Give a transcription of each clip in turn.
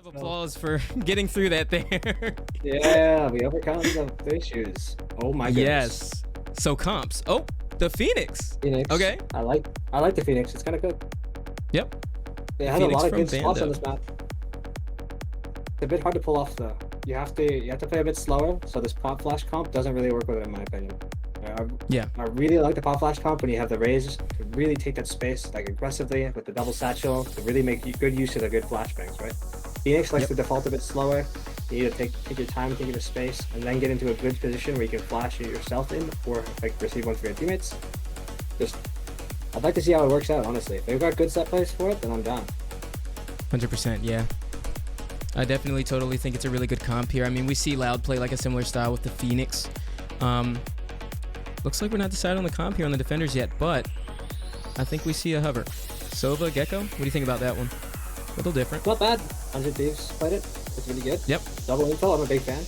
Of applause for getting through that there. Yeah, we overcome the issues. Oh my goodness. Yes. So comps. Oh, the Phoenix. Phoenix. Okay. I like the Phoenix. It's kind of good. Yep. They have a Phoenix lot of from good spots on Bando. this map. It's a bit hard to pull off though. You have to play a bit slower, so this pop flash comp doesn't really work with it in my opinion. Yeah. I really like the pop flash comp when you have the raise to really take that space like aggressively with the double satchel to really make good use of the good flashbangs, right? Phoenix likes to default a bit slower. You need to take your time, take your space, and then get into a good position where you can flash it yourself in or like receive one for your teammates. I'd like to see how it works out, honestly. If they've got good set plays for it, then I'm down. 100%, yeah. I definitely totally think it's a really good comp here. I mean, we see Loud play like a similar style with the Phoenix. Looks like we're not decided on the comp here on the defenders yet, but I think we see a hover. Sova, Gecko, what do you think about that one? A little different. Not bad. 100 Thieves played it. It's really good. Yep. Double info, I'm a big fan.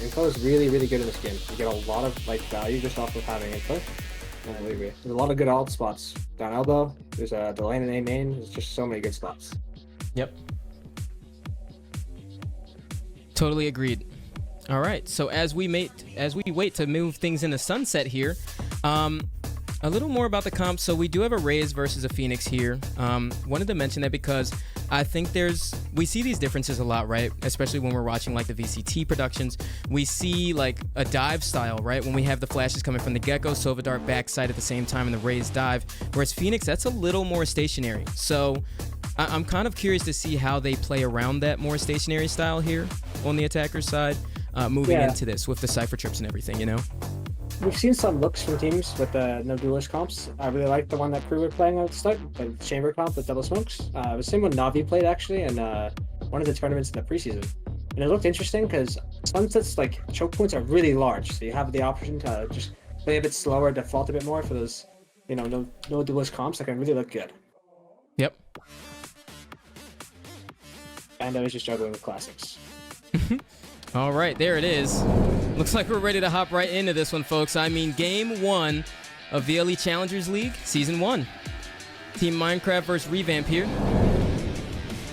Info is really, really good in this game. You get a lot of like value just off of having info. I really agree. There's a lot of good alt spots. Down elbow, there's the lane and A main. There's just so many good spots. Yep. Totally agreed. All right, so as we wait to move things into Sunset here, a little more about the comp. So we do have a Raze versus a Phoenix here. Wanted to mention that because I think we see these differences a lot, right? Especially when we're watching like the VCT productions. We see like a dive style, right? When we have the flashes coming from the Gecko, Sova Dart backside at the same time, and the Raze dive. Whereas Phoenix, that's a little more stationary. So I'm kind of curious to see how they play around that more stationary style here on the attacker's side, moving into this with the Cypher trips and everything, you know? We've seen some looks from teams with the no duelist comps. I really like the one that Crew were playing at the start, the chamber comp with double smokes. It was the same one Navi played actually, and one of the tournaments in the preseason. And it looked interesting because Sunset's like choke points are really large, so you have the option to just play a bit slower, default a bit more for those, you know, no duelist comps that can really look good. Yep. And I was just juggling with classics. All right, there it is. Looks like we're ready to hop right into this one, folks. I mean, game 1 of VLE Challengers League, Season 1. Team Minecraft versus Revamp here.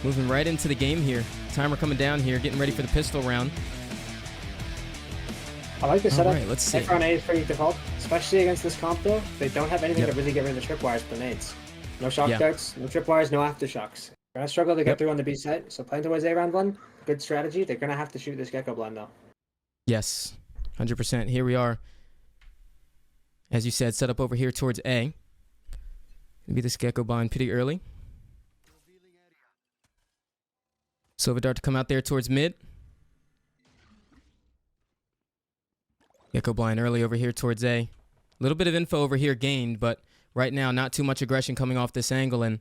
Moving right into the game here. Timer coming down here, getting ready for the pistol round. I like the setup. All right, let's see. F-Round A is pretty default, especially against this comp though. They don't have anything to really get rid of the tripwires with the nades. No shock darts, no tripwires, no aftershocks. They're gonna struggle to get through on the B side, so playing towards A round 1, good strategy. They're gonna have to shoot this Gecko blind though. Yes, 100%. Here we are. As you said, set up over here towards A. Maybe this Gecko blind pretty early. Sova Dart to come out there towards mid. Gecko blind early over here towards A. A little bit of info over here gained, but right now not too much aggression coming off this angle, and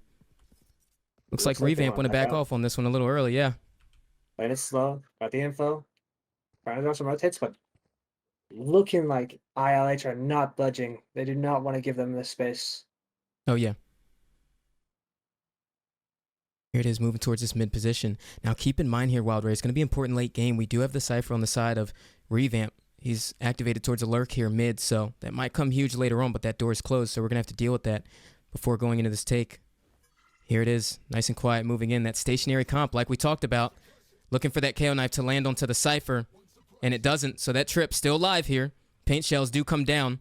looks like Revamp want to back off on this one a little early, yeah. Playing it slow, got the info. Trying to do some rotates, but looking like ILH are not budging. They do not want to give them this space. Oh, yeah. Here it is, moving towards this mid position. Now, keep in mind here, Wildray, it's going to be important late game. We do have the Cypher on the side of Revamp. He's activated towards a lurk here mid, so that might come huge later on, but that door is closed, so we're going to have to deal with that before going into this take. Here it is, nice and quiet, moving in. That stationary comp, like we talked about, looking for that KO knife to land onto the Cypher, and it doesn't, so that trip still live here. Paint shells do come down.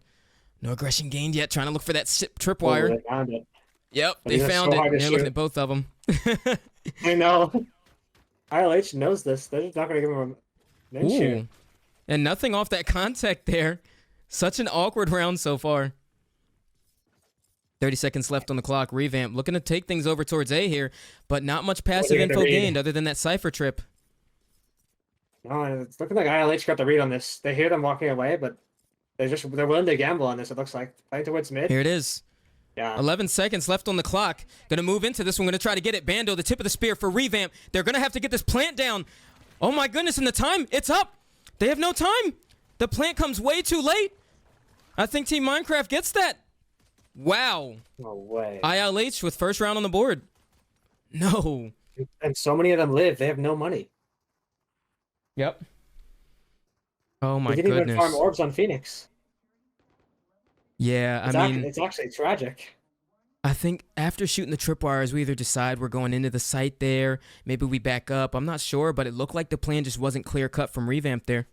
No aggression gained yet, trying to look for that tripwire. They found it. Yep, they found it. They're looking at both of them. I know. ILH knows this. They're just not going to give him a shoot. And nothing off that contact there. Such an awkward round so far. 30 seconds left on the clock. Revamp looking to take things over towards A here, but not much passive info gained other than that Cypher trip. No, it's looking like ILH got the read on this. They hear them walking away, but they're willing to gamble on this, it looks like. Playing towards mid. Here it is. Yeah. 11 seconds left on the clock. Gonna move into this one. Gonna try to get it. Bando, the tip of the spear for Revamp. They're gonna have to get this plant down. Oh my goodness, and the time, it's up. They have no time. The plant comes way too late. I think Team Minecraft gets that. Wow. No way. ILH with first round on the board. No. And so many of them live. They have no money. Yep. Oh my They didn't goodness. even farm orbs on Phoenix. Yeah, It's actually tragic. I think after shooting the tripwires, we either decide we're going into the site there, maybe we back up. I'm not sure, but it looked like the plan just wasn't clear cut from Revamp there.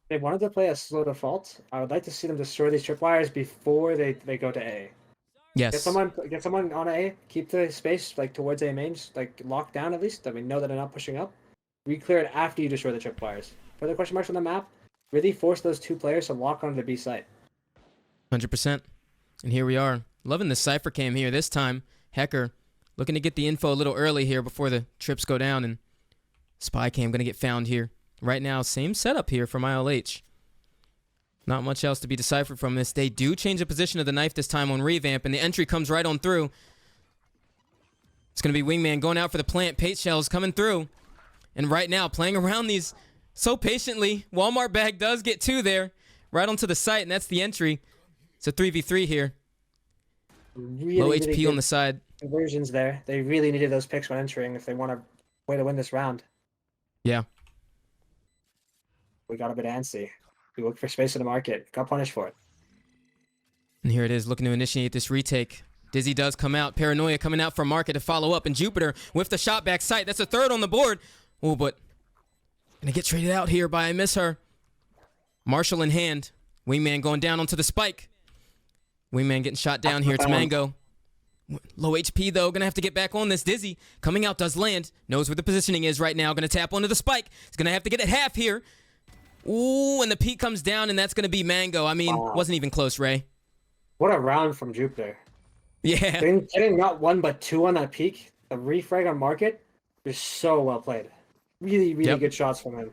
They wanted to play a slow default. I would like to see them destroy these tripwires before they go to A. Yes. Get someone on A. Keep the space like towards A mains, like locked down at least. That we know that they're not pushing up. Re-clear it after you destroy the tripwires. Further question marks on the map. Really force those two players to lock onto the B site. 100%. And here we are. Loving the Cypher cam here this time. Hecker looking to get the info a little early here before the trips go down. And Spy cam going to get found here. Right now, same setup here from ILH. Not much else to be deciphered from this. They do change the position of the knife this time on Revamp, and the entry comes right on through. It's going to be Wingman going out for the plant. Pate shells coming through. And right now, playing around these so patiently. Walmart bag does get two there. Right onto the site, and that's the entry. It's a 3v3 here. Really, Low really HP on the side. Conversions there. They really needed those picks when entering if they want a way to win this round. Yeah. We got a bit antsy. We looked for space in the market. Got punished for it. And here it is, looking to initiate this retake. Dizzy does come out. Paranoia coming out from market to follow up. And Jupiter with the shot back sight. That's a third on the board. Oh, but gonna get traded out here by I miss her. Marshall in hand. Wingman going down onto the spike. Wingman getting shot down here. It's Mango. Low HP, though. Going to have to get back on this. Dizzy coming out, does land. Knows where the positioning is right now. Going to tap onto the spike. He's going to have to get it half here. Ooh, and the peak comes down, and that's going to be Mango. I mean, wasn't even close, Ray. What a round from Jupiter. Yeah. Getting not one, but two on that peak. The refrag on market is so well played. Really, really good shots from him.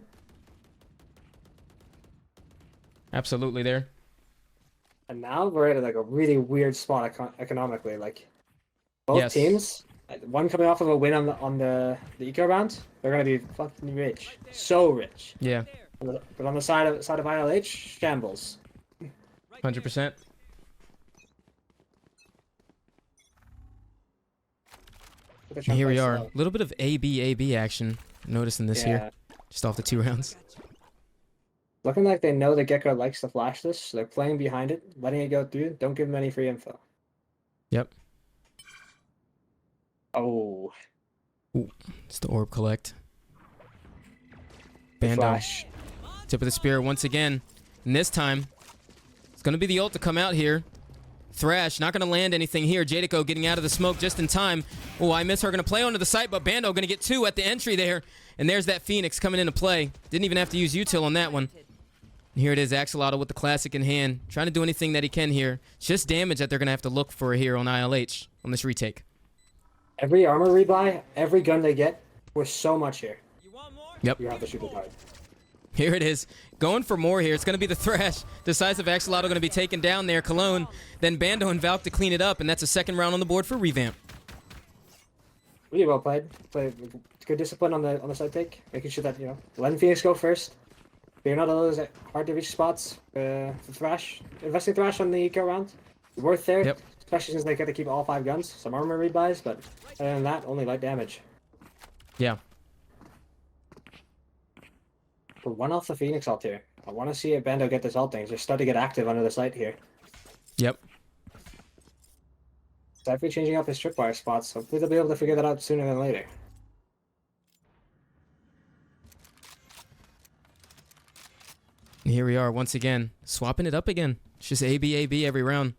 Absolutely there. And now we're at like a really weird spot economically. Like both teams, one coming off of a win on the eco round, they're gonna be fucking rich, so rich. Yeah. But on the side of ILH, shambles. 100%. Here we are. A little bit of AB action. Noticing this here, just off the 2 rounds. Looking like they know the Gecko likes to flash this, so they're playing behind it, letting it go through. Don't give them any free info. Yep. Oh. Ooh, it's the orb collect. Bando. Flash. Tip of the spear once again. And this time, it's going to be the ult to come out here. Thrash not going to land anything here. Jadico getting out of the smoke just in time. Oh, I miss her. Going to play onto the site, but Bando going to get 2 at the entry there. And there's that Phoenix coming into play. Didn't even have to use util on that one. Here it is, Axolotl with the classic in hand. Trying to do anything that he can here. It's just damage that they're going to have to look for here on ILH on this retake. Every armor rebuy, every gun they get, we're so much here. Yep. You have to shoot it hard. Here it is. Going for more here. It's going to be the Thrash. Decisive Axolotl going to be taken down there. Cologne. Then Bando and Valk to clean it up. And that's a second round on the board for Revamp. Really well played. Good discipline on the side take. Making sure that, letting Phoenix go first. You're not all those hard to reach spots. Thrash. Investing Thrash on the eco round. Worth there. Yep. Especially since they get to keep all 5 guns. Some armor rebuys, but other than that, only light damage. Yeah. We're 1 off the Phoenix ult here. I want to see if Bando get this ult thing. Just start to get active under the site here. Yep. Definitely changing up his tripwire spots. Hopefully they'll be able to figure that out sooner than later. Here we are once again. Swapping it up again. It's just AB every round.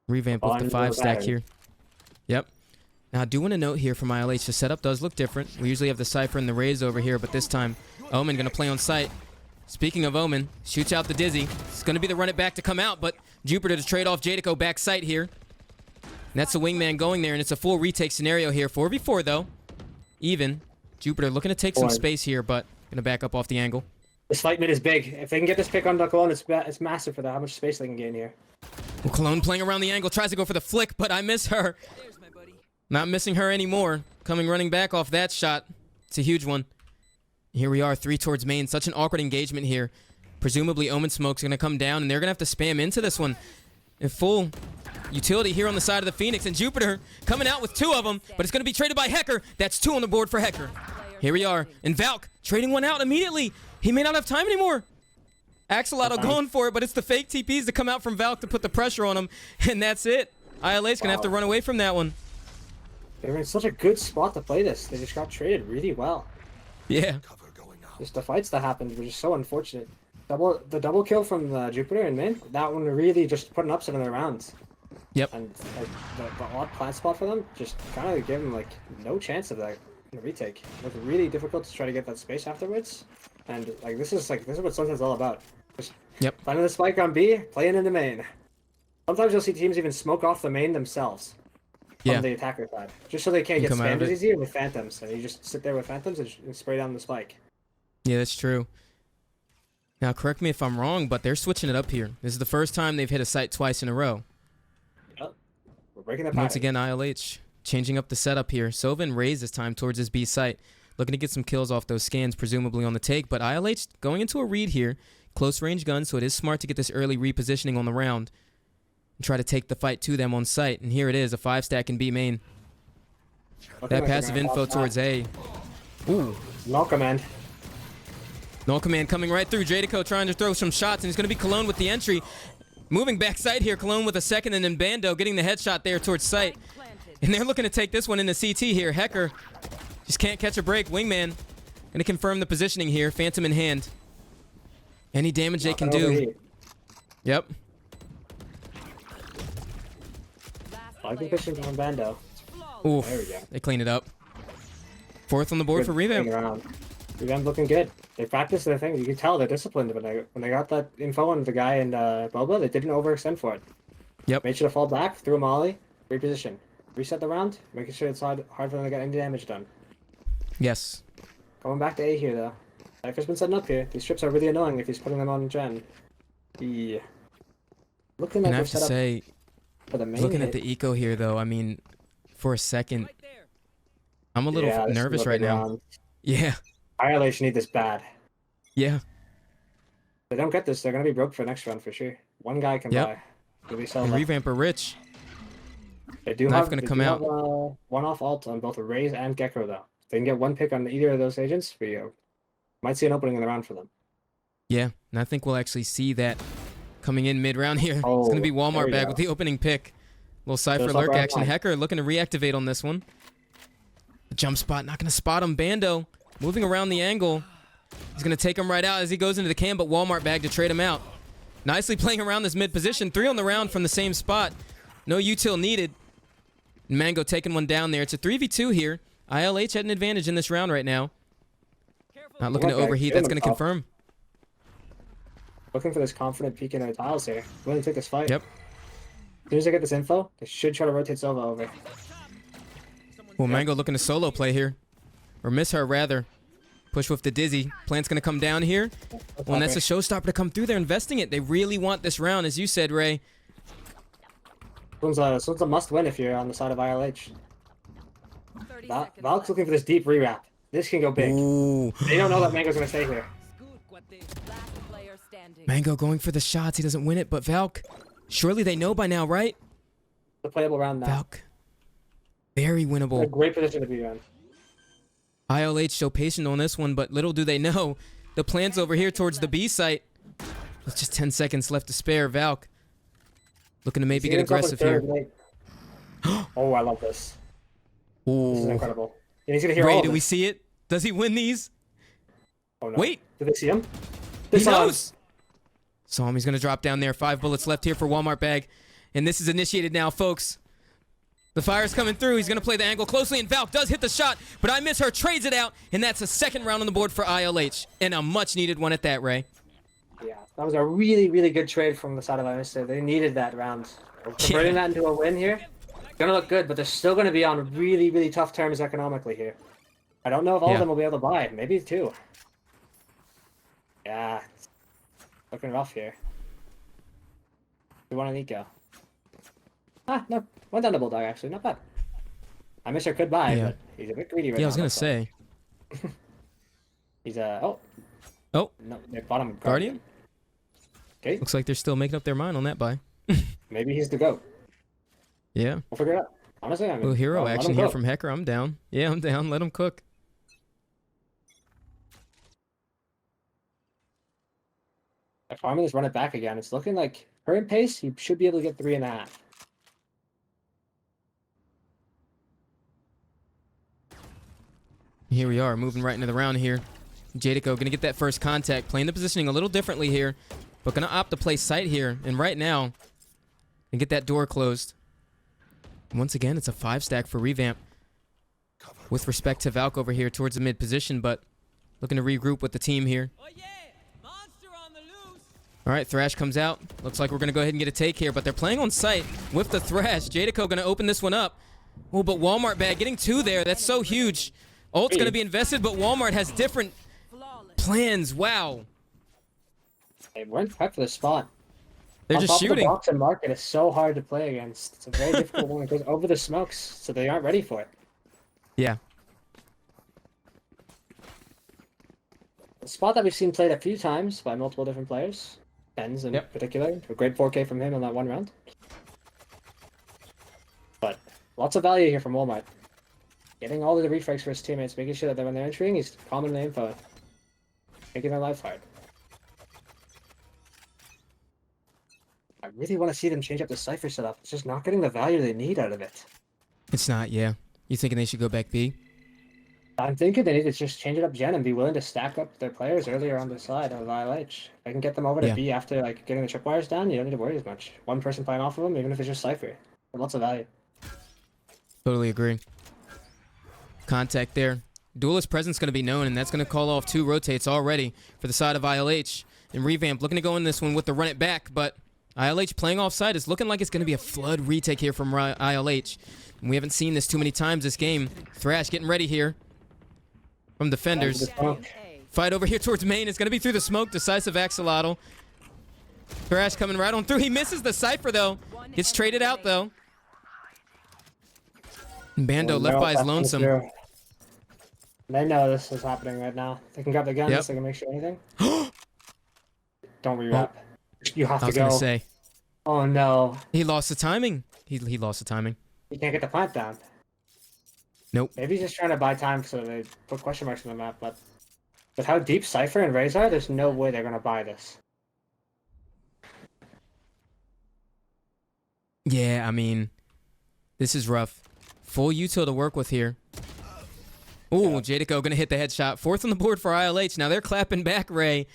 Revamp with the 5 stack here. Yep. Now, I do want to note here from ILH, the setup does look different. We usually have the Cypher and the Raze over here, but this time, Omen going to play on site. Speaking of Omen, shoots out the Dizzy. It's going to be the run it back to come out, but Jupiter to trade off Jadico back site here. And that's the Wingman going there, and it's a full retake scenario here. 4v4, though. Even. Jupiter looking to take some space here, but going to back up off the angle. This fight mid is big. If they can get this pick on Cologne, it's massive for that. How much space they can gain here. Well, Cologne playing around the angle, tries to go for the flick, but I miss her. Not missing her anymore. Coming running back off that shot. It's a huge one. Here we are, 3 towards main. Such an awkward engagement here. Presumably Omen Smoke's going to come down, and they're going to have to spam into this one. In full utility here on the side of the Phoenix, and Jupiter coming out with 2 of them, but it's going to be traded by Hecker. That's 2 on the board for Hecker. Here we are, and Valk trading one out immediately. He may not have time anymore. Axolotl going for it, but it's the fake TPs to come out from Valk to put the pressure on him, and that's it. ILH's gonna have to run away from that one. They were in such a good spot to play this. They just got traded really well. Yeah. Just the fights that happened were just so unfortunate. The double kill from Jupiter and Min, that one really just put an upset in their rounds. Yep. And like, the odd plant spot for them just kind of gave them like no chance of that in the retake. It was really difficult to try to get that space afterwards. And like this is what Sunset's all about. Just finding the spike on B, playing in the main. Sometimes you'll see teams even smoke off the main themselves from the attacker side, just so they can't get spammed as easier with phantoms. And you just sit there with phantoms and spray down the spike. Yeah, that's true. Now, correct me if I'm wrong, but they're switching it up here. This is the first time they've hit a site twice in a row. Yep. We're breaking the pattern. Once again, ILH changing up the setup here. Sova and Raze this time towards his B site, looking to get some kills off those scans, presumably on the take. But ILH going into a read here, close range gun, so it is smart to get this early repositioning on the round and try to take the fight to them on site. And here it is, a 5-stack in B main. That passive info towards A. Ooh. No command. No command coming right through. Jadico trying to throw some shots, and it's going to be Cologne with the entry. Moving backside here, Cologne with a second, and then Bando getting the headshot there towards site. And they're looking to take this one into CT here. Hecker just can't catch a break. Wingman going to confirm the positioning here. Phantom in hand. Any damage they can do. Yep. I can push him on Bando. Oof. There we go. They clean it up. Fourth on the board for Revamp. Revamp looking good. They practiced their thing. You can tell they're disciplined when they got that info on the guy in Boba. They didn't overextend for it. Yep. Made sure to fall back, threw a molly, reposition, reset the round, making sure it's hard for them to get any damage done. Yes. Going back to A here though. Cypher's been setting up here. These trips are really annoying if he's putting them on Gen. Yeah. Looking like I have to say, for the main looking at the eco here though, I mean, for a second, I'm a little nervous right now. Yeah. ILH need this bad. Yeah. If they don't get this, they're gonna be broke for next round for sure. One guy can buy. And Revamp are rich. They do Knife have gonna come out. One off ult on both Raze and Gecko though. If they can get one pick on either of those agents, we might see an opening in the round for them. Yeah, and I think we'll actually see that coming in mid-round here. It's gonna be Walmart bag with the opening pick. Little Cypher lurk action. Hecker looking to reactivate on this one. The jump spot, not gonna spot him. Bando moving around the angle. He's going to take him right out as he goes into the cam, but Walmart bag to trade him out. Nicely playing around this mid position. 3 on the round from the same spot. No util needed. Mango taking one down there. It's a 3v2 here. ILH had an advantage in this round right now. Not looking to overheat. That's going to confirm. Looking for this confident peek in their tiles here. Willing to take this fight. Yep. As soon as they get this info, they should try to rotate Sova over. Well, Mango looking to solo play here. Or miss her, rather. Push with the Dizzy. Plant's going to come down here. Well, and that's a showstopper to come through. They're investing it. They really want this round, as you said, Ray. This one's a must-win if you're on the side of ILH. Valk's looking for this deep re-wrap. This can go big. Ooh. They don't know that Mango's going to stay here. Mango going for the shots. He doesn't win it, but Valk, surely they know by now, right? The playable round now. Valk. Very winnable. A great position to be in. ILH show patient on this one, but little do they know, the plan's over here towards the B site. With just 10 seconds left to spare. Valk looking to maybe get aggressive here. Oh, I love this. Ooh. This is incredible. And he's gonna hear Ray, all do of we this. see it? Does he win these? Oh, no. Wait. Did they see him? He knows. Saw him. He's going to drop down there. 5 bullets left here for Walmart bag. And this is initiated now, folks. The fire's coming through. He's going to play the angle closely, and Valk does hit the shot, but I miss her, trades it out, and that's a second round on the board for ILH, and a much-needed one at that, Ray. Yeah, that was a really, really good trade from the side of ILH. They needed that round. Converting that into a win here, it's going to look good, but they're still going to be on really, really tough terms economically here. I don't know if all of them will be able to buy. Maybe 2. Yeah, it's looking rough here. We want an eco. Ah, no. Went down to Bulldog, actually. Not bad. I miss her could buy, but he's a bit greedy right now. Yeah, I was going to say. He's oh. Oh. No, they bought him Guardian? Okay. Looks like they're still making up their mind on that buy. Maybe he's the GOAT. Yeah. We'll figure it out. Honestly, I mean, little hero action here cook. from Hecker. I'm down. Yeah, I'm down. Let him cook. If Farmer just run it back again, it's looking like her in pace, he should be able to get 3.5. Here we are, moving right into the round here. Jadico gonna get that first contact, playing the positioning a little differently here, but gonna opt to play sight here. And right now, and get that door closed. Once again, it's a 5-stack for Revamp. With respect to Valk over here towards the mid position, but looking to regroup with the team here. All right, Thrash comes out. Looks like we're going to go ahead and get a take here, but they're playing on site with the Thrash. Jadico going to open this one up. Oh, but Walmart bag getting 2 there. That's so huge. Ult's going to be invested, but Walmart has different plans. Wow. They weren't prepped for the spot. They're just shooting. The box and market is so hard to play against. It's a very difficult one. It goes over the smokes, so they aren't ready for it. Yeah. A spot that we've seen played a few times by multiple different players. Benz in particular. A great 4K from him on that one round. But lots of value here from Walmart. Getting all of the refrags for his teammates, making sure that when they're entering, he's calming the info. Making their lives hard. I really want to see them change up the Cypher setup. It's just not getting the value they need out of it. It's not, yeah. You thinking they should go back B? I'm thinking they need to just change it up gen and be willing to stack up their players earlier on the side of ILH. I can get them over to B after like getting the tripwires down. You don't need to worry as much. One person playing off of them, even if it's just Cypher. Lots of value. Totally agree. Contact there. Duelist presence going to be known, and that's going to call off 2 rotates already for the side of ILH. And Revamp looking to go in this one with the run it back, but ILH playing offside is looking like it's going to be a flood retake here from ILH. And we haven't seen this too many times this game. Thrash getting ready here from defenders. Fight over here towards main. It's going to be through the smoke. Decisive axolotl. Thrash coming right on through. He misses the Cypher, though. Gets traded out, though. And Bando left by his lonesome. They know this is happening right now. They can grab the guns. They can make sure anything. Don't re-wrap. You have to go. I was going to say. Oh, no. He lost the timing. He lost the timing. You can't get the plant down. Nope. Maybe he's just trying to buy time so they put question marks on the map, but with how deep Cypher and Raze are, there's no way they're going to buy this. Yeah, I mean, this is rough. Full util to work with here. Ooh, Jadico going to hit the headshot. 4th on the board for ILH. Now they're clapping back, Ray.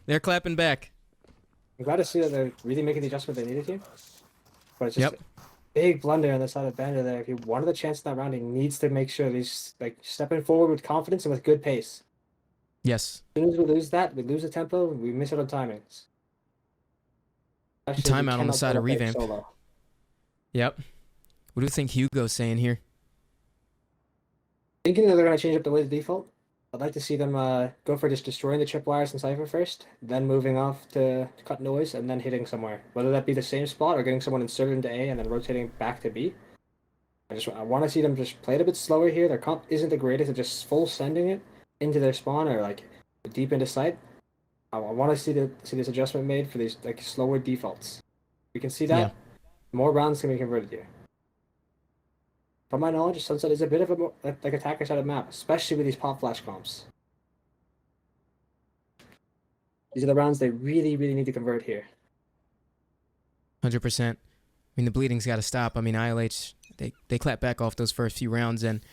They're clapping back. I'm glad to see that they're really making the adjustment they needed to. But it's just a big blunder on the side of Bando there. If he wanted the chance in that round, he needs to make sure he's like stepping forward with confidence and with good pace. Yes. As soon as we lose that, we lose the tempo, we miss out on timings. Timeout on the side of Revamp. Yep. What do you think Hugo's saying here? Thinking that they're going to change up the way the default. I'd like to see them go for just destroying the tripwires and Cypher first, then moving off to cut noise, and then hitting somewhere. Whether that be the same spot or getting someone inserted into A and then rotating back to B. I want to see them just play it a bit slower here. Their comp isn't the greatest at just full sending it into their spawn or like deep into sight. I want to see this adjustment made for these like slower defaults. We can see that more rounds can be converted here. From my knowledge, Sunset is a bit of a like attacker side of map, especially with these pop flash comps. These are the rounds they really, really need to convert here. 100%. I mean, the bleeding's got to stop. I mean, ILH, they clap back off those first few rounds, and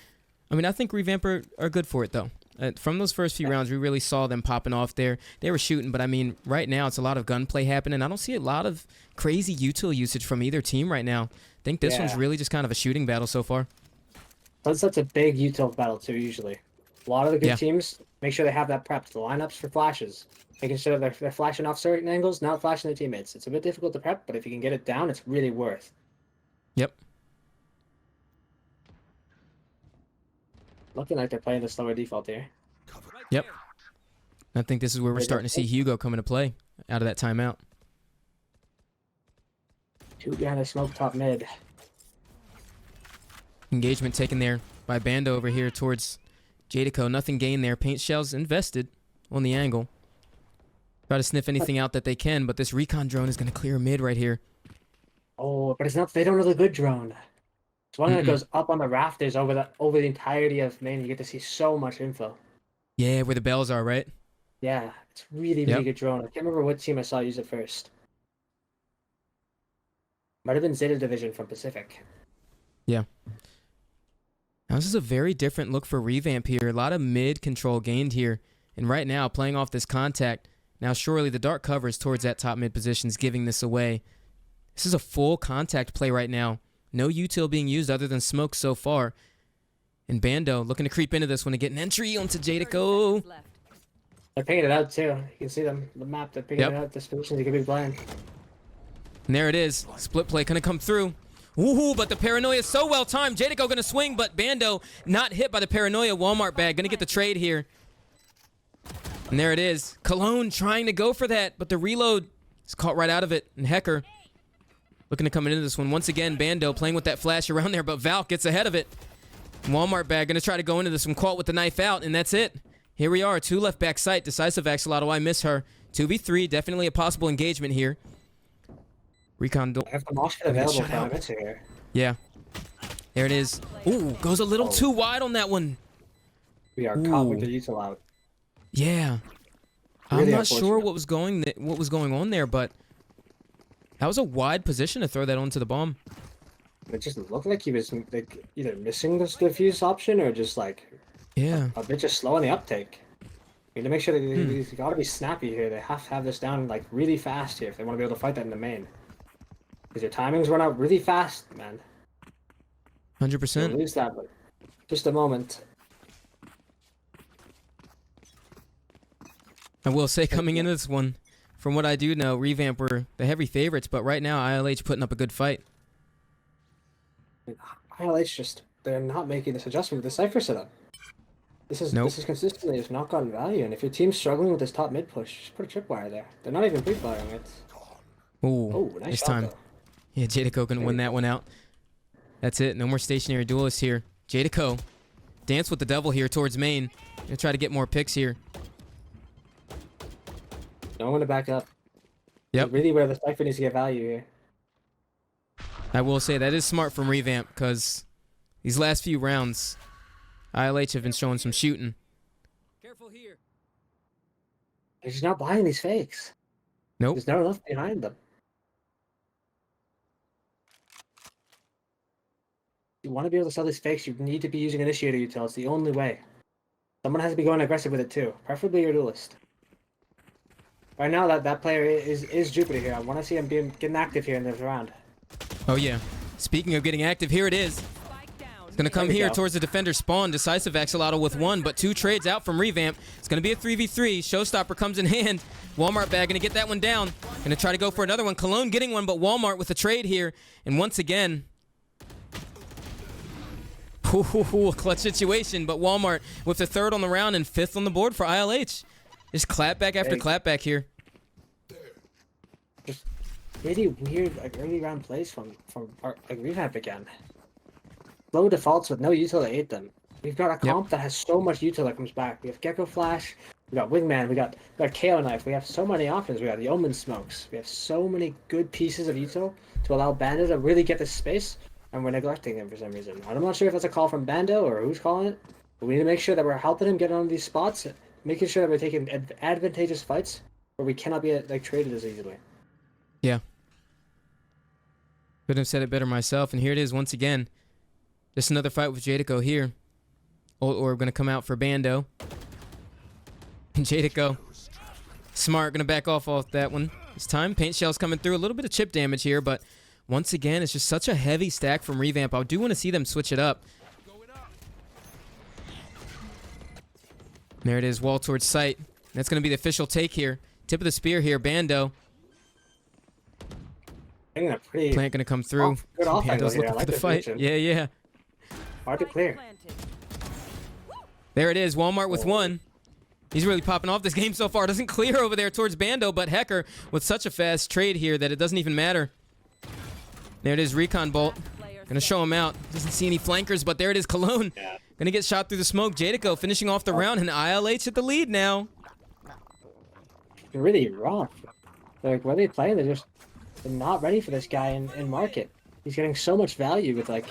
I mean, I think Revamp are good for it though. From those first few rounds, we really saw them popping off there. They were shooting, but I mean, right now it's a lot of gunplay happening. I don't see a lot of crazy util usage from either team right now. I think this one's really just kind of a shooting battle so far. Sunset's a big util battle too, usually. A lot of the good teams make sure they have that prepped. The lineups for flashes. Making sure they're flashing off certain angles, not flashing their teammates. It's a bit difficult to prep, but if you can get it down, it's really worth. Yep. Looking like they're playing the slower default here. Yep. I think this is where we're starting to see Hugo come into play out of that timeout. 2 behind the smoke top mid. Engagement taken there by Bando over here towards Jadico. Nothing gained there. Paint shells invested on the angle. Try to sniff anything out that they can, but this recon drone is going to clear mid right here. Oh, but it's not. They don't know the good drone. It's one that goes up on the rafters over the entirety of main. You get to see so much info. Yeah, where the bells are, right? Yeah, it's really, really good drone. I can't remember what team I saw use it first. Might have been Zeta Division from Pacific. Yeah. Now, this is a very different look for Revamp here. A lot of mid control gained here. And right now, playing off this contact. Now, surely the dark covers towards that top mid position is giving this away. This is a full contact play right now. No util being used other than smoke so far. And Bando looking to creep into this one to get an entry onto Jadico. They're picking it out too. You can see them, the map. They're picking it out. This position, they could be blind. And there it is. Split play gonna come through. Ooh, but the paranoia is so well timed. Jadico gonna swing, but Bando not hit by the paranoia. Walmart bag gonna get the trade here. And there it is. Cologne trying to go for that, but the reload is caught right out of it. And Hecker looking to come into this one. Once again, Bando playing with that flash around there, but Val gets ahead of it. Walmart bag gonna try to go into this one, caught with the knife out, and that's it. Here we are, 2 left back sight. Decisive Axolotl, I miss her. 2v3, definitely a possible engagement here. Recon. I have the mosh pit available for a bit here. Yeah. There it is. Ooh, goes a little too wide on that one. We are caught with the util out. Yeah. Really I'm not sure what was going on there, but that was a wide position to throw that onto the bomb. It just looked like he was like either missing this defuse option or just like a bit just slow on the uptake. You need to make sure that he's got to be snappy here. They have to have this down like really fast here if they want to be able to fight that in the main. Because your timings run out really fast, man. 100%. You'll lose that, but just a moment. I will say, coming into this one, from what I do know, Revamp were the heavy favorites, but right now ILH putting up a good fight. ILH just, they're not making this adjustment with the Cypher setup. This is consistently just not gotten value, and if your team's struggling with this top mid push, just put a tripwire there. They're not even pre-firing it. Ooh, nice shot, time. Though. Yeah, Jadico can win that one out. That's it. No more stationary duelists here. Jadico, dance with the devil here towards main. Gonna try to get more picks here. No one to back up. Yep. Really where the Cypher needs to get value here. I will say that is smart from Revamp, because these last few rounds, ILH have been showing some shooting. Careful here. They're just not buying these fakes. Nope. There's not enough behind them. You want to be able to sell these fakes, you need to be using initiator util. It's the only way. Someone has to be going aggressive with it too, preferably your duelist. Right now, that player is Jupiter here. I want to see him getting active here in this round. Oh yeah. Speaking of getting active, here it is. It's going to come here towards the defender spawn. Decisive Axolotl with 1, but 2 trades out from Revamp. It's going to be a 3v3. Showstopper comes in hand. Walmart bag going to get that one down. Going to try to go for another one. Cologne getting one, but Walmart with a trade here. And once again, a clutch situation, but Walmart with the 3rd on the round and 5th on the board for ILH. Just clapback after clapback here. Just really weird, like early round plays from like Revamp again. Low defaults with no util to aid them. We've got a comp that has so much util that comes back. We have Gecko Flash, we got Wingman, we got KO Knife. We have so many options. We got the Omen Smokes. We have so many good pieces of util to allow Bandit to really get this space, and we're neglecting him for some reason. I'm not sure if that's a call from Bando or who's calling it, but we need to make sure that we're helping him get on these spots, making sure that we're taking advantageous fights where we cannot be like traded as easily. Yeah. Couldn't have said it better myself, and here it is once again. Just another fight with Jadico here. Old Orb going to come out for Bando. And Jadico, smart, going to back off that one. This time, paint shells coming through. A little bit of chip damage here, but once again, it's just such a heavy stack from Revamp. I do want to see them switch it up. There it is, wall towards sight. That's going to be the official take here. Tip of the spear here, Bando. Plant going to come through. Good Bando's looking for the fight. Yeah. Hard to clear. There it is, Walmart with 1. He's really popping off this game so far. Doesn't clear over there towards Bando, but Hecker with such a fast trade here that it doesn't even matter. There it is, Recon Bolt. Gonna show him out. Doesn't see any flankers, but there it is, Cologne. Gonna get shot through the smoke. Jadico finishing off the round, and ILH at the lead now. They're really rough. Like, when they play, they're not ready for this guy in market. He's getting so much value with, like,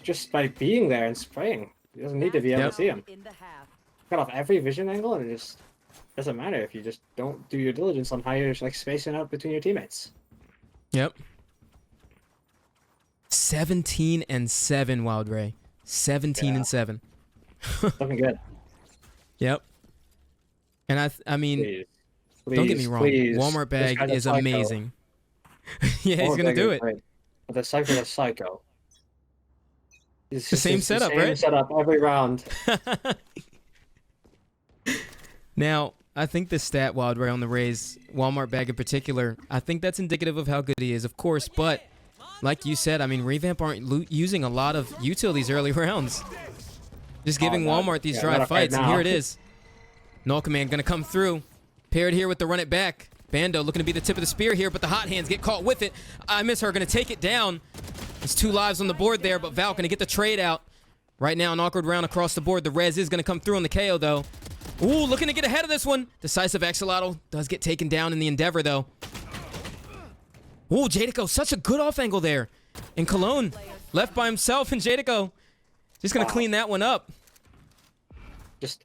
just by being there and spraying. He doesn't need to be able to see him. Cut off every vision angle, and it just doesn't matter if you just don't do your diligence on how you're just, like, spacing out between your teammates. Yep. 17-7, Wildray. 17 and 7. Looking good. Yep. And I mean, Please. don't get me wrong. Please. Walmart This bag guy's a is psycho. amazing. Yeah, he's Walmart gonna bag do is it. great. But the Cypher's a psycho. It's The just same the setup, same right? setup every round. Now, I think the stat Wildray on the Rays, Walmart bag in particular, I think that's indicative of how good he is, of course. But like you said, I mean, Revamp aren't using a lot of util these early rounds. Just giving Walmart these dry fights, and here it is. Null Command gonna come through. Paired here with the run it back. Bando looking to be the tip of the spear here, but the hot hands get caught with it. I miss her, gonna take it down. There's 2 lives on the board there, but Val gonna get the trade out. Right now, an awkward round across the board. The res is gonna come through on the KO though. Ooh, looking to get ahead of this one. Decisive Axolotl does get taken down in the endeavor though. Ooh, Jadico, such a good off angle there. And Cologne left by himself, and Jadico just gonna clean that one up. Just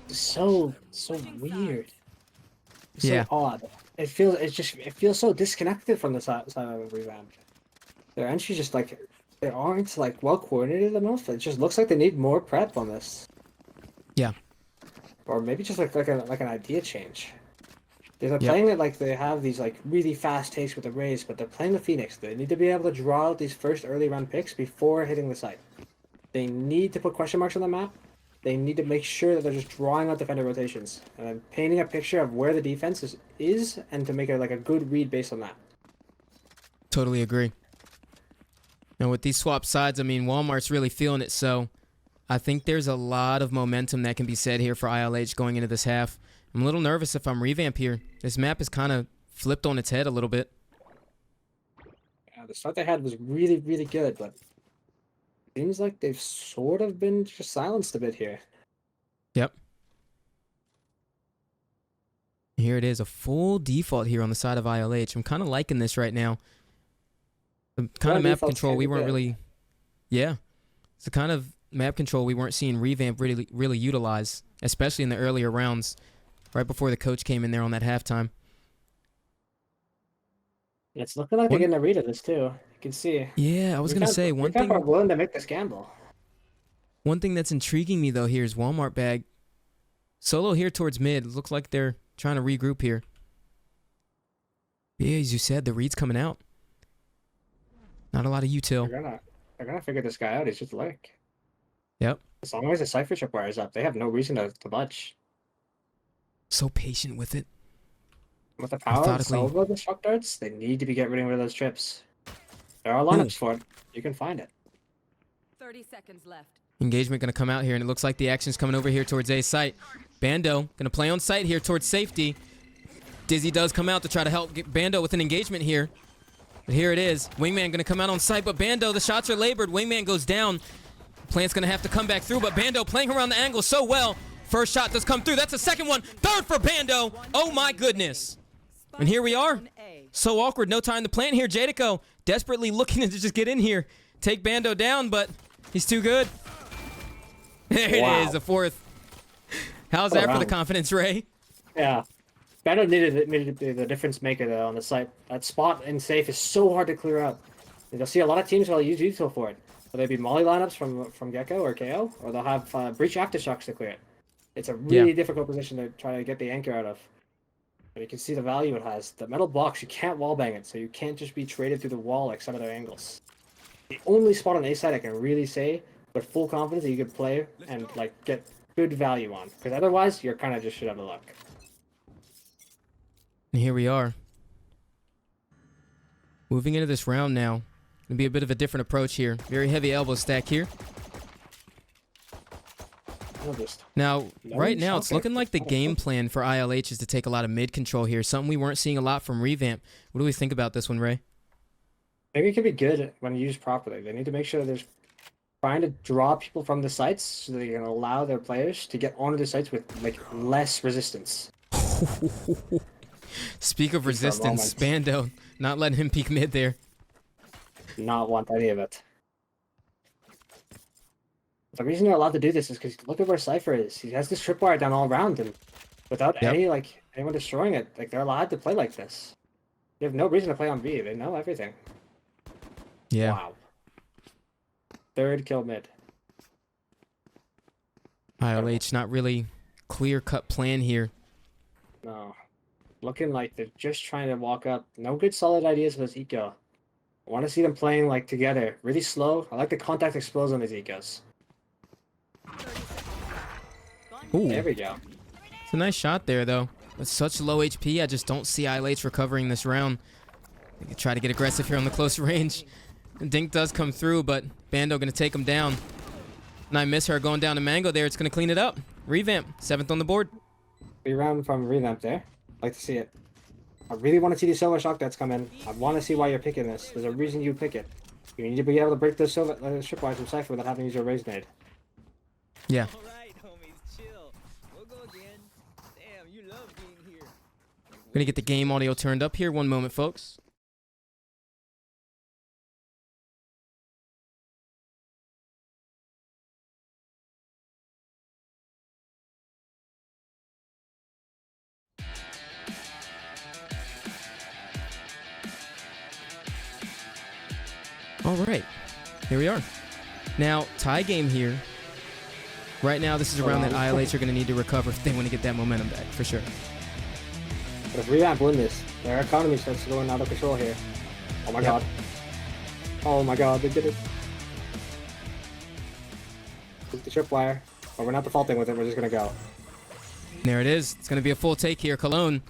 so weird. It's so odd. It feels so disconnected from the side of Revamp. Their entries just like they aren't like well coordinated enough. It just looks like they need more prep on this. Yeah. Or maybe just like an idea change. They're playing it like they have these like really fast takes with the Rays, but they're playing the Phoenix. They need to be able to draw out these first early round picks before hitting the site. They need to put question marks on the map. They need to make sure that they're just drawing out defender rotations and then painting a picture of where the defense is and to make it like a good read based on that. Totally agree. And with these swap sides, I mean, Walmart's really feeling it, so I think there's a lot of momentum that can be said here for ILH going into this half. I'm a little nervous if I'm Revamp here. This map is kind of flipped on its head a little bit. Yeah, the start they had was really, really good, but seems like they've sort of been just silenced a bit here. Yep. Here it is, a full default here on the side of ILH. I'm kind of liking this right now. The kind of map control we weren't really... Yeah. It's the kind of map control we weren't seeing Revamp really utilize, especially in the earlier rounds, right before the coach came in there on that halftime. It's looking like they're getting a read of this too. You can see. Yeah, I was gonna say one thing. Are willing to make this gamble. One thing that's intriguing me though here is Walmart bag. Solo here towards mid. Looks like they're trying to regroup here. Yeah, as you said, the read's coming out. Not a lot of util. They're gonna figure this guy out. He's just like. Yep. As long as the cipher chip wires up, they have no reason to budge. So patient with it. With the power of the shock darts, they need to be getting rid of those chips. There are lineups for it. You can find it. 30 seconds left. Engagement gonna come out here, and it looks like the action's coming over here towards A site. Bando gonna play on site here towards safety. Dizzy does come out to try to help get Bando with an engagement here. But here it is. Wingman gonna come out on site, but Bando, the shots are labored. Wingman goes down. Plant's gonna have to come back through, but Bando playing around the angle so well. First shot does come through. That's the second one. Third for Bando. Oh my goodness. And here we are. So awkward. No time to plant here. Jadico desperately looking to just get in here. Take Bando down, but he's too good. There it is, the fourth. How's that for the confidence, Ray? Yeah. Bando needed to be the difference maker though on the site. That spot in safe is so hard to clear out. You'll see a lot of teams will use util for it. Will they be molly lineups from Gecko or KO? Or they'll have breach aftershocks to clear it. It's a really difficult position to try to get the anchor out of. And you can see the value it has. The metal box, you can't wallbang it, so you can't just be traded through the wall like some of their angles. The only spot on A side I can really say with full confidence that you could play and like get good value on. Because otherwise, you're kind of just shit out of luck. And here we are. Moving into this round now. Gonna be a bit of a different approach here. Very heavy elbow stack here. Now, right now, it's looking like the game plan for ILH is to take a lot of mid control here. Something we weren't seeing a lot from Revamp. What do we think about this one, Ray? Maybe it could be good when used properly. They need to make sure they're trying to draw people from the sites so they can allow their players to get onto the sites with like less resistance. Speak of resistance, Bando not letting him peek mid there. Not want any of it. The reason they're allowed to do this is because look at where Cypher is. He has this tripwire down all around him. Without anyone destroying it, like they're allowed to play like this. They have no reason to play on B. They know everything. Yeah. Wow. Third kill mid. ILH not really clear-cut plan here. No. Looking like they're just trying to walk up. No good solid ideas with this eco. I want to see them playing like together. Really slow. I like the contact explodes on these ecos. Ooh, There we go. it's a nice shot there, though. With such low HP, I just don't see ILH recovering this round. They could try to get aggressive here on the close range. Dink does come through, but Bando going to take him down. And I miss her going down to Mango there. It's going to clean it up. Revamp, 7th on the board. We ran from Revamp there. Like to see it. I really want to see these silver shock that's come in. I want to see why you're picking this. There's a reason you pick it. You need to be able to break those silver stripwires from Cypher without having to use your raise nade. Yeah. Alright, homies, chill. We'll go again. Damn, you love being here. Going to get the game audio turned up here. One moment, folks. All right, here we are. Now, tie game here. Right now, this is a round that ILH are going to need to recover if they want to get that momentum back, for sure. But if Revamp win this, their economy starts going out of control here. Oh my god. Oh my god, they did it. Took the tripwire. But we're not defaulting with it, we're just going to go. There it is. It's going to be a full take here. Cologne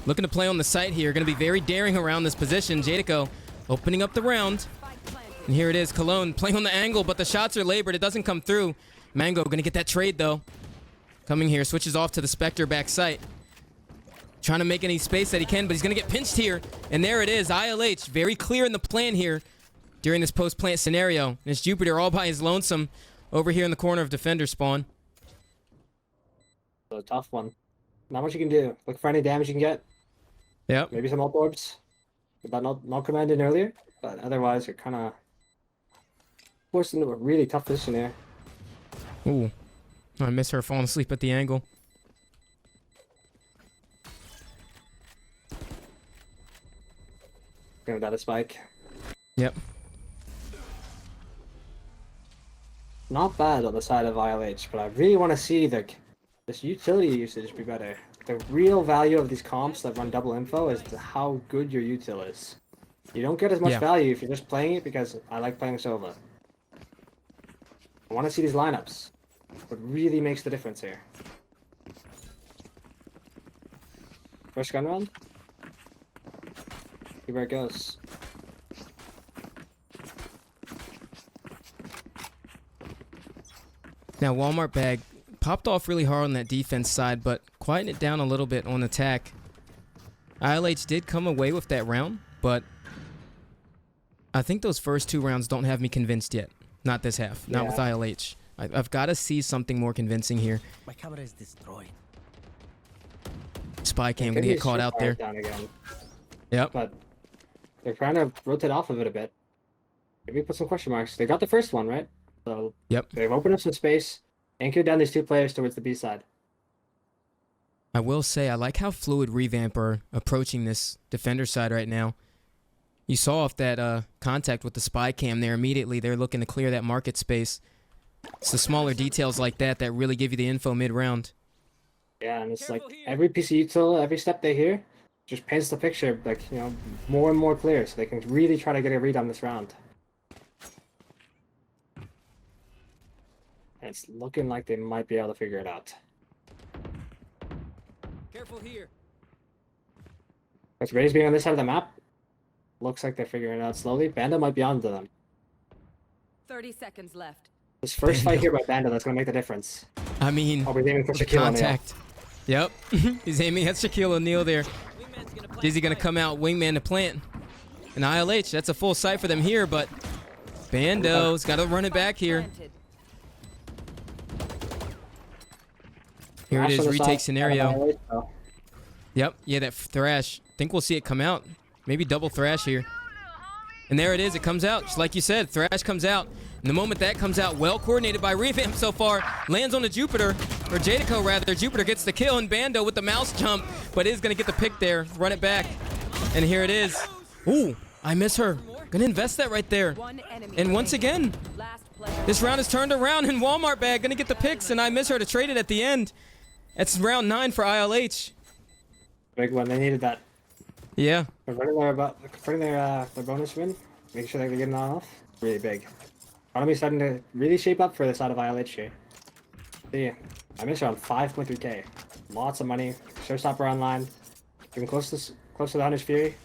looking to play on the site here. Going to be very daring around this position. Jadico opening up the round. And here it is. Cologne playing on the angle, but the shots are labored. It doesn't come through. Mango going to get that trade, though. Coming here. Switches off to the Spectre back site. Trying to make any space that he can, but he's going to get pinched here. And there it is. ILH very clear in the plan here during this post-plant scenario. And it's Jupiter all by his lonesome over here in the corner of defender spawn. So a tough one. Not much you can do. Look for any damage you can get. Yep. Maybe some ult orbs. But not command in earlier. But otherwise, you're kind of forced into a really tough position here. Ooh. I miss her falling asleep at the angle. Going without a spike. Yep. Not bad on the side of ILH, but I really want to see this utility usage be better. The real value of these comps that run double info is how good your util is. You don't get as much value if you're just playing it because I like playing Sova. I want to see these lineups. What really makes the difference here. First gun round. See where it goes. Now, Walmart bag popped off really hard on that defense side, but quietened it down a little bit on attack. ILH did come away with that round, but I think those first 2 rounds don't have me convinced yet. Not this half. Not with ILH. I've got to see something more convincing here. My camera is destroyed. Spy cam going to get caught out there. Down again. Yep. But they're trying to rotate off of it a bit. Maybe put some question marks. They got the first one, right? So Yep. they've opened up some space. Anchored down these 2 players towards the B side. I will say I like how fluid Revamp are approaching this defender side right now. You saw off that contact with the spy cam there immediately. They're looking to clear that market space. It's the smaller details like that that really give you the info mid-round. Yeah, and it's like every piece of util, every step they hear, just paints the picture like, you know, more and more clear, so they can really try to get a read on this round. And it's looking like they might be able to figure it out. Careful here. With Raze being on this side of the map, looks like they're figuring it out slowly. Bando might be onto them. 30 seconds left. This first fight here by Bando, that's going to make the difference. I mean, Oh, we're aiming for the Shaquille O'Neal. contact. Yep. He's aiming at Shaquille O'Neal there. Is he going to come out wingman to plant? And ILH, that's a full sight for them here, but Bando's got to run it back here. Planted. Here it Thrash is, on the retake side, scenario. so Yep, yeah, that thrash. Think we'll see it come out. Maybe double thrash here. And there it is, it comes out. Just like you said, thrash comes out. And the moment that comes out, well coordinated by Revamp so far, lands on the Jupiter, or Jadico rather. Jupiter gets the kill, and Bando with the mouse jump, but is going to get the pick there. Run it back. And here it is. Ooh, I miss her. Gonna invest that right there. One enemy And once remaining. again, Last This round is turned around, and Walmart Bag gonna get the picks, and I miss her to trade it at the end. It's round 9 for ILH. Big one. They needed that. Yeah. Converting their bonus win, making sure they're getting that off. Really big. Economy's starting to really shape up for the side of ILH here. See, I missed around 5.3k. Lots of money. Showstopper online. Getting close to the Hunter's Fury.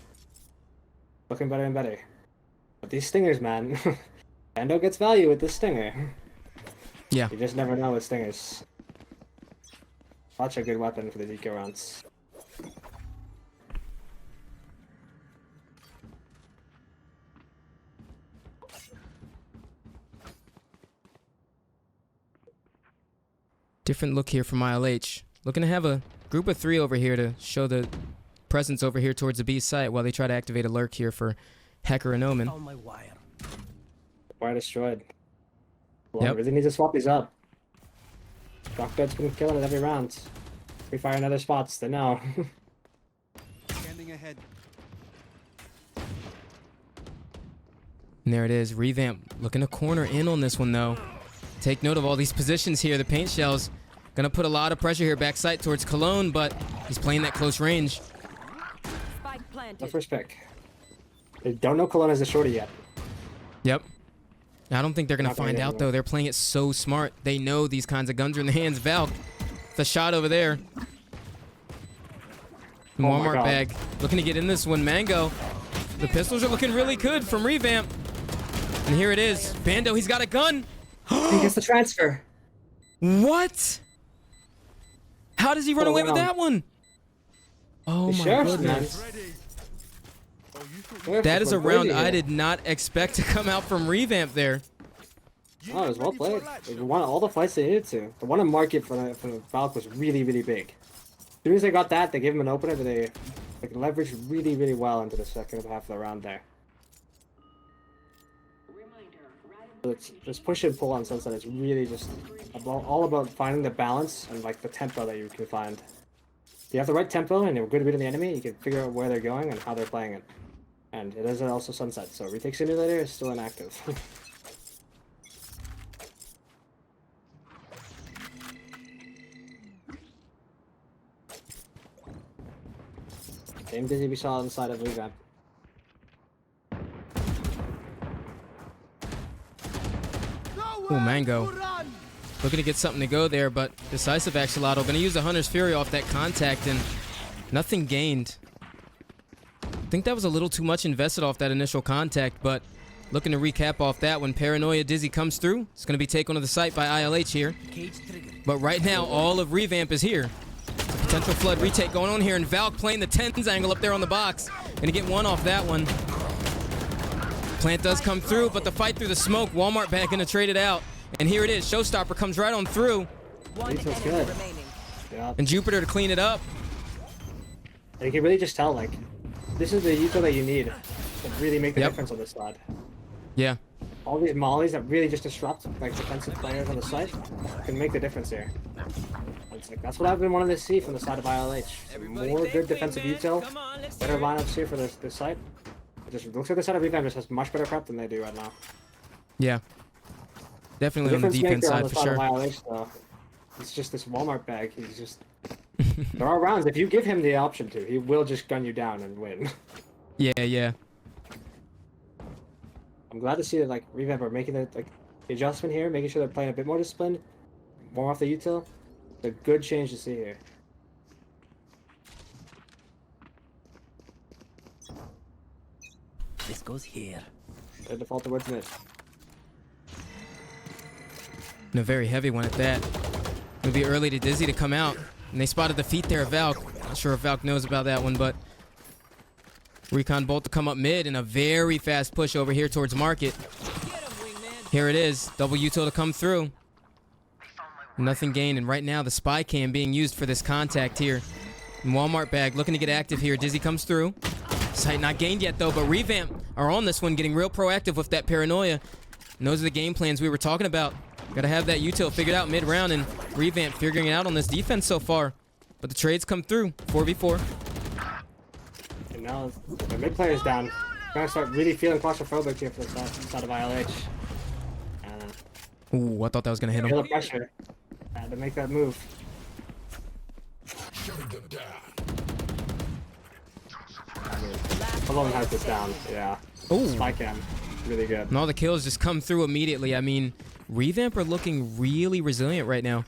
Looking better and better. But these stingers, man. Bando gets value with this stinger. Yeah. You just never know with stingers. Such a good weapon for the DK rounds. Different look here from ILH. Looking to have a group of 3 over here to show the presence over here towards the B site while they try to activate a lurk here for Hacker and Omen. Wire destroyed. Well, Yep. really need to swap these up. Rockbed's been killing it every round. We fire in other spots, they know. Standing ahead. And there it is. Revamp looking to corner in on this one, though. Take note of all these positions here. The paint shells gonna put a lot of pressure here backside towards Cologne, but he's playing that close range. Spike The planted. first pick. They don't know Cologne is a shorty yet. Yep. I don't think they're gonna Not gonna find get out, anywhere. though. They're playing it so smart. They know these kinds of guns are in the hands. Valk, the shot over there. my Walmart God. Bag looking to get in this one. Mango. The pistols are looking really good from Revamp. And here it is. Bando, he's got a gun. He gets the transfer. What? How does he run What a away with round. that one? Oh The my sheriff's, goodness. man. That is a Went crazy round I here. did not expect to come out from Revamp there. Oh, it was well played. They won all the fights they needed to. The one in market for the Valk was really, really big. As soon as they got that, they gave him an opener, but they leveraged really, really well into the second half of the round there. This push and pull on Sunset is really just all about finding the balance and like the tempo that you can find. If you have the right tempo and a good read on the enemy, you can figure out where they're going and how they're playing it. And it is also Sunset, so Retake Simulator is still inactive. Same Dizzy we saw on the side of Revamp. Oh, Mango. Looking to get something to go there, but Decisive Axolotl going to use the Hunter's Fury off that contact, and nothing gained. I think that was a little too much invested off that initial contact, but looking to recap off that when Paranoia Dizzy comes through. It's going to be taken to the site by ILH here. But right now, all of Revamp is here. Potential flood retake going on here, and Valk playing the 10s angle up there on the box. Going to get one off that one. Plant does come through, but the fight through the smoke, Walmart Bag going to trade it out. And here it is. Showstopper comes right on through. One Feels enemy good. remaining. Yeah. And Jupiter to clean it up. And you can really just tell, like, this is the util that you need to really make the Yep. difference on this side. Yeah. All these mollies that really just disrupt like defensive players on the site can make the difference here. It's like, that's what I've been wanting to see from the side of ILH. Everybody More think good we defensive win. util, Come on, let's better hear it. lineups here for this site. It just looks like the side of Revamp just has much better prep than they do right now. Yeah. Definitely on the difference defense maker on side the for side sure. of ILH, though, it's just this Walmart Bag. He's just... There are rounds, if you give him the option to, he will just gun you down and win. Yeah, yeah. I'm glad to see that like Revamp are making the the adjustment here, making sure they're playing a bit more disciplined, more off the util. It's a good change to see here. This goes here. They default towards mid. And a very heavy one at that. It'll be early to Dizzy to come out. And they spotted the feet there of Valk. Not sure if Valk knows about that one, but Recon Bolt to come up mid and a very fast push over here towards Market. Here it is. Double util to come through. Nothing gained, and right now the spy cam being used for this contact here. And Walmart Bag looking to get active here. Dizzy comes through. Sight not gained yet though, but Revamp are on this one, getting real proactive with that Paranoia. And those are the game plans we were talking about. Gotta have that util figured out mid-round, and Revamp figuring it out on this defense so far. But the trades come through, 4v4. And now the mid player's down. Gonna start really feeling claustrophobic here for the side of ILH. Ooh, I thought that was gonna hit Feel him. the pressure. Had to make that move. Alone has this down. Yeah. Ooh. Spike him. Really good. And all the kills just come through immediately. I mean, Revamp are looking really resilient right now.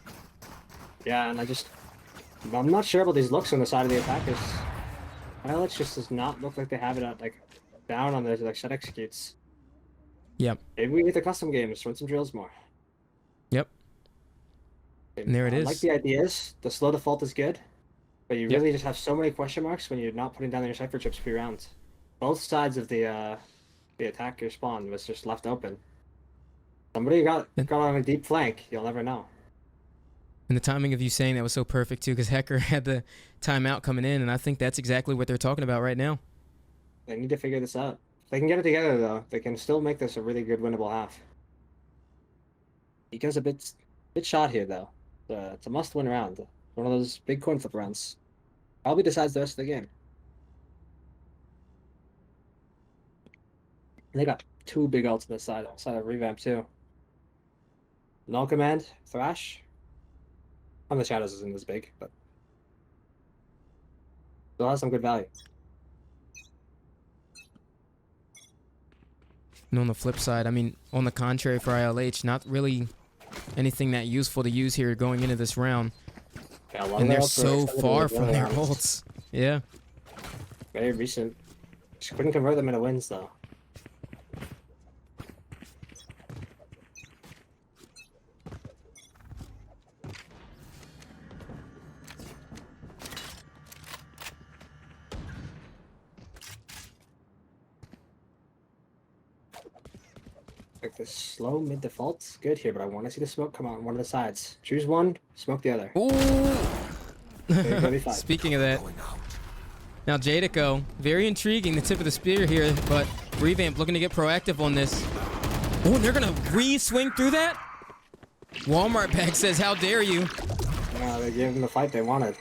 Yeah, and I'm not sure about these looks on the side of the attackers. ILH just does not look like they have it at, like, down on the like set executes. Yep. Maybe we need the custom games, run some drills more. Yep. And there it I is. like the ideas. The slow default is good, but you Yep. really just have so many question marks when you're not putting down your cipher chips pre-round. Both sides of the attacker spawn was just left open. Somebody got on a deep flank. You'll never know. And the timing of you saying that was so perfect too, because Hecker had the timeout coming in, and I think that's exactly what they're talking about right now. They need to figure this out. If they can get it together, though, they can still make this a really good winnable half. He goes a bit shot here, though. It's a must-win round. One of those big coin flip rounds. Probably decides the rest of the game. And they got two big ults on the side of Revamp, too. Null Command, Thrash. On the Shadows isn't as big, but still has some good value. And on the flip side, I mean, on the contrary for ILH, not really anything that useful to use here going into this round. Yeah, a lot of And their they're ults were so extended far into from the their rounds. ults. Yeah. Very recent. Just couldn't convert them into wins, though. Like the slow mid default's good here, but I want to see the smoke come out on one of the sides. Choose one, smoke the other. Ooh. There you go, Speaking of that, now Jadico, very intriguing, the tip of the spear here, but Revamp looking to get proactive on this. Oh, and they're gonna re-swing through that? Walmart bag says, how dare you? Yeah, they gave them the fight they wanted.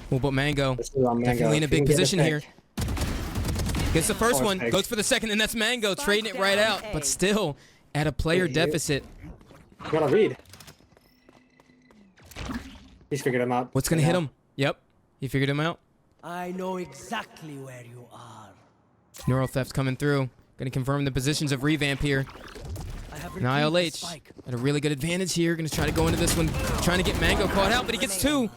Well, but Mango, This is on Mango. definitely in a If you big can get position pick. here. Gets the first one, pick. goes for the second, and that's Mango trading it right out, but still at a player Hey, you- deficit. You gotta read. He's figured him out. What's gonna hit him? Yep, he figured him out. I know exactly where you are. Neural Theft's coming through. Gonna confirm the positions of Revamp here. I have And retrieved the ILH spike. at a really good advantage here. Gonna try to go into this one, trying to get Mango caught out, but he gets two.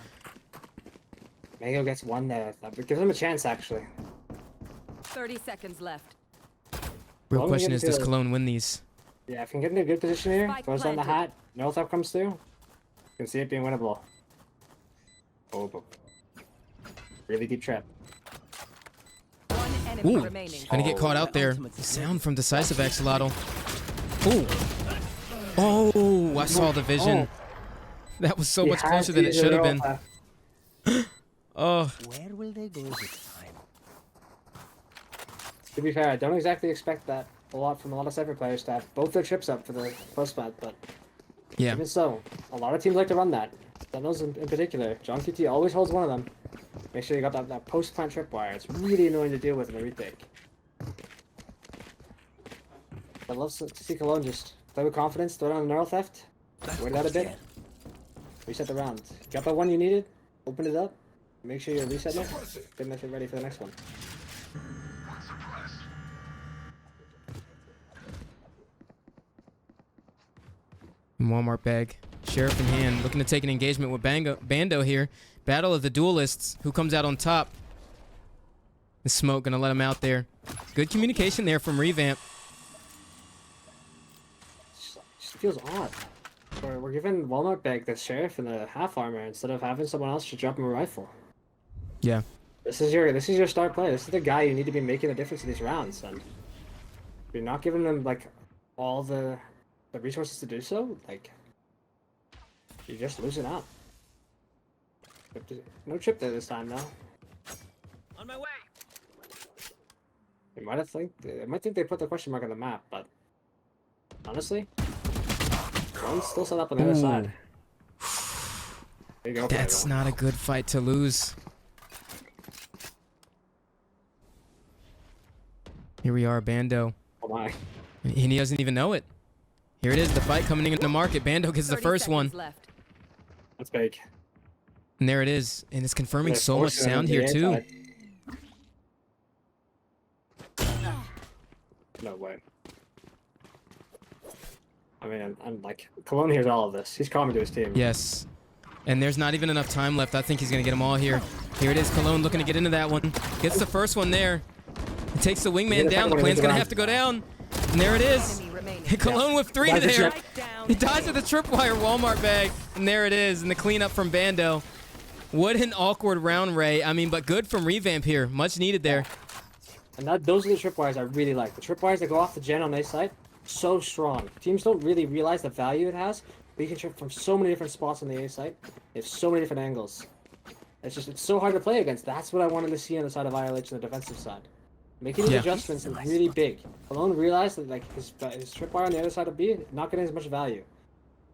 Mango gets one there. That gives him a chance, actually. 30 seconds left. Real Well, question we is, get does to- Cologne win these? Yeah, if you can get in a good position here, Spike throws down the planted. hat, no theft comes through, you can see it being winnable. Oh, but really deep trap. One enemy Ooh, remaining. gonna get caught out there. The sound from Decisive Axolotl. Ooh. Oh, I saw the vision. That was so He much had closer to than it use a should have roll been. theft. Oh, Where will they go this time? To be fair, I don't exactly expect that a lot from a lot of Cypher players to have both their chips up for the post plant, but yeah. even so, a lot of teams like to run that. Sentinels in particular. John QT always holds one of them. Make sure you got that post plant tripwire. It's really annoying to deal with in a retake. I'd love to see Cologne just play with confidence, throw down a neural theft, wait it out a bit, reset the round. Got the one you needed, open it up, make sure you're resetting it, getting it ready for the next one. Walmart bag. Sheriff in hand, looking to take an engagement with Bando here. Battle of the duelists. Who comes out on top? The smoke gonna let him out there. Good communication there from Revamp. Just feels odd. We're giving Walmart bag the sheriff and the half armor instead of having someone else just drop him a rifle. Yeah. This is your star player. This is the guy you need to be making the difference in these rounds, and if you're not giving them like all the resources to do so, like you're just losing out. No chip there this time though. On my way. They might think they put the question mark on the map, but honestly, one's still set up on the other side. There you go, That's player. not a good fight to lose. Here we are, Bando. Oh my. And he doesn't even know it. Here it is, the fight coming into the market. Bando gets the 30 first one. seconds left. That's big. And there it is. And it's confirming They're so much forcing him sound to here the too. inside. No way. I mean, I'm like, Cologne hears all of this. He's coming to his team. Yes. And there's not even enough time left. I think he's going to get them all here. Here it is, Cologne looking to get into that one. Gets the first one there. He takes the wingman down. The plan's going to have to go down. And there it is. Enemy remaining. Cologne with 3 That's a there. Strike down. He dies with a tripwire Walmart bag. And there it is. And the cleanup from Bando. What an awkward round, Ray. I mean, but good from Revamp here. Much needed there. And those are the tripwires I really like. The tripwires that go off the gen on A side, so strong. Teams don't really realize the value it has, but you can trip from so many different spots on the A side. They have so many different angles. It's so hard to play against. That's what I wanted to see on the side of ILH on the defensive side. Making these adjustments is really big. Alone realized that like his tripwire on the other side of B not getting as much value.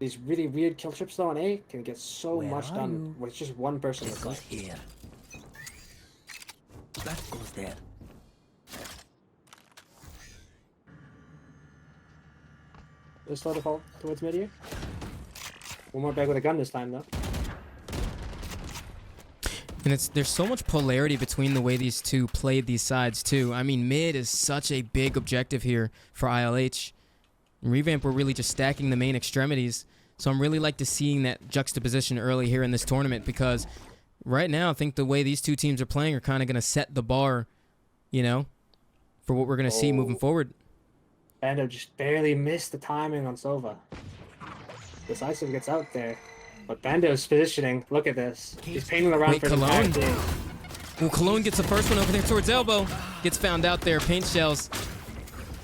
These really weird kill trips though on A can get so much done with just one person on the side. Here. That goes there. Just slow the fall towards mid here. One more bag with a gun this time though. And there's so much polarity between the way these two played these sides too. I mean, mid is such a big objective here for ILH. Revamp were really just stacking the main extremities. So I'm really like to seeing that juxtaposition early here in this tournament because right now I think the way these two teams are playing are kind of going to set the bar, you know, for what we're going to see moving forward. Bando just barely missed the timing on Sova. Decisive gets out there. But Bando's positioning, look at this. He's painting around Wait, for Cologne? the entire team. Well, Cologne gets the first one over there towards elbow. Gets found out there. Paint shells.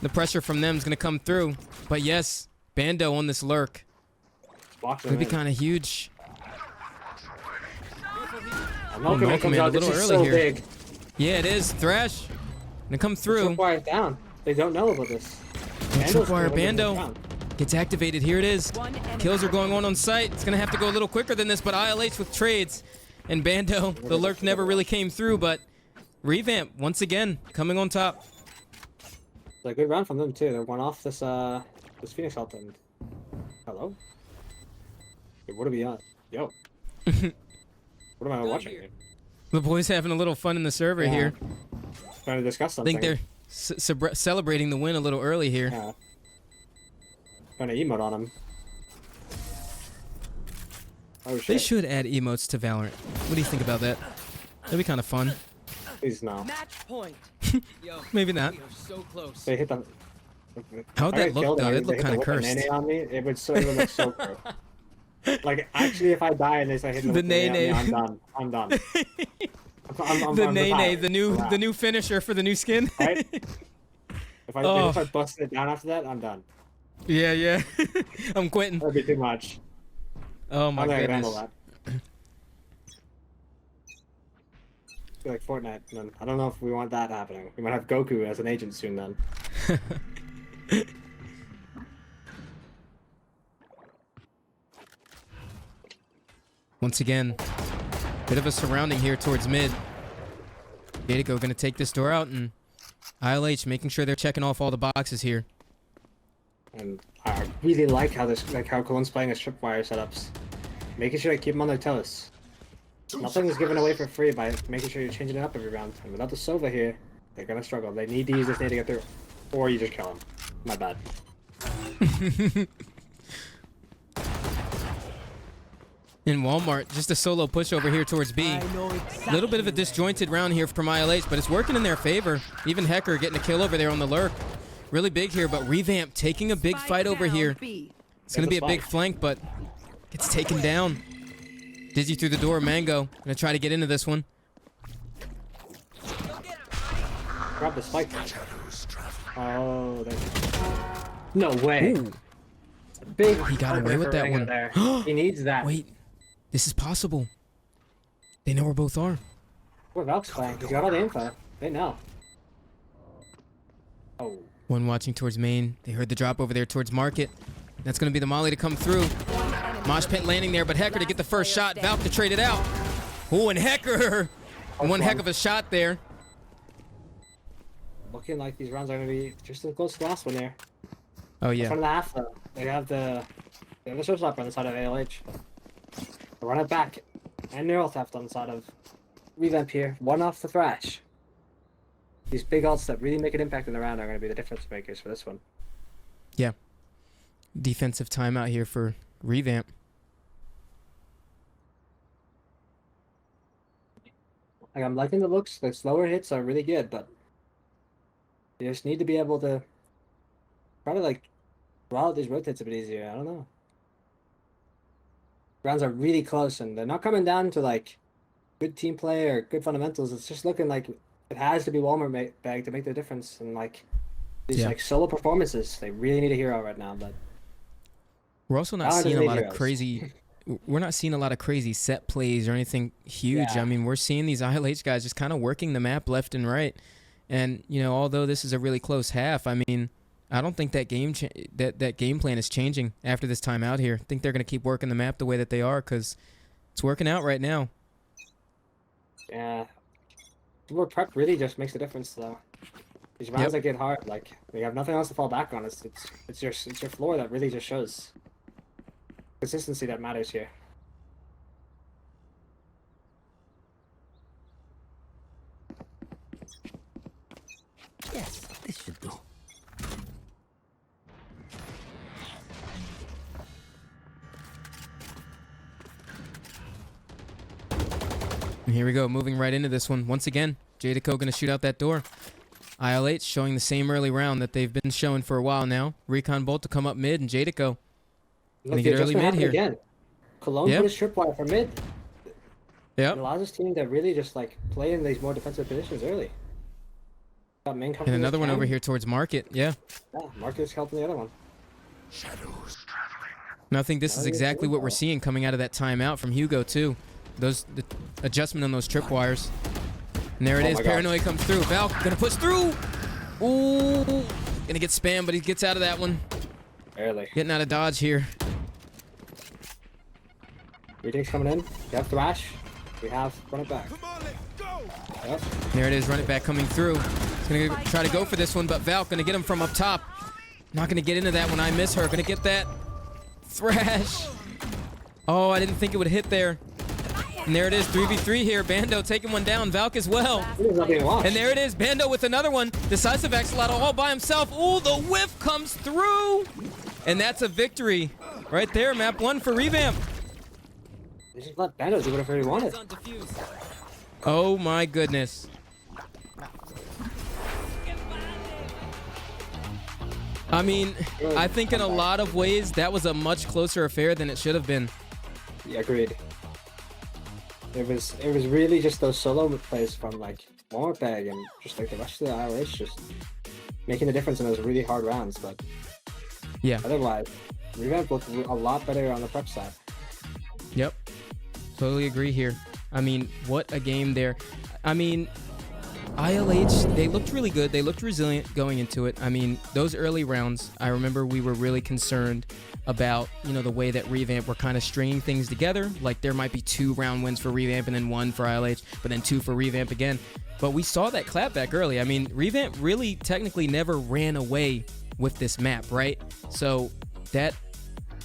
The pressure from them is going to come through. But yes, Bando on this lurk. Boxing Could be in. kind of huge. Malcolm comes out a little this is early so here. big. Yeah, it is. Thrash. Gonna come through. Tripwire down. They don't know about this. Tripwire Bando gets activated. Here it is. One enemy Kills are going on site. It's gonna have to go a little quicker than this, but ILH with trades. And Bando, the lurk never really came through, but Revamp, once again, coming on top. It's a good round from them too. They're one off this this Phoenix ult and hello? Wait, what are we on? Yo. What am I watching here? The boys having a little fun in the server Yeah. here. Trying to discuss I something. think they're celebrating the win a little early here. Yeah. Trying to emote on him. Oh They shit. should add emotes to Valorant. What do you think about that? That'd be kind of fun. Please no. Match point. Yo, Maybe not. we are so close. They hit the. How'd that look, though? It looked kind of cursed. Nene on me, it would look so gross. Like actually, if I die and they start hitting The the nene, on me, nene. I'm done. I'm The I'm Nene, retired. the new finisher for the new skin. Right? If I Oh. start busting it down after that, I'm done. Yeah. I'm quitting. That'd be too much. Oh my I don't think I can handle goodness. that. I feel like Fortnite, man. I don't know if we want that happening. We might have Goku as an agent soon then. Once again, bit of a surrounding here towards mid. VETO gonna take this door out, and ILH making sure they're checking off all the boxes here. And I really like how how Cologne's playing his tripwire setups. Making sure to keep them on their toes. Nothing is given away for free by making sure you're changing it up every round. And without the Sova here, they're gonna struggle. They need to use this nade to get through. Or you just kill them. My bad. In Walmart, just a solo push over here towards B. I know exactly. A little bit of a disjointed round here from ILH, but it's working in their favor. Even Hecker getting a kill over there on the lurk. Really big here, but Revamp taking a big Spike fight over down, here. B. It's going to be a big flank, but gets taken down. Dizzy through the door. Mango going to try to get into this one. Grab the spike. Oh, no way. Ooh. Big. He got away opener with for that Ringo one. There. He needs that. Wait, this is possible. They know where both are. Where Valk's playing. He's got all the info. They know. Oh. One watching towards main. They heard the drop over there towards market. That's going to be the molly to come through. Mosh pit landing there, but Hecker to get the first shot. Valk to trade it out. Oh, and Hecker. One heck of a shot there. Looking like these rounds are going to be just as close to the last one there. Oh Front yeah. of the half though. They have the showstopper on the side of ALH. They run it back. And neural theft on the side of Revamp here. One off the thrash. These big ults that really make an impact in the round are going to be the difference makers for this one. Yeah. Defensive timeout here for Revamp. Like, I'm liking the looks. The slower hits are really good, but you just need to be able to probably like draw out these rotates a bit easier. I don't know. Rounds are really close, and they're not coming down to like good team play or good fundamentals. It's just looking like it has to be Walmart bag to make the difference. And like these like solo performances, they really need a hero right now. But we're also not seeing a lot of crazy. We're not seeing a lot of crazy set plays or anything huge. Yeah. I mean, we're seeing these ILH guys just kind of working the map left and right. And you know, although this is a really close half, I mean, I don't think that that game plan is changing after this time out here. I think they're going to keep working the map the way that they are because it's working out right now. Yeah, more prep really just makes a difference though. These rounds that get hard, like you have nothing else to fall back on. It's your floor that really just shows consistency that matters here. Yes, this should do. And here we go, moving right into this one. Once again, Jadico going to shoot out that door. ILH showing the same early round that they've been showing for a while now. Recon Bolt to come up mid, and Jadico going to get early mid here. Again. Cologne put his tripwire for mid. Yep. It allows his team to really just like play in these more defensive positions early. Got main And another one over here towards Market. Yeah. Yeah, Market's helping the other one. And I think this is exactly what we're seeing coming out of that timeout from Hugo too. The adjustment on those tripwires. And there it is. Paranoia comes through. Val gonna push through. Ooh, gonna get spammed, but he gets out of that one. Barely. Getting out of dodge here. Retake's coming in. We have thrash. We have run it back. Yep. There it is. Run it back coming through. He's gonna try to go for this one, but Val gonna get him from up top. Not gonna get into that one. I miss her. Gonna get that thrash. Oh, I didn't think it would hit there. And there it is, 3v3 here. Bando taking one down. Valk as well. And there it is, Bando with another one. Decisive Axolotl all by himself. Ooh, the whiff comes through. And that's a victory right there. Map 1 for Revamp. They just let Bando do whatever he wanted. Oh my goodness. I mean, I think in a lot of ways that was a much closer affair than it should have been. Yeah, agreed. It was really just those solo plays from like Walmart Bag and just like the rest of the ILH just making the difference in those really hard rounds. But yeah, otherwise, Revamp looked a lot better on the prep side. Yep, totally agree here. I mean, what a game there. I mean, ILH, they looked really good. They looked resilient going into it. I mean, those early rounds, I remember we were really concerned about, you know, the way that Revamp were kind of stringing things together. Like there might be 2 round wins for Revamp and then 1 for ILH, but then 2 for Revamp again. But we saw that clapback early. I mean, Revamp really technically never ran away with this map, right? So that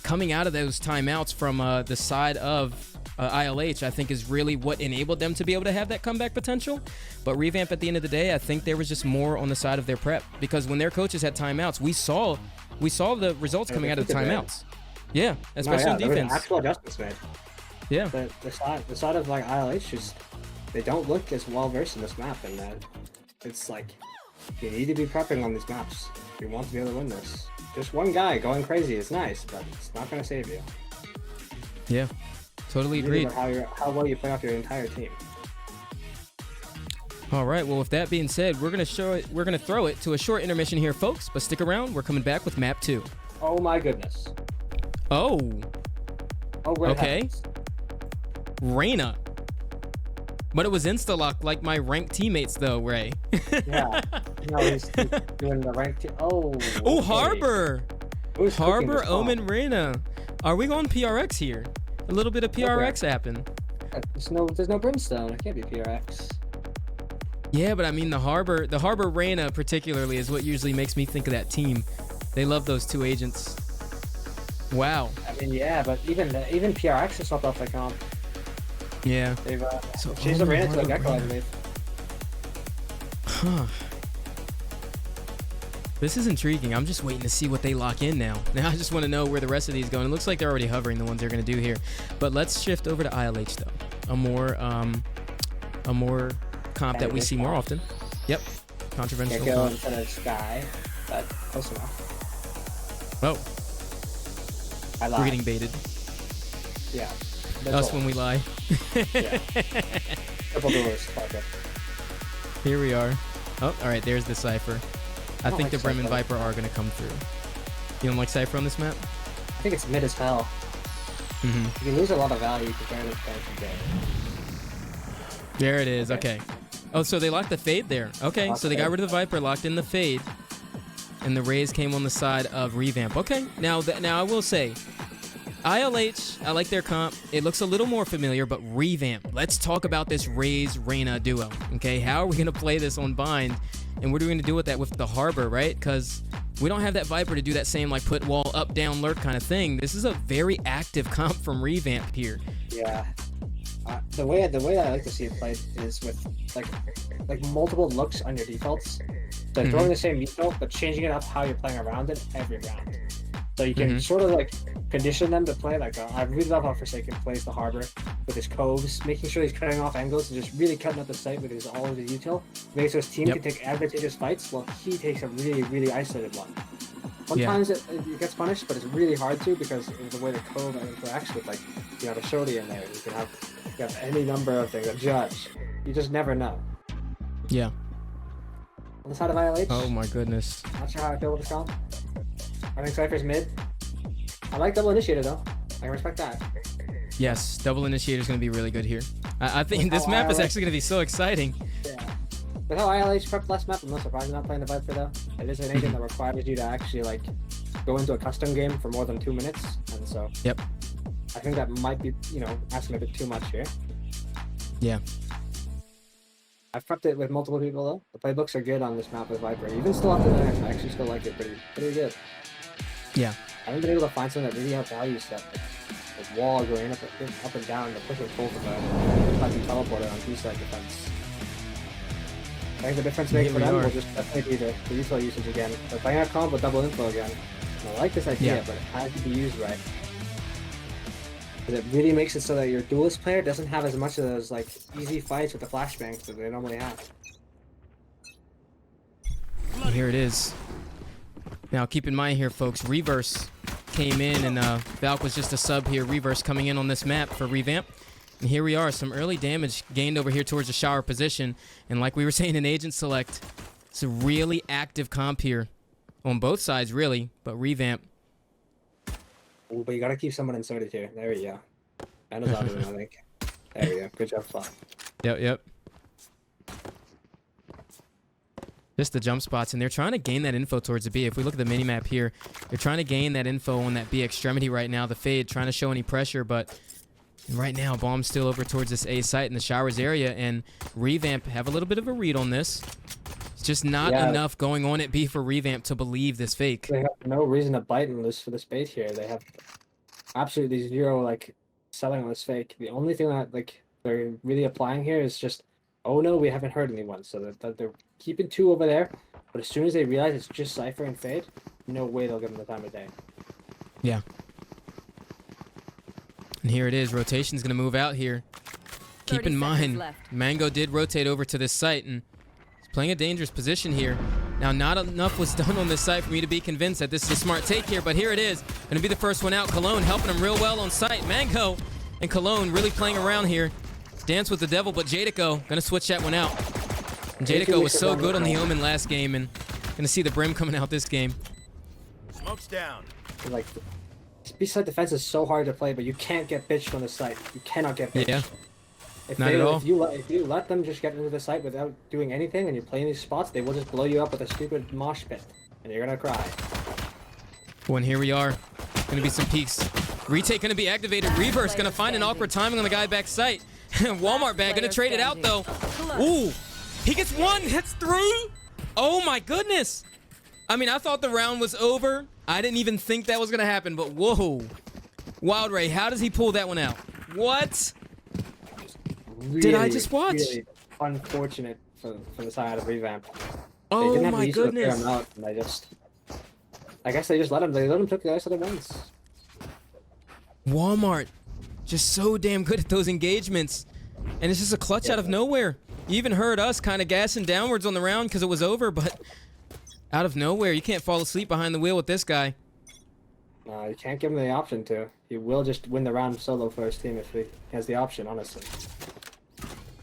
coming out of those timeouts from the side of ILH, I think is really what enabled them to be able to have that comeback potential. But Revamp, at the end of the day, I think there was just more on the side of their prep, because when their coaches had timeouts, we saw the results coming out of the timeouts. Yeah, especially on defense. There was actual adjustments made. Yeah. The side of like ILH just, they don't look as well versed in this map, and it's like you need to be prepping on these maps if you want to be able to win this. Just one guy going crazy is nice, but it's not going to save you. Yeah, totally agreed. How well you play off your entire team. All right, well, with that being said, we're gonna throw it to a short intermission here, folks. But stick around, we're coming back with map 2. Oh my goodness. Oh. Okay. Heavens. Reyna. But it was insta-lock like my ranked teammates, though, Ray. Yeah. No, he's doing the ranked team. Oh. Oh, Harbor. Who's Harbor, Omen, Reyna. Are we going PRX here? A little bit of PRX happened. There's no Brimstone. It can't be PRX. Yeah, but I mean the Harbor Reyna particularly is what usually makes me think of that team. They love those two agents. Wow. I mean, yeah, but even PRX has swapped off the comp. Yeah. They've So changed the only Reyna to a Harbor Gecko, I Reyna. believe. Huh. This is intriguing. I'm just waiting to see what they lock in now. Now I just want to know where the rest of these go. And it looks like they're already hovering, the ones they're going to do here. But let's shift over to ILH though. A more comp that we see more often. Yep. Controversial Gecko comp. instead of Sky, but close enough. Oh, I lied. we're getting baited. Yeah. Us when we lie. Yeah. Triple doors. Okay. Here we are. Oh, all right. There's the Cypher. I think like the Brim and Cypher. Viper are going to come through. You don't like Cypher on this map? I think it's mid as hell. Mm-hmm. You lose a lot of value compared to the game. There it is. Okay. Oh, so they locked the Fade there. Okay, Locked so they the got Fade. rid of the Viper, locked in the Fade, and the Rays came on the side of Revamp. Okay, now I will say, ILH, I like their comp. It looks a little more familiar, but Revamp. Let's talk about this Rays-Reyna duo. Okay, how are we gonna play this on Bind, and what are we gonna do with that with the Harbor, right? Because we don't have that Viper to do that same like put wall up, down, lurk kind of thing. This is a very active comp from Revamp here. Yeah. The way I like to see it played is with like multiple looks on your defaults. So throwing the same default, but changing it up how you're playing around it every round. So you can sort of like condition them to play like I really love how Forsaken plays the Harbor with his coves, making sure he's cutting off angles and just really cutting up the site with all of his util. Makes so his team can take advantageous fights while he takes a really isolated one. Sometimes it gets punished, but it's really hard to because of the way the cove interacts with like the shorty in there. You have any number of things. A judge. You just never know. Yeah. On the side of ILH, Oh my goodness. not sure how I feel with this comp. I think Cypher's mid. I like double initiator though. I can respect that. Yes, double initiator is going to be really good here. I think With this how map is ILH actually going to be so exciting. Yeah. With how ILH prepped last map, I'm not surprised not playing the Viper though. It is an agent that requires you to actually like go into a custom game for more than 2 minutes, and so Yep. I think that might be, asking a bit too much here. Yeah. I've prepped it with multiple people though. The playbooks are good on this map with Viper. Even still after the next, I actually still like it pretty good. Yeah. I haven't been able to find something that really outvalues that like wall going up and down, the push and pull of a fuzzy teleporter on two-side defense. I think the difference maker for Here we them are. will just definitely be the refill usage again. They're playing out comp with double info again. And I like this idea, Yeah. but it has to be used right. Because it really makes it so that your duelist player doesn't have as much of those like easy fights with the flashbangs that they normally have. And here it is. Now keep in mind here, folks, Reverse came in and Valk was just a sub here. Reverse coming in on this map for Revamp. And here we are, some early damage gained over here towards the shower position. And like we were saying in Agent Select, it's a really active comp here on both sides, really. But Revamp, Ooh, but you gotta keep someone in 32. There we go. That is out of it, I think. There we go. Good job, Fly. Yep. Just the jump spots, and they're trying to gain that info towards the B. If we look at the mini-map here, they're trying to gain that info on that B extremity right now. The Fade trying to show any pressure, but right now, Bomb's still over towards this A site in the showers area, and Revamp have a little bit of a read on this. It's just not enough going on at B for Revamp to believe this fake. They have no reason to bite on this for this bait here. They have absolutely zero like selling on this fake. The only thing that like they're really applying here is just, oh no, we haven't heard anyone. So that they're keeping 2 over there, but as soon as they realize it's just Cypher and Fade, no way they'll give them the time of day. Yeah. And here it is. Rotation's going to move out here. Keep 30 in seconds mind, left. Mango did rotate over to this site, and he's playing a dangerous position here. Now, not enough was done on this site for me to be convinced that this is a smart take here, but here it is. Going to be the first one out. Cologne helping him real well on site. Mango and Cologne really playing around here. Dance with the devil, but Jadico going to switch that one out. And Jadico was so good on the Omen last game, and going to see the Brim coming out this game. Smoke's down. And, like, B-side defense is so hard to play, but you can't get bitched on the site. You cannot get bitched. Yeah. If Not at all. If you let them just get into the site without doing anything and you play in these spots, they will just blow you up with a stupid mosh pit, and you're gonna cry. Well, and here we are. Going to be some peaks. Retake going to be activated. Reverse going to find an awkward timing on the guy back site. Walmart bag going to trade it out, though. Ooh. He gets one. That's 3. Oh, my goodness. I mean, I thought the round was over. I didn't even think that was going to happen, but whoa. Wildray, how does he pull that one out? What? Really, Did I just watch? Really unfortunate for the side of Revamp. They Oh didn't have my the use to clear goodness. him out, and I guess they just let him. They let him took the ice other ones. Walmart, just so damn good at those engagements. And it's just a clutch out of nowhere. You even heard us kind of gassing downwards on the round because it was over, but out of nowhere, you can't fall asleep behind the wheel with this guy. You can't give him the option to. He will just win the round solo for his team if he has the option, honestly.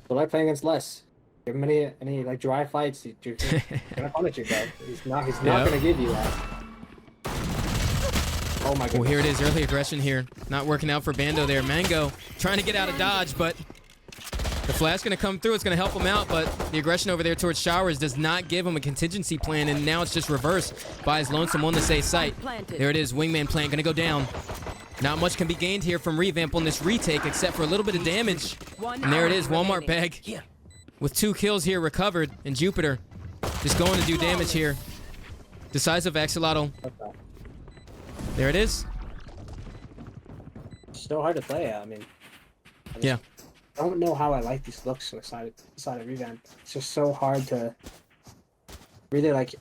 So like playing against Les. Give him any like dry fights. He's gonna punish you, bro. He's not gonna give you that. Oh my goodness. Well, here it is, early aggression here. Not working out for Bando there. Mango trying to get out of dodge, but the flash going to come through. It's going to help him out, but the aggression over there towards Showers does not give him a contingency plan, and now it's just reversed by his lonesome on the safe site. There it is, wingman plant going to go down. Not much can be gained here from Revamp on this retake, except for a little bit of damage. And there it is, Walmart bag with 2 kills here recovered, and Jupiter just going to do damage here. Decisive Axolotl. There it is. So hard to play. I mean, Yeah. I don't know how I like these looks on the side of Revamp. It's just so hard to really like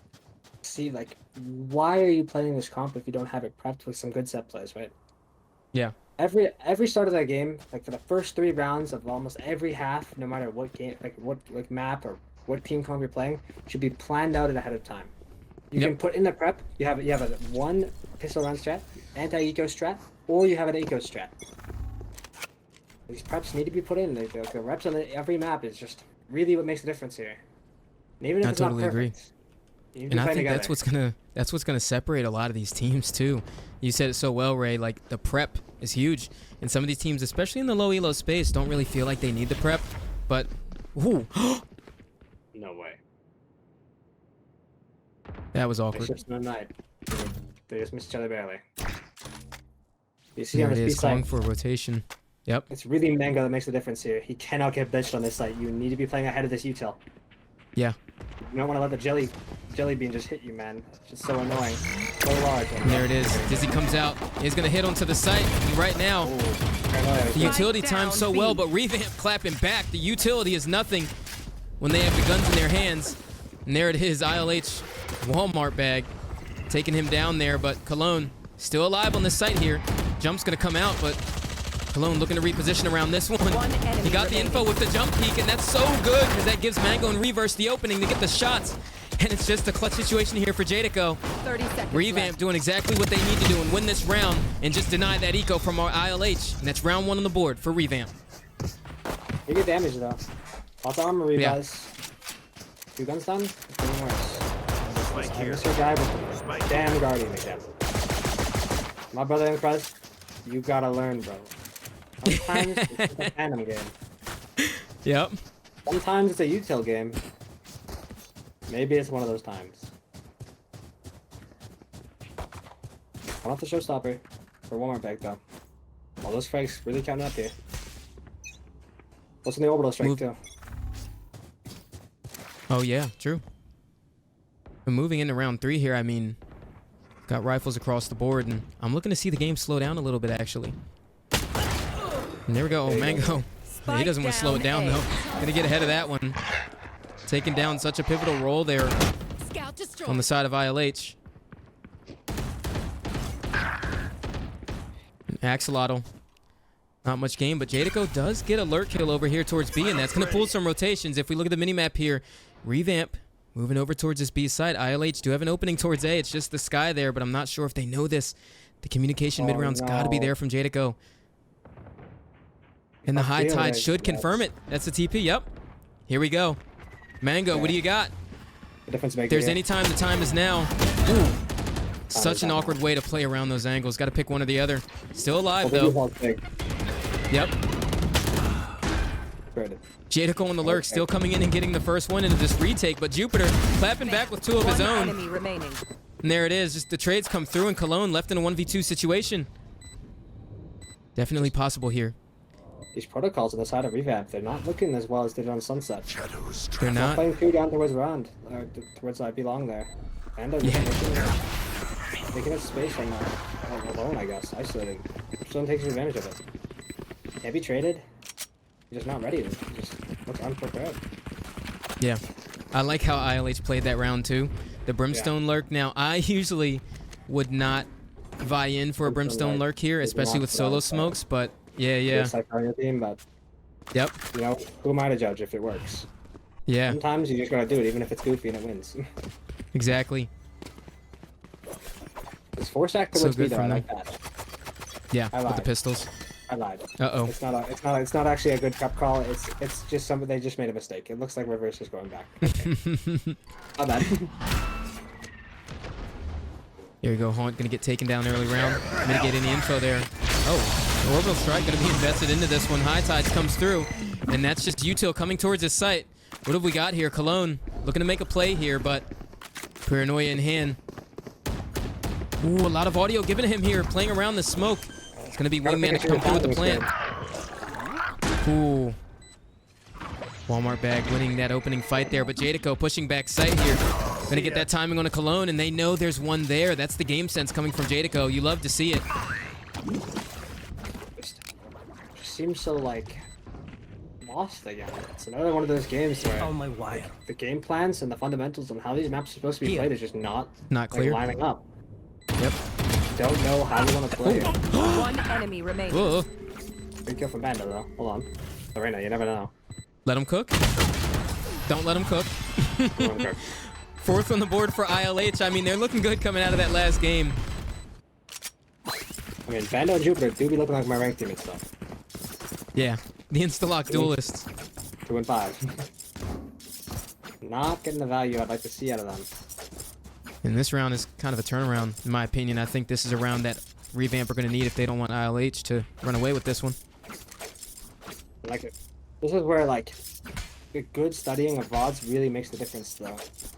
see like why are you playing this comp if you don't have it prepped with some good set plays, right? Yeah. Every start of that game, like for the first 3 rounds of almost every half, no matter what game, like what map or what team comp you're playing, should be planned out ahead of time. You can put in the prep. You have a 1 pistol round strat, anti-eco strat, or you have an eco strat. These preps need to be put in. The reps on every map is just really what makes the difference here. And even if I it's totally not agree. perfect, you need to And I play think together. that's what's gonna separate a lot of these teams too. You said it so well, Ray. Like the prep is huge, and some of these teams, especially in the low elo space, don't really feel like they need the prep. But, ooh, No way. that was It's awkward. just no night. They just miss each other barely. You see There on it this is, B calling side, for a rotation. Yep. it's really Mango that makes the difference here. He cannot get bitched on this site. You need to be playing ahead of this util. Yeah. You don't want to let the jelly bean just hit you, man. It's just so annoying. So large. And there it is. Dizzy comes out. He's gonna hit onto the site. And right now, the utility times so well, but Revamp clapping back. The utility is nothing when they have the guns in their hands. And there it is, ILH Walmart bag taking him down there, but Cologne still alive on the site here. Jump's gonna come out, but Cologne looking to reposition around this one. He got the info with the jump peek, and that's so good because that gives Mango and Reverse the opening to get the shots. And it's just a clutch situation here for Jadico. 30 seconds Revamp left. doing exactly what they need to do and win this round and just deny that eco from our ILH. And that's round 1 on the board for Revamp. You get damage though. Lots of armor Yeah. rebuys. 2 guns done? It's getting worse. Spike I here. miss your guy with Spike. damn guardian again. My brother in Christ, you gotta learn, bro. Sometimes it's a random game. Yep. Sometimes it's a util game. Maybe it's one of those times. I'm off the showstopper for one more bag though. All those frags really counting up here. What's in the orbital strike Move. too? Oh, yeah, true. But moving into round 3 here, I mean, got rifles across the board, and I'm looking to see the game slow down a little bit, actually. And there we go. Oh, Mango. Yeah, he doesn't want to slow it down, though. Gonna get ahead of that one. Taking down such a pivotal role there Scout destroyed. on the side of ILH. And Axolotl. Not much game, but Jadico does get a lurk kill over here towards B, and that's going to pull some rotations. If we look at the minimap here, Revamp moving over towards this B side. ILH do have an opening towards A. It's just the sky there, but I'm not sure if they know this. The communication mid-round's got to be there from Jadico. And the high tide should confirm it. That's the TP, yep. Here we go. Mango, what do you got? Difference maker. If there's here. any time, the time is now. Ooh. Such an awkward way to play around those angles. Got to pick one or the other. Still alive, Well, though. Yep. Jadico on the lurk, still coming in and getting the first one into this retake, but Jupiter clapping back with 2 of his One own. enemy remaining. And there it is. Just the trades come through, and Cologne left in a 1v2 situation. Definitely possible here. These protocols on the side of Revamp, they're not looking as well as they did on Sunset. They're not. Playing through down towards round, or towards I belong there. Bando just making it space on alone, I guess. Isolating. Someone takes advantage of it. Can't be traded. He's just not ready. He just looks unprepared. Yeah. I like how ILH played that round too. The Brimstone lurk. Now, I usually would not vie in for a Brimstone lurk here, especially with solo smokes, but yeah. It's like on your team, but Yep. you know, who am I to judge if it works? Yeah. Sometimes you just gotta do it, even if it's goofy and it wins. Exactly. This 4-stack So towards good me though, I from like that. Yeah. I With the lied. pistols. I lied. Uh-oh. It's not actually a good cup call. It's just something they just made a mistake. It looks like reverse is going back. Okay. My bad. Here we go. Haunt gonna get taken down early round. Mitigate any info there. Oh, the orbital strike gonna be invested into this one. High Tides comes through, and that's just Util coming towards his site. What have we got here? Cologne looking to make a play here, but Paranoia in hand. Ooh, a lot of audio given to him here, playing around the smoke. It's gonna be Wingman to come through with the plant. Ooh. Walmart bag winning that opening fight there, but Jadico pushing back site here. Gonna get that timing on a Cologne, and they know there's one there. That's the game sense coming from Jadico. You love to see it. Just seems so like lost again. It's another one of those games where On my wire. the game plans and the fundamentals and how these maps are supposed to be played is just not Clear. lining up. Yep. Don't know how you want to play it. One enemy remaining. Whoa. Big kill from Bando though. Hold on. Arena, you never know. Let him cook. Don't let him cook. Come on, Kirk. Fourth on the board for ILH. I mean, they're looking good coming out of that last game. I mean, Bando and Jupiter do be looking like my ranked team and stuff. Yeah. The Instalock duelists. 2 and 5. Not getting the value I'd like to see out of them. And this round is kind of a turnaround, in my opinion. I think this is a round that Revamp are going to need if they don't want ILH to run away with this one. I like it. This is where, like, the good studying of VODs really makes the difference, though.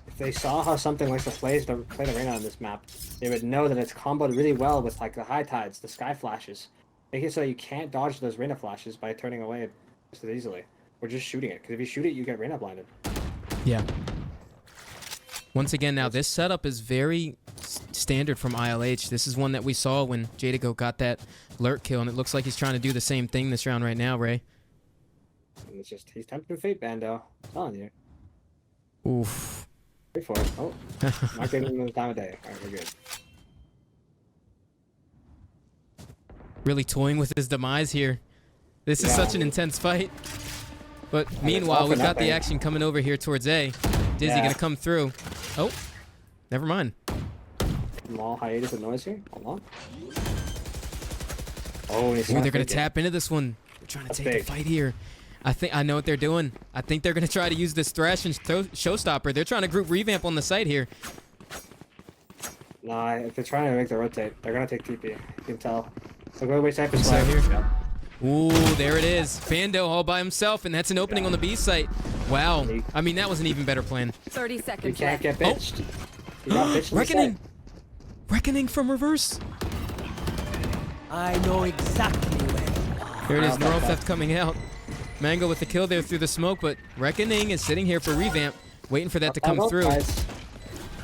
If they saw how something likes to play the arena on this map, they would know that it's comboed really well with, like, the high tides, the sky flashes. Make it so you can't dodge those arena flashes by turning away just as easily. Or just shooting it, because if you shoot it, you get arena blinded. Yeah. Once again, now this setup is very standard from ILH. This is one that we saw when Jadico got that lurk kill, and it looks like he's trying to do the same thing this round right now, Ray. And it's just, he's tempting fate, Bando. I'm telling you. Oof. Wait for it. Oh, not giving him the time of day. Alright, we're good. Really toying with his demise here. This is Yeah. such an intense fight. But it's meanwhile, all we've for got the nothing. action coming over here towards A. Dizzy Yeah. gonna come through. Oh, never mind. Small hiatus of noise here. Hold on. Oh, he's Ooh, not they're gonna thinking. tap into this one. They're trying to That's take big. the fight here. I know what they're doing. I think they're gonna try to use this thrash and showstopper. They're trying to group revamp on the site here. Nah, if they're trying to make the rotate, they're gonna take TP. You can tell. So go wait for So flag here. here. Ooh, there it is. Bando all by himself, and that's an opening on the B site. Wow. I mean, that was an even better plan. 30 You seconds can't left. get bitched. You got bitched in the Reckoning. side. Reckoning from reverse. I know exactly where. There it is. Wow, Neural okay. theft coming out. Mango with the kill there through the smoke, but Reckoning is sitting here for revamp, waiting for that to come Up, through. guys.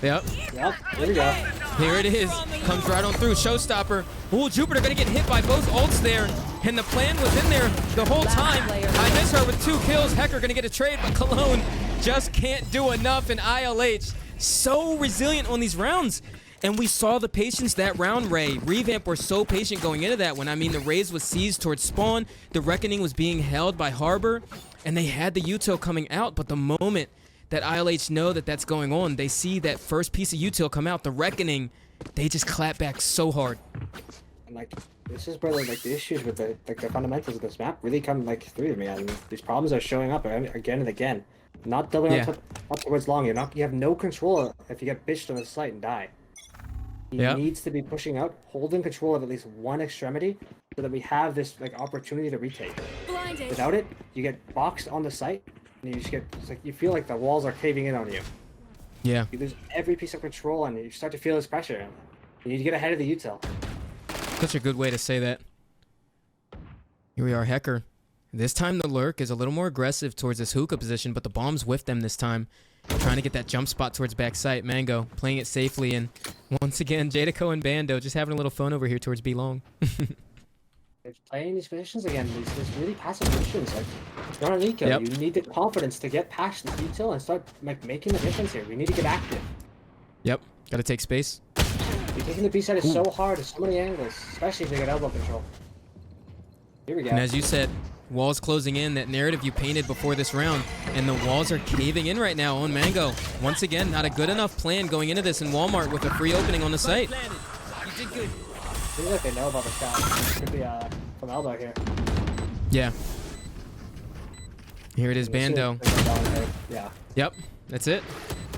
Yep. Yep, here we go. Here it is. Comes right on through. Showstopper. Ooh, Jupiter gonna get hit by both ults there. And the plan was in there the whole time. I miss her with 2 kills. Hecker gonna get a trade, but Cologne just can't do enough. And ILH so resilient on these rounds. And we saw the patience that round, Ray. Revamp were so patient going into that one. I mean, the Raze was seized towards spawn. The Reckoning was being held by Harbor. And they had the util coming out. But the moment that ILH know that that's going on, they see that first piece of util come out, the Reckoning, they just clap back so hard. And like, this is where like the issues with the fundamentals of this map really come like through to me. I mean, these problems are showing up again and again. Not doubling Yeah. up towards long. You have no control if you get bitched on the site and die. He Yeah. needs to be pushing out, holding control of at least one extremity, so that we have this like opportunity to retake. Blinded. Without it, you get boxed on the site, and you just get it's like you feel like the walls are caving in on you. Yeah. You lose every piece of control, and you start to feel this pressure. You need to get ahead of the util. Such a good way to say that. Here we are, Hecker. This time the lurk is a little more aggressive towards this hookah position, but the bombs whiff them this time. trying to get that jump spot towards backside. Mango playing it safely, and once again, Jadaco and Bando just having a little fun over here towards B long. They're playing these positions again, these really passive positions. Like, you're on Eco, Yep. you need the confidence to get past the detail and start like making the difference here. We need to get active. Yep, gotta take space. Taking the B side is so hard, there's so many angles, especially if they get elbow control. Here we go. And as you said, walls closing in, that narrative you painted before this round, and the walls are caving in right now on Mango. Once again, not a good enough plan going into this in Walmart with a free opening on the site. You did good. Seems like they know about the shot. Could be from elbow here. Yeah. Here it is, Bando. Yeah. Yep, that's it.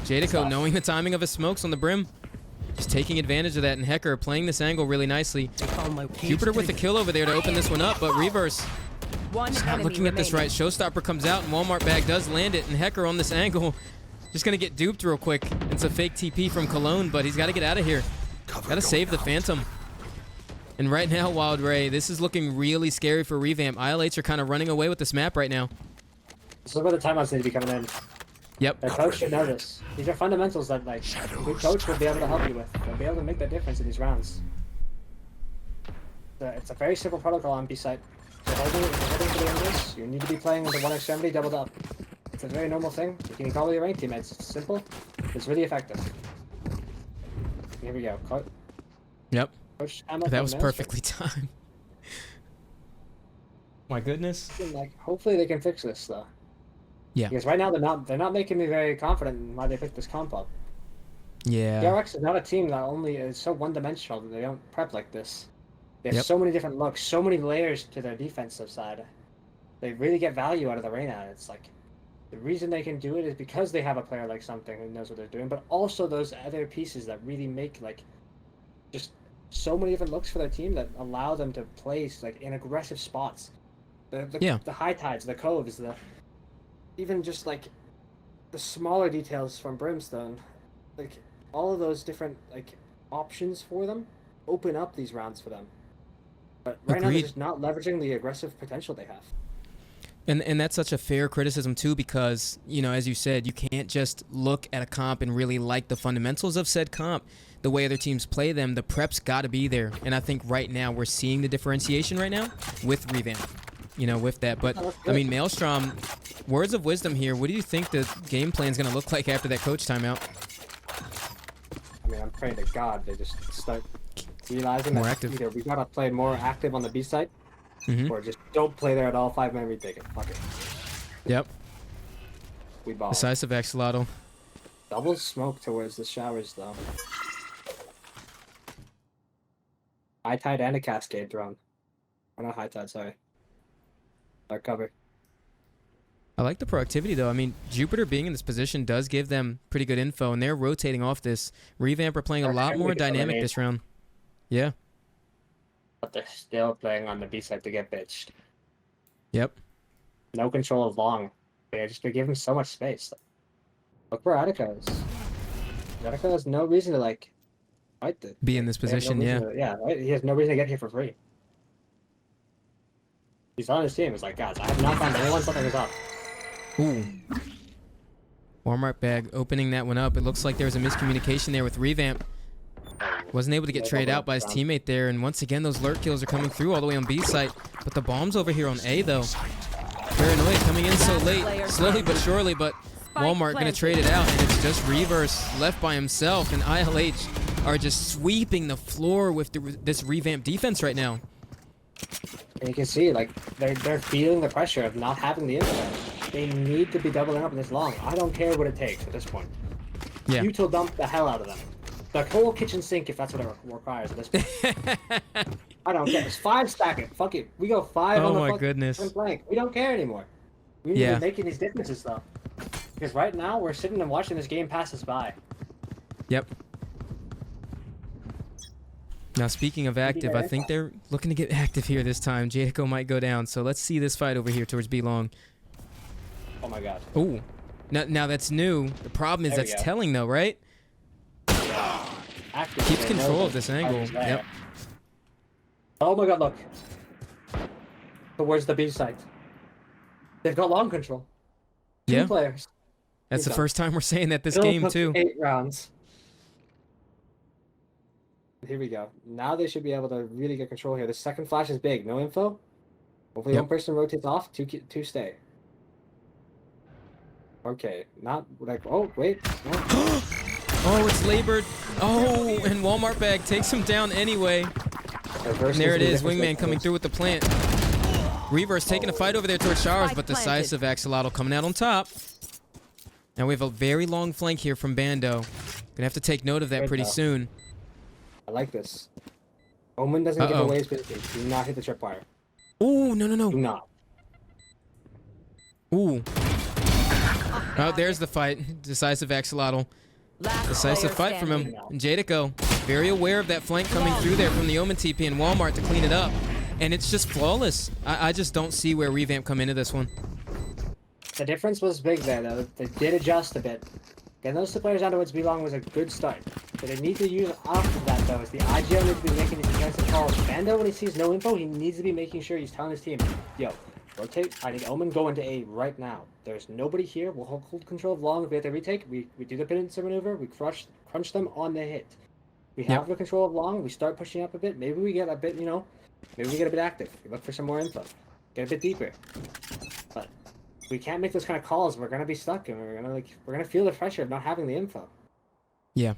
Jadaco knowing the timing of his smokes on the brim. Just taking advantage of that, and Hecker playing this angle really nicely. I found my Jupiter with the kill over there to open this one up, but reverse. One Just not enemy looking at this right. remaining. Showstopper comes out, and Walmart bag does land it, and Hecker on this angle. Just gonna get duped real quick. It's a fake TP from Cologne, but he's gotta get out of here. Gotta save the Phantom. And right now, Wildray, this is looking really scary for Revamp. ILH are kind of running away with this map right now. So look where the timeouts need to be coming in. Yep. The coach should know this. These are fundamentals that like a good coach will be able to help you with. They'll be able to make that difference in these rounds. It's a very simple protocol on B side. You're holding for the angles. You need to be playing with the one extremity doubled up. It's a very normal thing. You can call it your rank teammates. It's simple. It's really effective. Here we go. Yep. Coach Emma That was from Minnesota. perfectly timed. My goodness. Like, hopefully they can fix this though. Yeah. Because right now they're not making me very confident in why they picked this comp up. Yeah. DRX is not a team that only is so one-dimensional that they don't prep like this. They have Yep. so many different looks, so many layers to their defensive side. They really get value out of the Reyna. It's like the reason they can do it is because they have a player like something who knows what they're doing, but also those other pieces that really make like just so many different looks for their team that allow them to place like in aggressive spots. The high tides, the coves, even just like the smaller details from Brimstone, like all of those different like options for them open up these rounds for them. But right now they're Agreed. just not leveraging the aggressive potential they have. And that's such a fair criticism too, because, you know, as you said, you can't just look at a comp and really like the fundamentals of said comp. The way other teams play them, the prep's got to be there. And I think right now we're seeing the differentiation right now with Revamp, you know, with that. But I mean, Maelstrom, words of wisdom here. What do you think the game plan's going to look like after that coach timeout? I mean, I'm praying to God they just start realizing More that active. either we gotta play more active on the B side, Mhm. or just don't play there at all. 5-man retake it. Fuck it. Yep. We ball. Decisive Axolotl. Double smoke towards the showers though. High tide and a cascade drone. Or not high tide, sorry. Dark cover. I like the proactivity though. I mean, Jupiter being in this position does give them pretty good info, and they're rotating off this. Revamp are playing a lot more dynamic this round. Yeah. But they're still playing on the B side to get bitched. Yep. No control of long. They give him so much space. Look where Attica is. Attica has no reason to like fight this. Be in this position, yeah. Yeah, right? He has no reason to get here for free. He's on his team. He's like, guys, I have not found anyone setting this up. Ooh. Walmart bag opening that one up. It looks like there was a miscommunication there with Revamp. Wasn't able to get traded out by his teammate there, and once again those lurk kills are coming through all the way on B site. But the bomb's over here on A though. Paranoia coming in so late, slowly but surely, but Walmart gonna trade it out, and it's just Reverse left by himself, and ILH are just sweeping the floor with this Revamp defense right now. And you can see, like, they're feeling the pressure of not having the info. They need to be doubling up in this long. I don't care what it takes at this point. Yeah. You to dump the hell out of them. The whole kitchen sink, if that's what it requires at this point. I don't care. It's 5 stack it. Fuck it. We go 5 on the my goodness. blank. We don't care anymore. We need Yeah. to be making these differences, though. Because right now, we're sitting and watching this game pass us by. Yep. Now, speaking of active, I think they're looking to get active here this time. Jadaco might go down, so let's see this fight over here towards B long. Oh my god. Ooh. Now that's new. The problem is There we that's go. telling though, right? Active. Keeps They control know of this the angle. fight is there. Yep. Oh my god, look. Towards the B side. They've got long control. Two Yeah. players. That's He's the done. first time we're saying that this Still game took too. 8 rounds. Here we go. Now they should be able to really get control here. The second flash is big. No info. Hopefully Yep. one person rotates off. Two stay. Okay. Not like. Oh wait. No. Oh, it's labored. Oh, and Walmart bag takes him down anyway. Reverse And there it into the is, different Wingman space. coming through with the plant. Reverse taking a fight over there towards Showers, but decisive Axolotl coming out on top. Now we have a very long flank here from Bando. Gonna have to take note of that Good pretty though. soon. I like this. Omen doesn't give Uh-oh. away his business. Do not hit the tripwire. Ooh, no, no, Do no. not. Ooh. Oh, there's the fight. Decisive Axolotl. Last Decisive player fight from standing. him. And Jadico, very aware of that flank coming through there from the Omen TP and Walmart to clean it up. And it's just flawless. I just don't see where Revamp come into this one. The difference was big there, though. They did adjust a bit. Getting those two players down to what's belong was a good start. But they need to use after that, though, is the IGL needs to be making these defensive calls. Bando, when he sees no info, he needs to be making sure he's telling his team, yo, rotate. I need Omen go into A right now. There's nobody here. We'll hold control of long. If we have to retake, we do the pincer maneuver. We crunch them on the hit. We have the control of long. We start pushing up a bit. Maybe we get a bit, maybe we get a bit active. We look for some more info. Get a bit deeper. But we can't make those kind of calls. We're gonna be stuck, and we're gonna feel the pressure of not having the info. Yeah.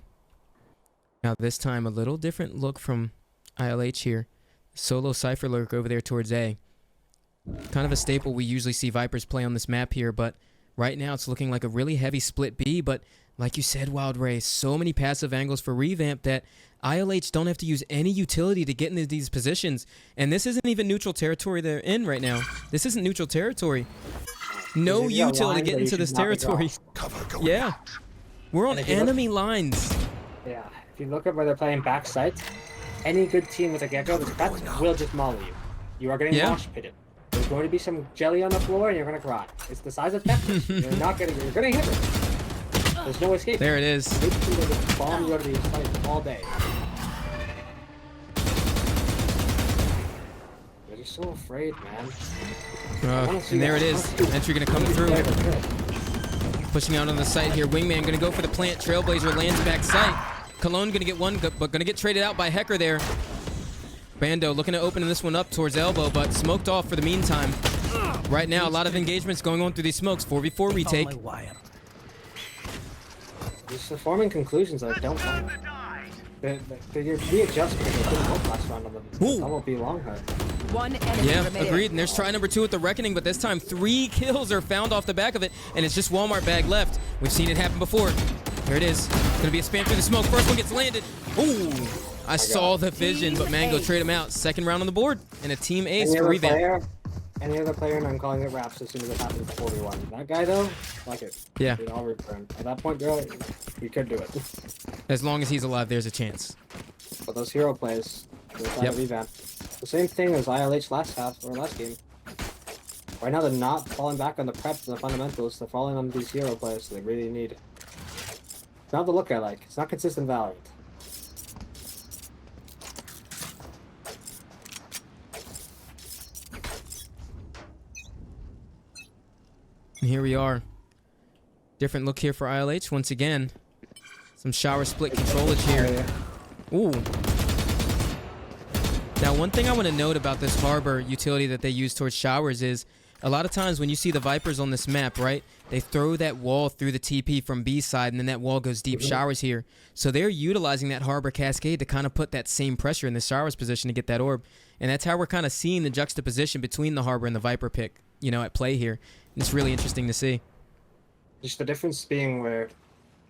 Now this time a little different look from ILH here. Solo Cypher lurk over there towards A. Kind of a staple we usually see Vipers play on this map here, but right now it's looking like a really heavy split B, but like you said, Wildray, so many passive angles for Revamp that ILH don't have to use any utility to get into these positions. And this isn't even neutral territory they're in right now. This isn't neutral territory. No If you got util to lines get that you into this should not be territory. Yeah. We're on And if you look- enemy lines. Yeah. If you look at where they're playing backside, any good team with a gecko with pets will just maul you. You are getting mosh pitted. There's going to be some jelly on the floor, and you're gonna cry. It's the size of Tetris. You're gonna hit it. There's no escape. There it is. They just bomb you out of these fights all day. They're just so afraid, man. And there it is. Entry gonna come through. Pushing out on the site here. Wingman gonna go for the plant. Trailblazer lands back sight. Cologne gonna get one, but gonna get traded out by Hecker there. Bando looking to open this one up towards elbow, but smoked off for the meantime. Right now, a lot of engagements going on through these smokes. 4v4 retake. Just forming conclusions that I don't like. You're readjusting because they couldn't help last round on them. Ooh. That won't be long, huh? One enemy Yeah, remaining. agreed. And there's try number 2 with the Reckoning, but this time 3 kills are found off the back of it, and it's just Walmart bag left. We've seen it happen before. There it is. Gonna be a spam through the smoke. First one gets landed. Ooh, I saw the vision, but Mango trade him out. Second round on the board, and a team ace for Revamp. Any other player, and I'm calling it wraps as soon as it happens 4v1. That guy, though, like it. Yeah. We'd all root for him. At that point, really, we could do it. As long as he's alive, there's a chance. But those hero plays, Yep. Revamp. The same thing as ILH last game. Right now, they're not falling back on the preps and the fundamentals. They're falling on these hero plays, so they really need it. It's not the look I like. It's not consistent Valorant. And here we are. Different look here for ILH once again. Some shower split controlage here. Ooh. Now, one thing I want to note about this harbor utility that they use towards showers is a lot of times when you see the Vipers on this map, right, they throw that wall through the TP from B side, and then that wall goes deep showers here. So they're utilizing that harbor cascade to kind of put that same pressure in the showers position to get that orb. And that's how we're kind of seeing the juxtaposition between the harbor and the Viper pick, at play here. And it's really interesting to see. Just the difference being where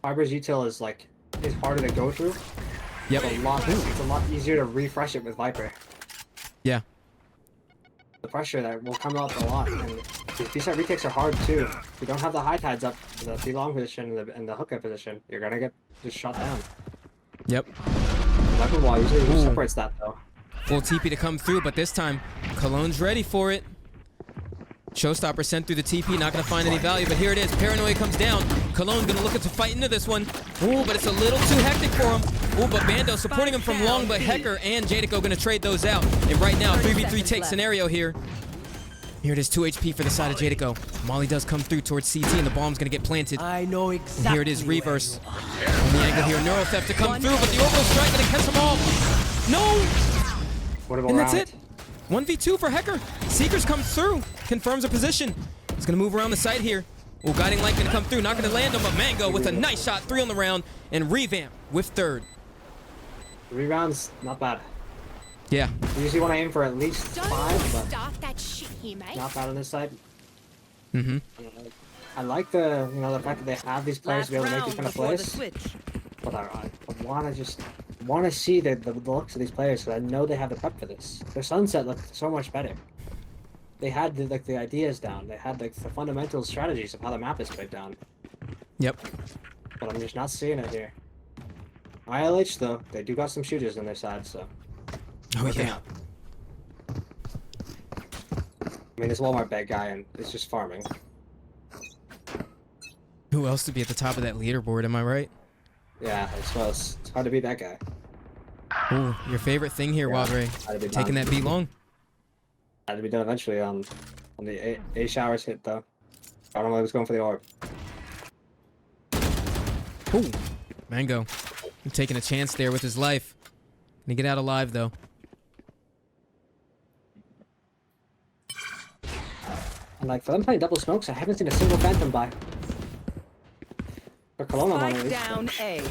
Harbor's util is harder to go through. Yep. It's a lot easier to refresh it with Viper. Yeah. The pressure that will come up a lot. And these side retakes are hard too. If you don't have the high tides up to the B-long position and the hookup position, you're gonna get just shot down. Yep. Weapon wall usually separates that though. Full TP to come through, but this time, Cologne's ready for it. Showstopper sent through the TP, not going to find any value, but here it is. Paranoia comes down. Cologne going to look to fight into this one. Ooh, but it's a little too hectic for him. Ooh, but Bando supporting him from long, but Hecker and Jadico going to trade those out. And right now, 3v3 take scenario here. Here it is, 2 HP for the side of Jadico. Molly does come through towards CT, and the bomb's gonna get planted. I know And exactly. here it is, reverse. On the angle here, Neuro Theft to come through, but the orbital strike gonna catch them all. No! What about And that's round? it. 1v2 for Hecker. Seekers comes through, confirms a position. He's gonna move around the site here. Oh, Guiding Light gonna come through, not gonna land him, but Mango with a nice shot, 3 on the round, and Revamp with 3rd. 3 rounds, not bad. Yeah. You usually want to aim for at least 5, but Start that shit here, mate. not bad on this side. Mm-hmm. I like the the fact that they have these players to be able to make these kind of plays. Switch. But I want to see the looks of these players because I know they have the prep for this. Their Sunset looked so much better. They had the ideas down. They had the fundamental strategies of how the map is played down. Yep. But I'm just not seeing it here. ILH though, they do got some shooters on their side, so. Oh, working yeah. out. I mean, this Walmart bag guy and it's just farming. Who else to be at the top of that leaderboard, am I right? Yeah, it's close. It's hard to beat that guy. Ooh, your favorite thing here, Yeah, Wildray. I'd be Taking done. that beat long. Had to be done eventually on the A showers hit though. I don't know why he was going for the orb. Ooh, Mango. Taking a chance there with his life. Gonna get out alive though. And like for them playing double smokes, I haven't seen a single phantom buy. For Cologne, I'm on at Spike least. down A.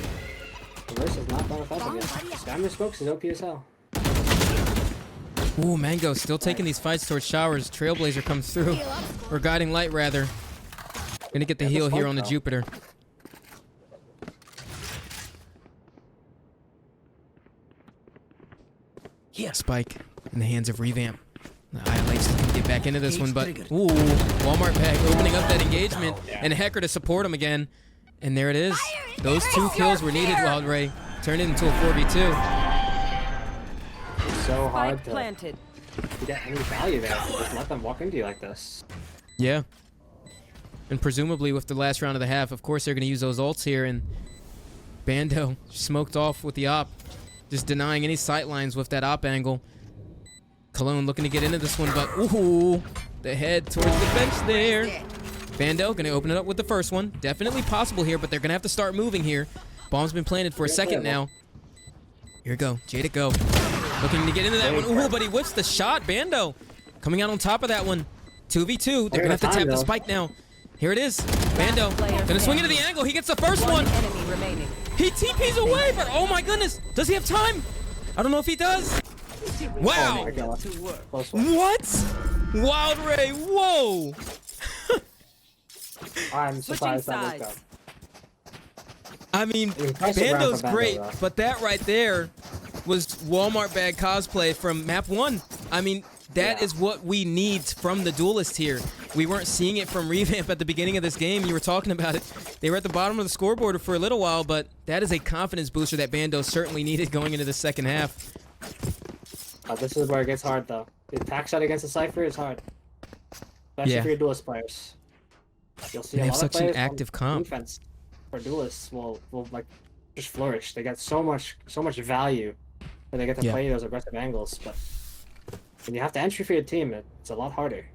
Reverse has not done a phantom yet. Spammer smokes is OP as hell. Ooh, Mango still taking these fights towards showers. Trailblazer comes through. Or Guiding Light, rather. Gonna get the heal here on the Jupiter. Yeah, Spike in the hands of Revamp. The ILH looking to get back into this one, but ooh, Walmart bag opening up that engagement, and Hecker to support him again. And there it is. Those 2 kills were needed, Wildray. Turned it into a 4v2. It's so hard Spike to planted. get any value there. Just let them walk into you like this. Yeah. And presumably with the last round of the half, of course they're going to use those ults here, and Bando smoked off with the op. Just denying any sight lines with that op angle. Cologne looking to get into this one, but ooh, the head towards the bench there. Bando gonna open it up with the first one. Definitely possible here, but they're gonna have to start moving here. Bomb's been planted for a second now. Here we go, Jada go. Looking to get into that one. Ooh, but he whips the shot. Bando coming out on top of that one. 2v2. They're gonna have to tap the spike now. Here it is. Bando gonna swing into the angle. He gets the first one. Enemy remaining. He TP's away, but oh my goodness. Does he have time? I don't know if he does. Wow. Oh my god. Close one. What? Wildray, whoa. I'm surprised that sides. worked out. I mean, Impressive round Bando's for Bando, great, though. but that right there was Walmart bag cosplay from map 1. I mean, that is what we need from the duelist here. We weren't seeing it from Revamp at the beginning of this game. You were talking about it. They were at the bottom of the scoreboard for a little while, but that is a confidence booster that Bando certainly needed going into the second half. This is where it gets hard though. The attack shot against the Cypher is hard. Especially for your duelist players. You'll see They a have lot such of an players active on comp. defense for duelists will like just flourish. They get so much value when they get to play those aggressive angles, but when you have to entry for your team, it's a lot harder.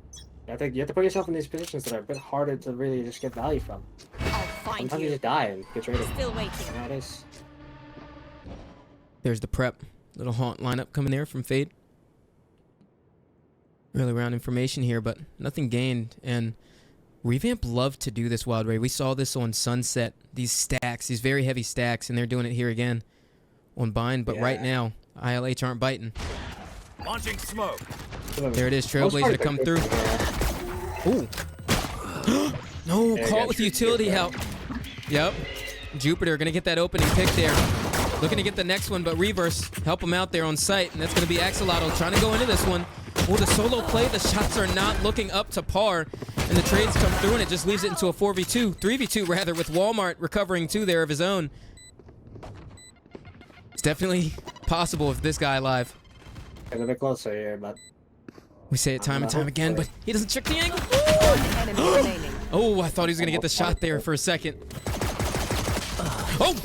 I think you have to put yourself in these positions that are a bit harder to really just get value from. I'll find Sometimes you you. just die and get traded. Still waiting. Yeah, it is. There's the prep. Little haunt lineup coming there from Fade. Early round information here, but nothing gained. And Revamp loved to do this, Wildray. We saw this on Sunset. These stacks, these very heavy stacks, and they're doing it here again on Bind. But right now, ILH aren't biting. Launching smoke. There it is, Trailblazer to come through. Ooh. No, caught with utility help. Yep. Jupiter gonna get that opening pick there. Looking to get the next one, but Reverse help him out there on site, and that's gonna be Axolotl trying to go into this one. Oh, the solo play, the shots are not looking up to par, and the trades come through, and it just leaves it into a 4v2, 3v2 rather, with Walmart recovering 2 there of his own. It's definitely possible with this guy alive. A little bit closer here, but We say it time and time again, but he doesn't check the angle. One enemy remaining. Oh, I thought he was gonna get the shot there for a second. Oh!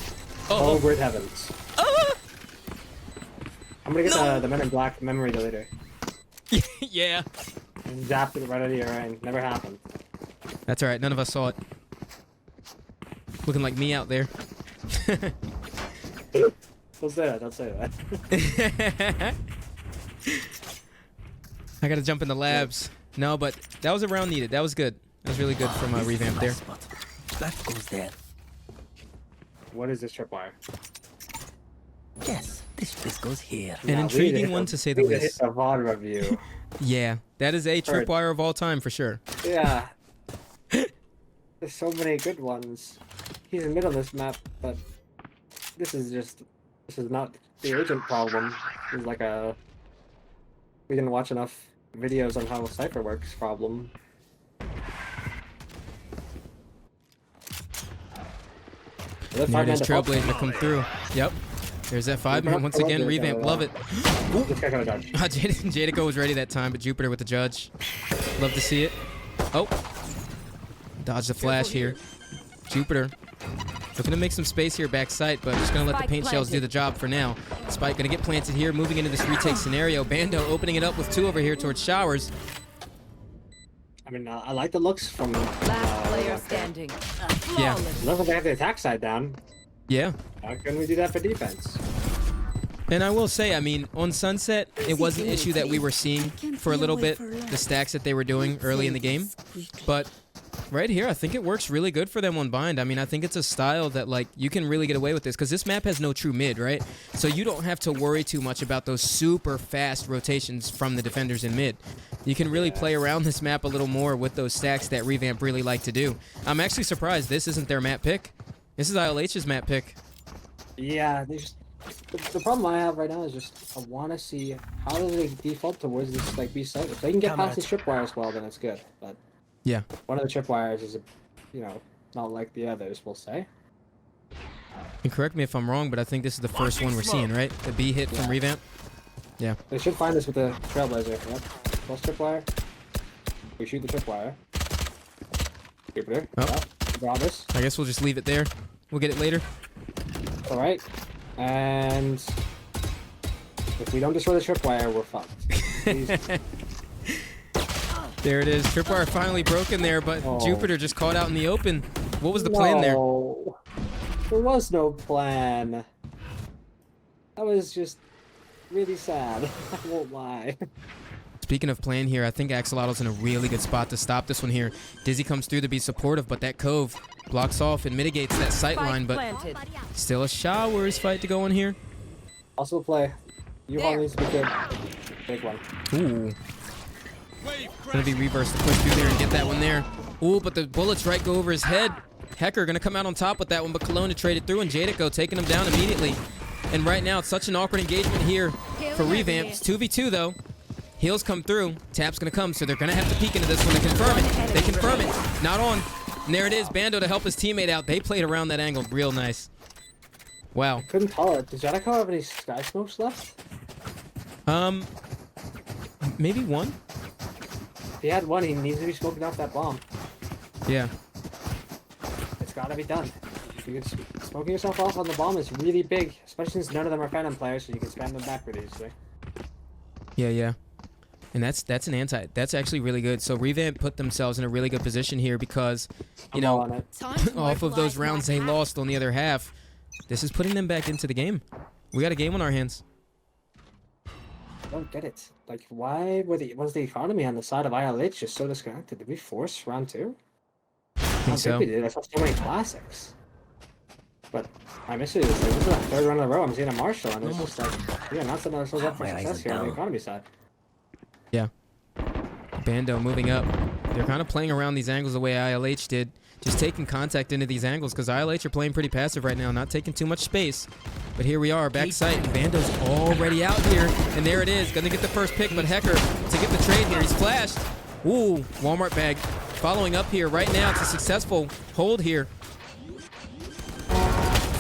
oh, great heavens! I'm gonna get the Men in Black memory deleter. Yeah. And zapped it right out of your ring. Never happened. That's all right. None of us saw it. Looking like me out there. Don't say that. Don't say that. I gotta jump in the labs. No, but that was a round needed. That was good. That was really good from Revamp there. That goes there. What is this tripwire? Yes, this goes here. An intriguing one to say the least. A VOD review. Yeah, that is a tripwire of all time for sure. Yeah. There's so many good ones. He's in the middle of this map, but this is not the agent problem. It's like a we didn't watch enough videos on how Cypher works problem. There's Trailblazer to come through. Yep. There's that 5-man once again. Revamp, love it. This guy got a dodge. Jadico was ready that time, but Jupiter with the judge. Love to see it. Oh. Dodge the flash here. Jupiter looking to make some space here backside, but just going to let the paint shells do the job for now. Spike going to get planted here, moving into this retake scenario. Bando opening it up with 2 over here towards Showers. I mean, I like the looks from... Last player standing. Yeah. Love that they have the attack side down. Yeah. How can we do that for defense? And I will say, I mean, on Sunset, it was an issue that we were seeing for a little bit, the stacks that they were doing early in the game. But right here, I think it works really good for them on Bind. I mean, I think it's a style that, like, you can really get away with this because this map has no true mid, right? So you don't have to worry too much about those super fast rotations from the defenders in mid. You can really play around this map a little more with those stacks that Revamp really like to do. I'm actually surprised this isn't their map pick. This is ILH's map pick. Yeah, they just... The problem I have right now is just I want to see how do they default towards this like B side. If they can get past the tripwires well, then it's good. But yeah, one of the tripwires is, not like the others. We'll say. And correct me if I'm wrong, but I think this is the first one we're seeing, right? The B hit from Revamp. Yeah. They should find this with the Trailblazer. Yep. Plus tripwire. We shoot the tripwire. Jupiter. Oh. Draw this. I guess we'll just leave it there. We'll get it later. All right. And if we don't destroy the tripwire, we're fucked. There it is. Tripwire finally broken there, but Jupiter just caught out in the open. What was the plan there? There was no plan. That was just really sad. I won't lie. Speaking of plan here, I think Axolotl's in a really good spot to stop this one here. Dizzy comes through to be supportive, but that Cove blocks off and mitigates that sight line, but still a Showers fight to go on here. Also play. U-Haul needs to be good. Big one. Ooh. Gonna be reversed to push through there and get that one there. Ooh, but the bullets right go over his head. Hecker gonna come out on top with that one, but Kelowna traded through and Jadico taking him down immediately. And right now, it's such an awkward engagement here for Revamp. It's 2v2 though. Heals come through. Tap's gonna come, so they're gonna have to peek into this one to confirm it. They confirm it. Not on. And there it is. Bando to help his teammate out. They played around that angle real nice. Wow. Couldn't call it. Does Jadico have any sky smokes left? Maybe one. If he had one, he needs to be smoking off that bomb. Yeah. It's gotta be done. Smoking yourself off on the bomb is really big, especially since none of them are Phantom players, so you can spam them back really easily. Yeah. And that's an anti. That's actually really good. So Revamp put themselves in a really good position here because, you know, off of those rounds they lost on the other half, this is putting them back into the game. We got a game on our hands. I don't get it. Like, why was the economy on the side of ILH just so disconnected? Did we force round 2? I think so. We did. I saw so many classics. But I miss it. This is the 3rd round in a row I'm seeing a Marshall, and it's just like, yeah, not setting ourselves up for success here on the economy side. Yeah. Bando moving up. They're kind of playing around these angles the way ILH did. Just taking contact into these angles because ILH are playing pretty passive right now, not taking too much space. But here we are, back sight, and Bando's already out here. And there it is, gonna get the first pick, but Hecker to get the trade here. He's flashed. Ooh, Walmart bag. Following up here right now, it's a successful hold here.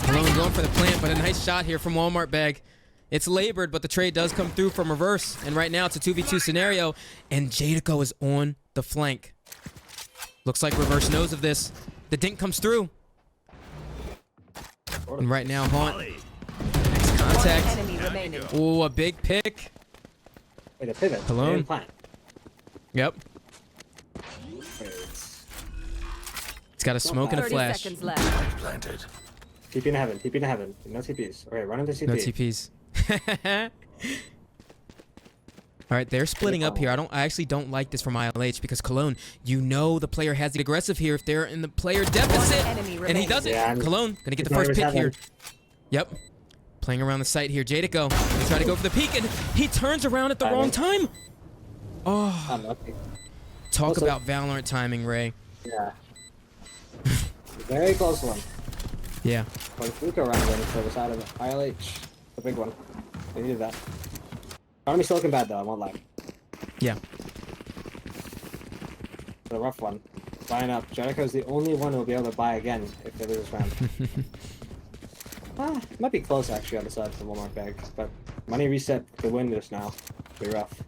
Malone going for the plant, but a nice shot here from Walmart bag. It's labored, but the trade does come through from reverse. And right now it's a 2v2 scenario, and Jadico is on the flank. Looks like reverse knows of this. The dink comes through. And right now, Haunt. Next contact. Ooh, a big pick. Wait, a pivot. Cologne. Yep. Wait, It's got a smoke and a 30 flash. seconds left. Planted. TP in heaven. TP in heaven. No TPs. Okay, run into CP. No TPs. All right, they're splitting up here. I actually don't like this from ILH because Cologne, you know the player has the aggressive here if they're in the player deficit. enemy And he remaining. does it. Yeah, and Cologne gonna get the he's first always pick here. having- Yep. Playing around the site here. Jadico. They try to go for the peek and he turns around at the wrong time. Oh, Unlucky. talk Also- about Valorant timing, Ray. Yeah. Very close one. Yeah. But if we go around then for the side of ILH, the big one. They needed that. Economy's still looking bad though, I won't lie. Yeah. The rough one. Buying up. Jericho's the only one who will be able to buy again if they lose this round. Might be close actually on the side for one more bag, but money reset the win just now. Be rough.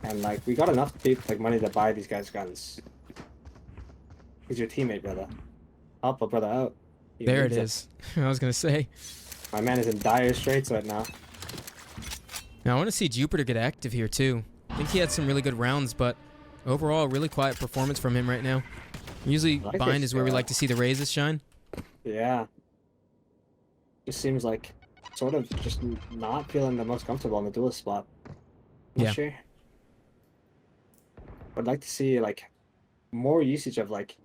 And like we got enough money to buy these guys guns. He's your teammate, brother. Help a brother out. He There it needs is. I was gonna say. My man is in dire straits right now. Now I want to see Jupiter get active here too. I think he had some really good rounds, but overall, really quiet performance from him right now. Usually, I like Bind this is where we guy. like to see the raises shine. Yeah. Just seems like sort of just not feeling the most comfortable in the duelist spot. Not Yeah. sure. I'd like to see like more usage of like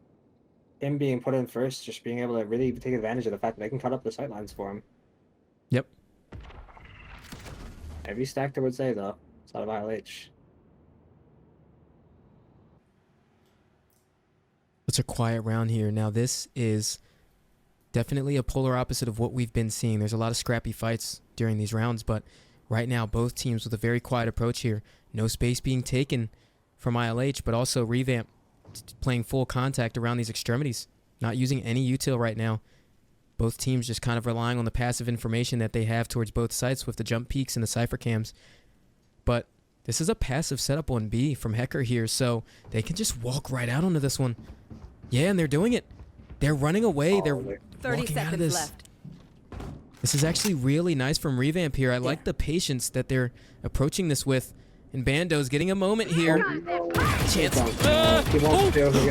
him being put in first, just being able to really take advantage of the fact that they can cut up the sightlines for him. Yep. Every stacker would say though, it's out of ILH. It's a quiet round here. Now this is definitely a polar opposite of what we've been seeing. There's a lot of scrappy fights during these rounds, but right now both teams with a very quiet approach here. No space being taken from ILH, but also REVAMP playing full contact around these extremities. Not using any util right now. Both teams just kind of relying on the passive information that they have towards both sites with the jump peaks and the cypher cams. But this is a passive setup on B from Hecker here, so they can just walk right out onto this one. Yeah, and they're doing it. They're running away. They're 30 walking out of seconds this. left. This is actually really nice from REVAMP here. I like the patience that they're approaching this with. And Bando's getting a moment here. Chance. He won't do it again.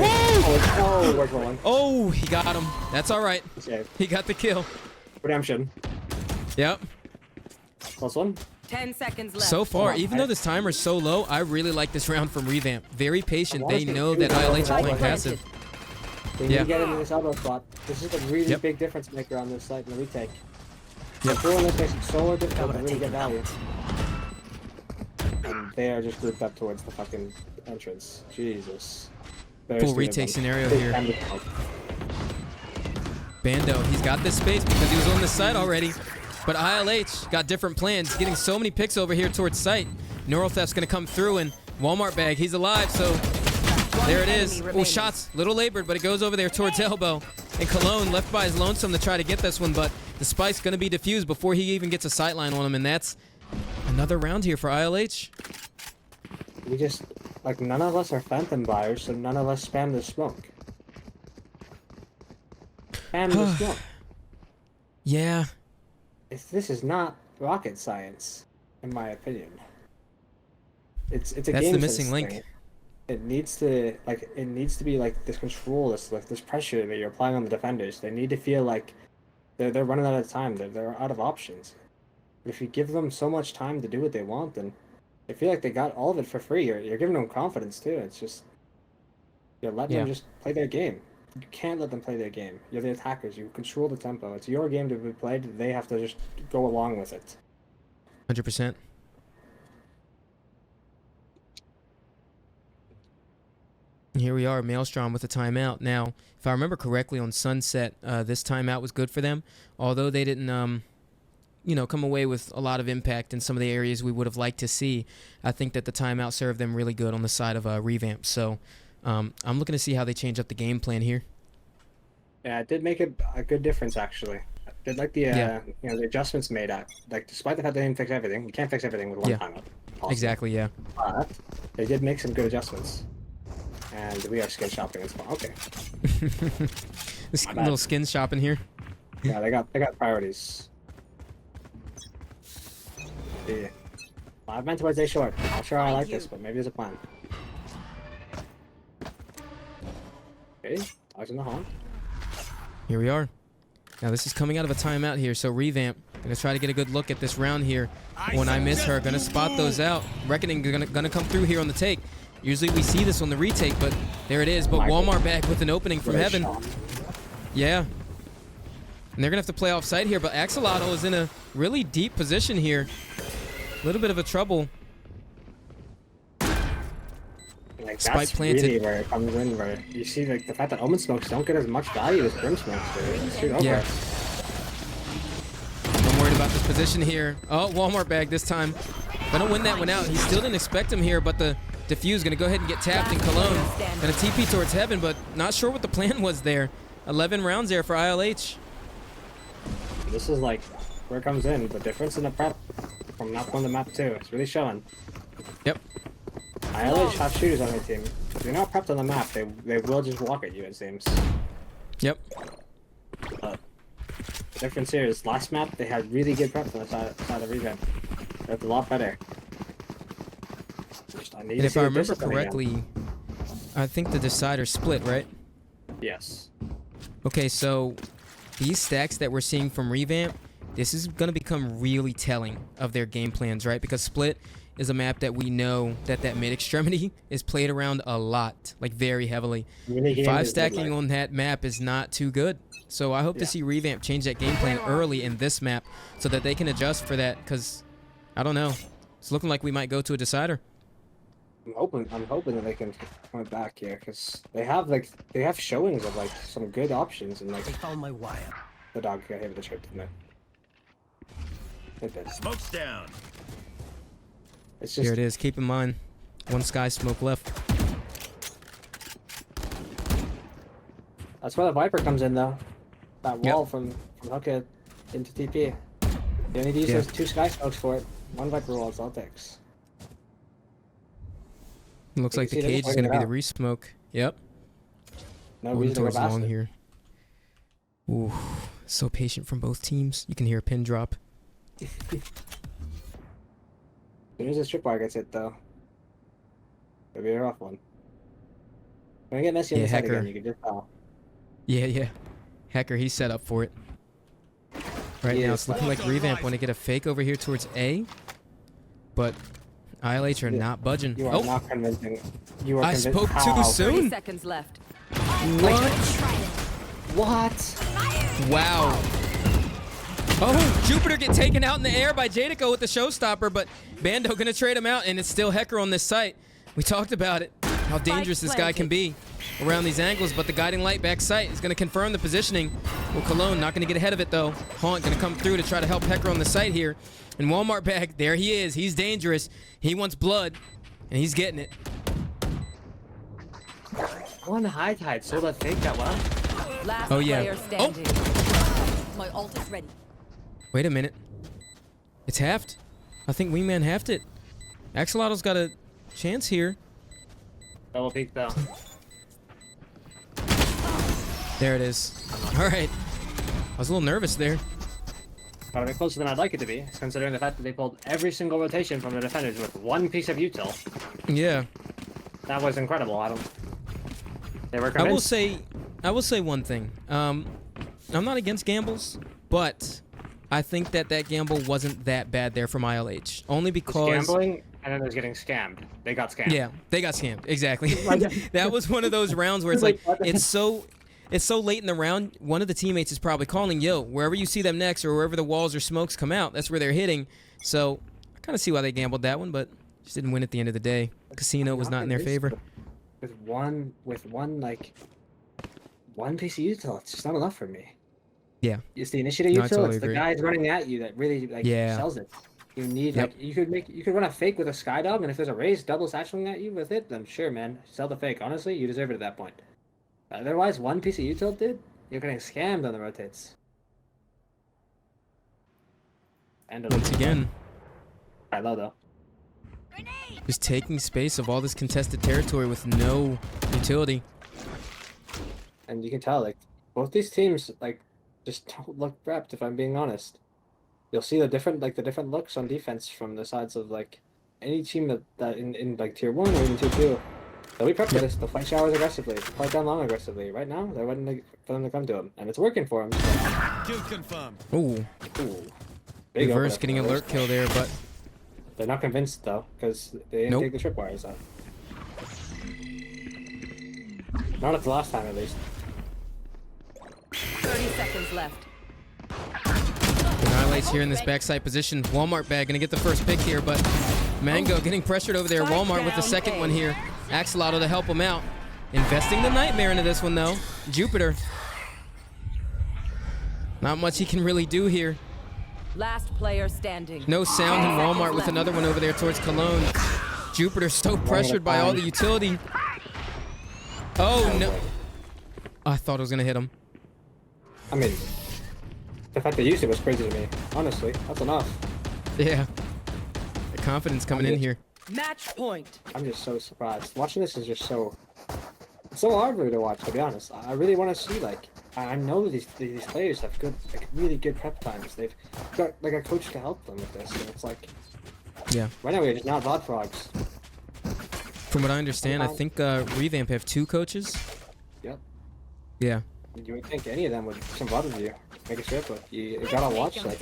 Oh, we're going. Oh, he got him. That's all right. Save. He got the kill. Redemption. Yep. Close one. 10 seconds left. So far, Come on, even though this timer's so low, I really like this round from REVAMP. Very patient. They know that ILH are playing passive. They need Yeah. to get into this elbow spot. This is a really Yep. big difference maker on this site in the retake. Yep. Controlling this makes it so difficult to really get value. And they are just grouped up towards the fucking entrance. Jesus. There's Full three of retake them. scenario Big here. time to count. Bando, he's got this space because he was on this side already. But ILH got different plans, getting so many picks over here towards site. Neural Theft's going to come through, and Walmart bag, he's alive, so there it is. Oh, shots, little labored, but it goes over there towards elbow. And Cologne left by his lonesome to try to get this one, but the spike's going to be diffused before he even gets a sightline on him, and that's another round here for ILH. We just, like, none of us are phantom buyers, so none of us spam the smoke. Spam the smoke. Yeah, This is not rocket science, in my opinion. It's a that's game the missing sense link. thing. It needs to be like this control, this pressure that you're applying on the defenders. They need to feel like they're running out of time. They're out of options. But if you give them so much time to do what they want, then they feel like they got all of it for free. You're giving them confidence too. It's just you're letting them just play their game. You can't let them play their game. You're the attackers. You control the tempo. It's your game to be played. They have to just go along with it. 100%. Here we are, Maelstrom with a timeout. Now, if I remember correctly on Sunset, this timeout was good for them. Although they didn't, come away with a lot of impact in some of the areas we would have liked to see, I think that the timeout served them really good on the side of REVAMP. So I'm looking to see how they change up the game plan here. Yeah, it did make a good difference actually. I did like the the adjustments made at despite the fact they didn't fix everything. You can't fix everything with one timeout. Possible. Exactly, yeah. But they did make some good adjustments. And we are skin shopping as well. Okay. This My bad. little skin shopping here. Yeah, they got priorities. Yeah. I meant towards A short. Not sure I like this, but maybe there's a plan. Okay, dogs in the haunt. Here we are. Now this is coming out of a timeout here, so Revamp gonna try to get a good look at this round here. When I miss her, gonna spot those out. Reckoning gonna come through here on the take. Usually we see this on the retake, but there it is. But Walmart back with an opening from heaven. Yeah. And they're gonna have to play off site here, but Axolotl is in a really deep position here. A little bit of a trouble. Like, Spike that's planted. really where it comes in, where you see like the fact that Omen smokes don't get as much value as Brim smokes do. Shoot over. Yeah. I'm worried about this position here. Oh, Walmart bag this time. Gonna win that one out. He still didn't expect him here, but the defuse gonna go ahead and get tapped in Cologne. Gonna TP towards heaven, but not sure what the plan was there. 11 rounds there for ILH. This is like where it comes in. The difference in the prep from not on the map too. It's really showing. Yep. ILH have shooters on their team. If you're not prepped on the map, they will just walk at you, it seems. Yep. The difference here is last map they had really good prep on the side of Revamp. That's a lot better. I need And to if see I the remember discipline again. correctly, I think the decider split, right? Yes. Okay, so these stacks that we're seeing from Revamp, this is going to become really telling of their game plans, right? Because Split is a map that we know that mid extremity is played around a lot, like very heavily. Minigame 5 is stacking good, like- on that map is not too good. So I hope to see Revamp change that game plan early in this map so that they can adjust for that, because I don't know. It's looking like we might go to a decider. I'm hoping that they can come back here because they have showings of like some good options and like I found my wire. the dog got hit with the trip, didn't it? Smoke's down. It's Here just it is. Keep in mind, one sky smoke left. that's where the Viper comes in though. That wall from Hookah into TP. You only use those 2 sky smokes for it. 1 Viper wall is all it takes. Looks You like can the see them cage is pointing going to be it the out. re-smoke. Yep. No Moving reason to go towards past long it. here. Ooh, so patient from both teams. You can hear a pin drop. As soon as this tripwire gets hit though, it'll be a rough one. When I get messy on Yeah, the side Hacker. again, you can just tell. Yeah. Hacker, he's set up for it. Right He now, is. it's looking like Revamp want to get a fake over here towards A. But ILH are not budging. You are Oh, not convincing. You are I convincing. spoke too How? 30 soon. seconds left. What? What? Wow. Oh, Jupiter get taken out in the air by Jadico with the showstopper, but Bando gonna trade him out, and it's still Hecker on this site. We talked about it, how dangerous this guy can be around these angles, but the guiding light back sight is gonna confirm the positioning. Well, Cologne not gonna get ahead of it though. Haunt gonna come through to try to help Hecker on the site here. And Walmart bag, there he is. He's dangerous. He wants blood, and he's getting it. On the high tide, sold that fake that well. Last Oh, yeah. player Oh. standing. My ult is ready. Wait a minute. It's halved. I think Wingman halved it. Axolotl's got a chance here. Double peek though. There it is. All right. I was a little nervous there. Got a bit closer than I'd like it to be, considering the fact that they pulled every single rotation from the defenders with 1 piece of util. Yeah. That was incredible. They were I convinced. will say one thing. I'm not against gambles, but I think that gamble wasn't that bad there from ILH. Only There's because gambling, and then there's getting scammed. They got scammed. yeah, they got scammed. Exactly. That was one of those rounds where it's like it's so late in the round. One of the teammates is probably calling, "Yo, wherever you see them next, or wherever the walls or smokes come out, that's where they're hitting." So I kind of see why they gambled that one, but just didn't win at the end of the day. Casino was not in their convinced, favor. but with one like 1 piece of util, it's just not enough for me. Yeah. It's the initiative No, I util. totally It's the agree. guys running at you that really like Yeah. sells it. You need Yep. like you could run a fake with a skydog, and if there's a raise double satcheling at you with it, then sure, man, sell the fake. Honestly, you deserve it at that point. Otherwise, 1 piece of util, dude, you're getting scammed on the rotates. And Once again, quite low though. just taking space of all this contested territory with no utility. And you can tell like both these teams like just don't look prepped. If I'm being honest, you'll see the different looks on defense from the sides of like any team that in like tier 1 or even tier 2, they'll be prepped for this. They'll fight showers aggressively. They'll fight down long aggressively. Right now, they're waiting for them to come to them, and it's working for them. So. Kill confirmed. Ooh. Ooh. Big Reverse opener getting for alert kill there, but they're not convinced though, because they didn't Nope. take the tripwires out. Not at the last time, at least. 30 seconds left. Annihilate's here in this backside position. Walmart bag gonna get the first pick here, but Mango getting pressured over there. Walmart with the second one here. Axolotl to help him out. Investing the Nightmare into this one though. Jupiter. Not much he can really do here. Last player standing. No sound in Walmart with another one over there towards Cologne. Jupiter so pressured by all the utility. Oh no. I thought it was gonna hit him. I mean, the fact they used it was crazy to me. Honestly, that's enough. Yeah. The confidence coming in here. Match point. I'm just so surprised. Watching this is just so hard for me to watch, to be honest. I really want to see, like, I know that these players have good, like, really good prep times. They've got like a coach to help them with this, and it's like, Yeah. right now we're just not VOD frogs. From what I understand, I think Revamp have 2 coaches. Yep. Yeah. You would think any of them would some VOD with you, make a trip, but you gotta watch, like,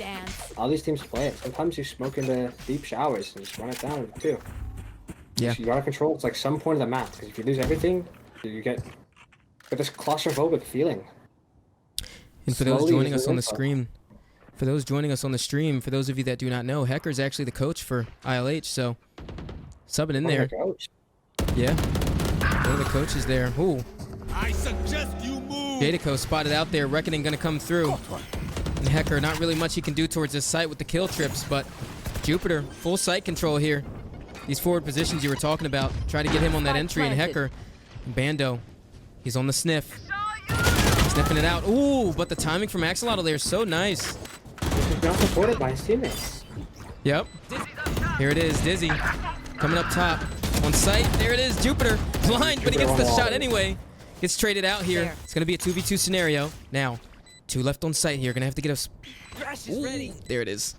all these teams play it. Sometimes you smoke into deep showers and just run it down too. Yeah. So you gotta control, it's like some point of the map, because if you lose everything, you get this claustrophobic feeling. And for those Slowly joining as us an on the info. stream, for those of you that do not know, Hecker's actually the coach for ILH, so subbing in there. Coach. Yeah. One of the coaches there. Ooh. I suggest you move. Jadaco spotted out there. Reckoning gonna come through. And Hecker, not really much he can do towards this site with the kill trips, but Jupiter, full site control here. These forward positions you were talking about. Try to get him on that entry, and Hecker, Bando, he's on the sniff. Sniffing it out. Ooh, but the timing from Axolotl there is so nice. He's not supported by his teammates. Yep. Here it is, Dizzy. Coming up top. On site, there it is, Jupiter. Blind, but he gets the shot anyway. Gets traded out here. It's going to be a 2v2 scenario. Now, 2 left on site here. Going to have to get a... Ooh, there it is.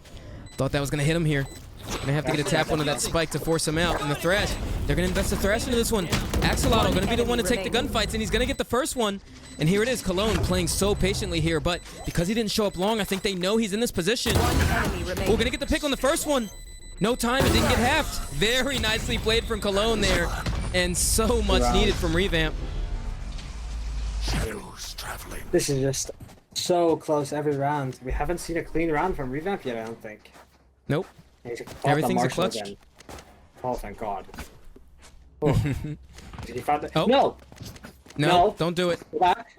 Thought that was going to hit him here. Going to have to get a tap onto that spike to force him out. And the Thrash, they're going to invest the Thrash into this one. Axolotl going to be the one to take the gunfights, and he's going to get the first one. And here it is, Cologne playing so patiently here, but because he didn't show up long, I think they know he's in this position. We're going to get the pick on the first one. No time, it didn't get halved. Very nicely played from Cologne there, and so much needed from Revamp. Shadows traveling. This is just so close every round. We haven't seen a clean round from Revamp yet, I don't think. Nope. He's caught Everything's the a clutch. Marshall again. Oh, thank God. Oh. Did he find the... Oh. No! No, don't do it. Go back.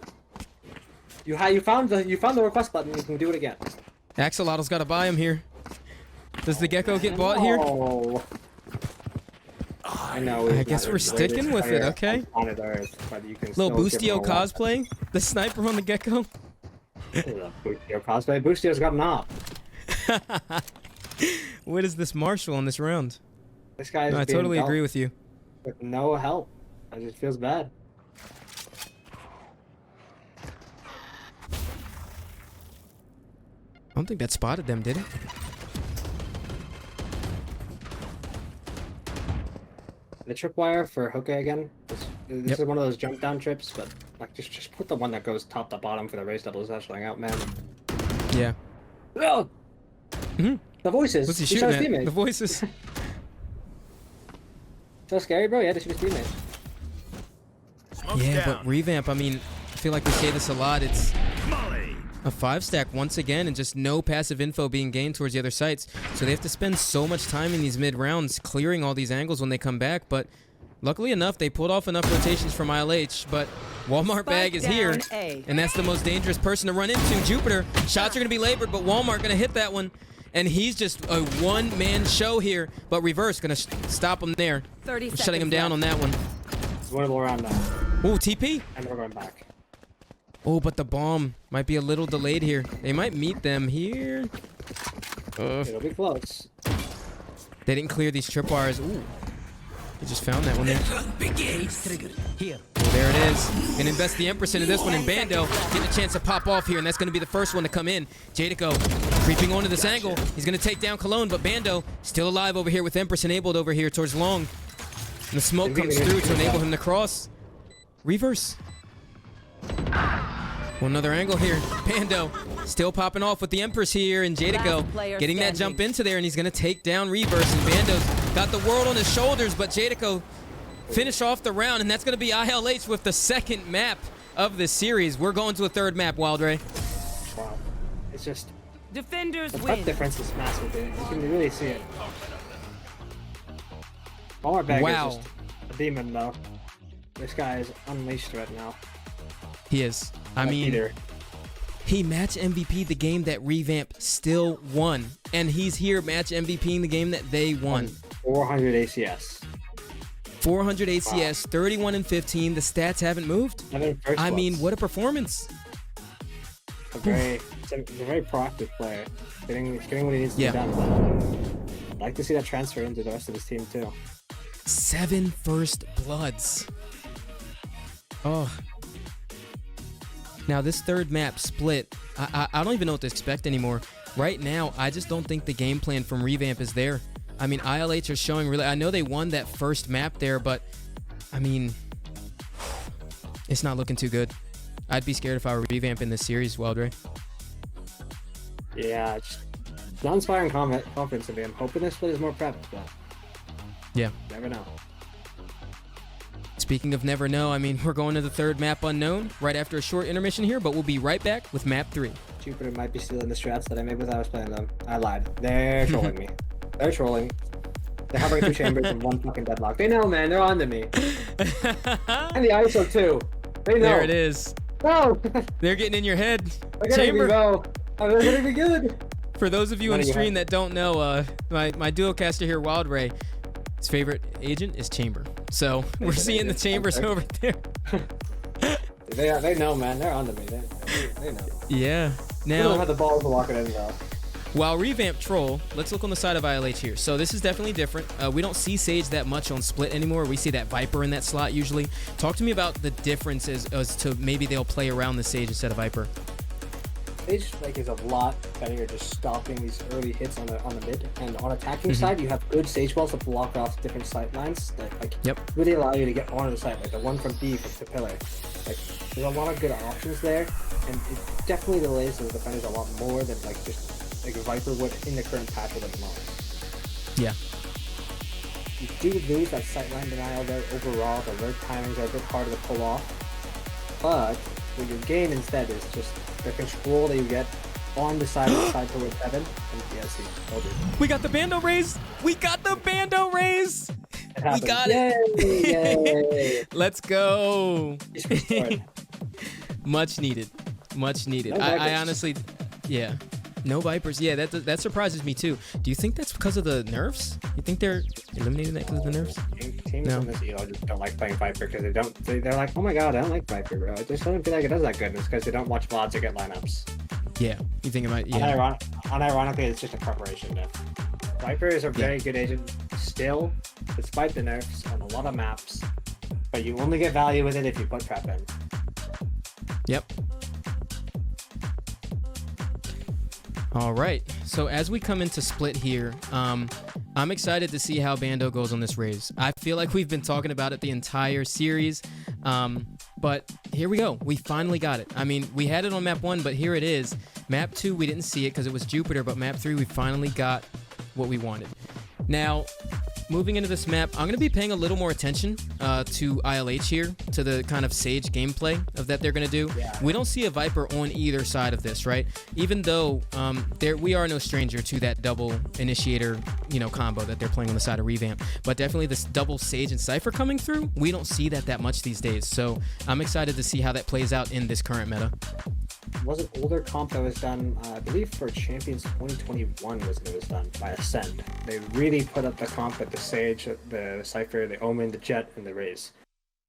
You found the request button. You can do it again. Axolotl's got to buy him here. Does the Gecko get bought here? Oh. I know. I guess we're sticking with it, okay. Planet Earth, but you can Little still give him Boostio a watch. cosplay? The sniper on the Gecko? Boostio cosplay. Boostio's got an op. What is this Marshall on this round? This guy is No, I being totally dealt agree with you. with no help. It just feels bad. I don't think that spotted them, did it? The tripwire for Hookah again. This is one of those jump down trips, but like just put the one that goes top to bottom for the race double essentially out, man. Yeah. Oh! Mhm. The voices. What's he He shot shooting his at? teammate. The voices. So scary, bro. Yeah, to shoot his teammate. Smoke's Yeah, down. but Revamp, I mean, I feel like we say this a lot. It's Molly. a 5-stack once again, and just no passive info being gained towards the other sites. So they have to spend so much time in these mid-rounds clearing all these angles when they come back. But luckily enough, they pulled off enough rotations from ILH. But Walmart bag is here, and that's the most dangerous person to run into. Jupiter, shots are going to be labored, but Walmart going to hit that one. And he's just a one-man show here. But Reverse going to stop him there. 30 Shutting him down on that one. It's winnable round now, Ooh, TP. and we're going back. Oh, but the bomb might be a little delayed here. They might meet them here. It'll be close. They didn't clear these tripwires. Ooh. They just found that one there. Begins. Trigger. Here. There it is. Gonna invest the Empress into this one, and Bando getting a chance to pop off here, and that's gonna be the first one to come in. Jadico creeping onto this angle. He's gonna take down Cologne, but Bando still alive over here with Empress enabled over here towards Long. And the smoke comes through to enable him to cross. Reverse. Well, another angle here. Bando still popping off with the Empress here, and Jadico getting that jump into there, and he's gonna take down Reverse, and Bando's got the world on his shoulders, but Jadico finish off the round, and that's going to be ILH with the second map of this series. We're going to a third map, Wildray. Wow. It's just... Defenders the win. prep difference is massive, dude. You can really see it. Walmart Bag is just a demon, though. This guy is unleashed right now. He is. I mean, he match MVP the game that Revamp still won, and he's here match MVP in the game that they won. 400 ACS. 400 ACS, 31 and 15. The stats haven't moved. I mean, what a performance! It's a very proactive player. He's getting what he needs to be done. I'd like to see that transfer into the rest of his team too. 7 first bloods. Oh. Now this third map split. I don't even know what to expect anymore. Right now, I just don't think the game plan from Revamp is there. I mean, ILH are showing really... I know they won that first map there, but... I mean... It's not looking too good. I'd be scared if I were Revamp in this series, Wildray. Yeah, it's not inspiring confidence in me. I'm hoping this split is more prep, but... Yeah. Never know. Speaking of never know, I mean, we're going to the third map unknown right after a short intermission here, but we'll be right back with map 3. Jupiter might be stealing the strats that I made when I was playing them. I lied. They're trolling me. They're trolling. They're hovering through chambers in one fucking deadlock. They know, man. They're on to me. And the ISO too. They know. There it is. No. They're getting in your head. They're getting me, bro. They're gonna be good. For those of you on stream that don't know, my duocaster here, Wildray, his favorite agent is Chamber. So we're seeing the Chambers over there. They know, man. They're on to me. They know. Yeah. They don't Now, have the balls to walk it in though. while Revamp troll, let's look on the side of ILH here. So this is definitely different. We don't see Sage that much on Split anymore. We see that Viper in that slot usually. Talk to me about the differences as to maybe they'll play around the Sage instead of Viper. Sage is a lot better at just stopping these early hits on the mid, and on attacking side you have good Sage balls that block off different sight lines that really allow you to get onto the site, like the one from B from the pillar. Like there's a lot of good options there, and it definitely delays the defenders a lot more than just like a Viper would in the current patch at the moment. Yeah. You do lose that sightline denial there overall. The alert timings are a bit harder to pull off, but what you gain instead is just the control that you get on the side towards heaven. And yes, we got the Bando raise. We got the Bando raise. We got it. Yay. Let's go. Much needed. Much needed. No I honestly, yeah. No Vipers. Yeah, that surprises me too. Do you think that's because of the nerfs? You think they're eliminating that because of the nerfs? Teams in this ELO just don't like playing Viper because they're like, oh my god, I don't like Viper, bro. I just don't feel like it does that good. It's because they don't watch VODs or get lineups. Yeah, you think about unironically, it's just a preparation diff. Viper is a very good agent still, despite the nerfs on a lot of maps, but you only get value with it if you put trap in. Yep. All right, so as we come into Split here, I'm excited to see how Bando goes on this raise. I feel like we've been talking about it the entire series, but here we go. We finally got it. I mean, we had it on map 1, but here it is. Map 2, we didn't see it because it was Jupiter, but map 3, we finally got what we wanted. Now, moving into this map, I'm going to be paying a little more attention to ILH here, to the kind of Sage gameplay of that they're going to do. Yeah. We don't see a Viper on either side of this, right? Even though we are no stranger to that double initiator, combo that they're playing on the side of Revamp. But definitely this double Sage and Cypher coming through, we don't see that much these days. So I'm excited to see how that plays out in this current meta. Was an older comp that was done, I believe for Champions 2021 was done by Ascent. They really put up the comp with the Sage, the Cypher, the Omen, the Jet, and the Raze.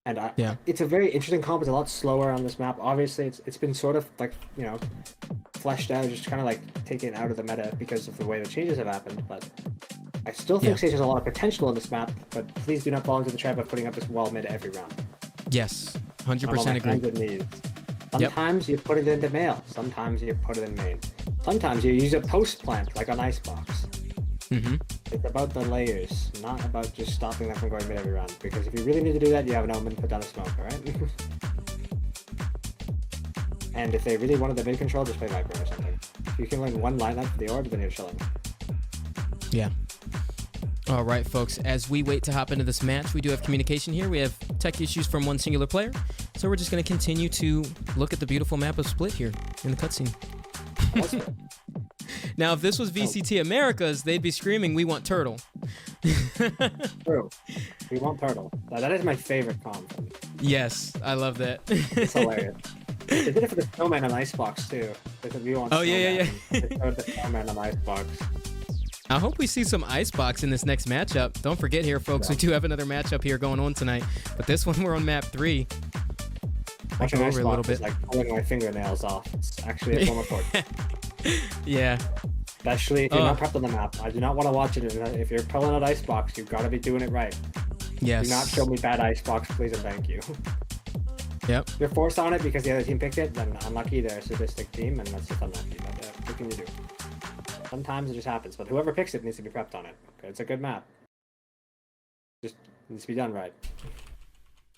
And it's a very interesting comp. It's a lot slower on this map. Obviously, it's been sort of fleshed out, just kind of taken out of the meta because of the way the changes have happened. But I still think Sage has a lot of potential on this map, but please do not fall into the trap of putting up this wall mid every round. Yes. 100% I'm on my agree. hands and knees. Sometimes you put it into mail. Sometimes you put it in main. Sometimes you use a post plant like an icebox. Mm-hmm. It's about the layers, not about just stopping them from going mid every round. Because if you really need to do that, you have an omen, put down a smoke, alright? And if they really wanted the mid control, just play Viper or something. If you can learn one lineup for the orb, then you're chilling. Yeah. All right, folks. As we wait to hop into this match, we do have communication here. We have tech issues from one singular player. So we're just going to continue to look at the beautiful map of Split here in the cutscene. Now, if this was VCT Americas, they'd be screaming, "We want Turtle." True. We want Turtle. That is my favorite comp. Yes, I love that. It's hilarious. They did it for the snowman on Icebox too. We want Oh, yeah. They showed the snowman on Icebox. I hope we see some Icebox in this next matchup. Don't forget here, folks, we do have another matchup here going on tonight. But this one, we're on map 3. Watching over a little Icebox bit. is like pulling my fingernails off. It's actually a form of torture. Yeah. Especially if you're not prepped on the map. I do not want to watch it. If you're pulling out Icebox, you've got to be doing it right. Yes. Do not show me bad Icebox, please and thank you. Yep. If you're forced on it because the other team picked it, then unlucky. They're a sadistic team, and that's just unlucky. But what can you do? Sometimes it just happens, but whoever picks it needs to be prepped on it. Okay, it's a good map. Just needs to be done right.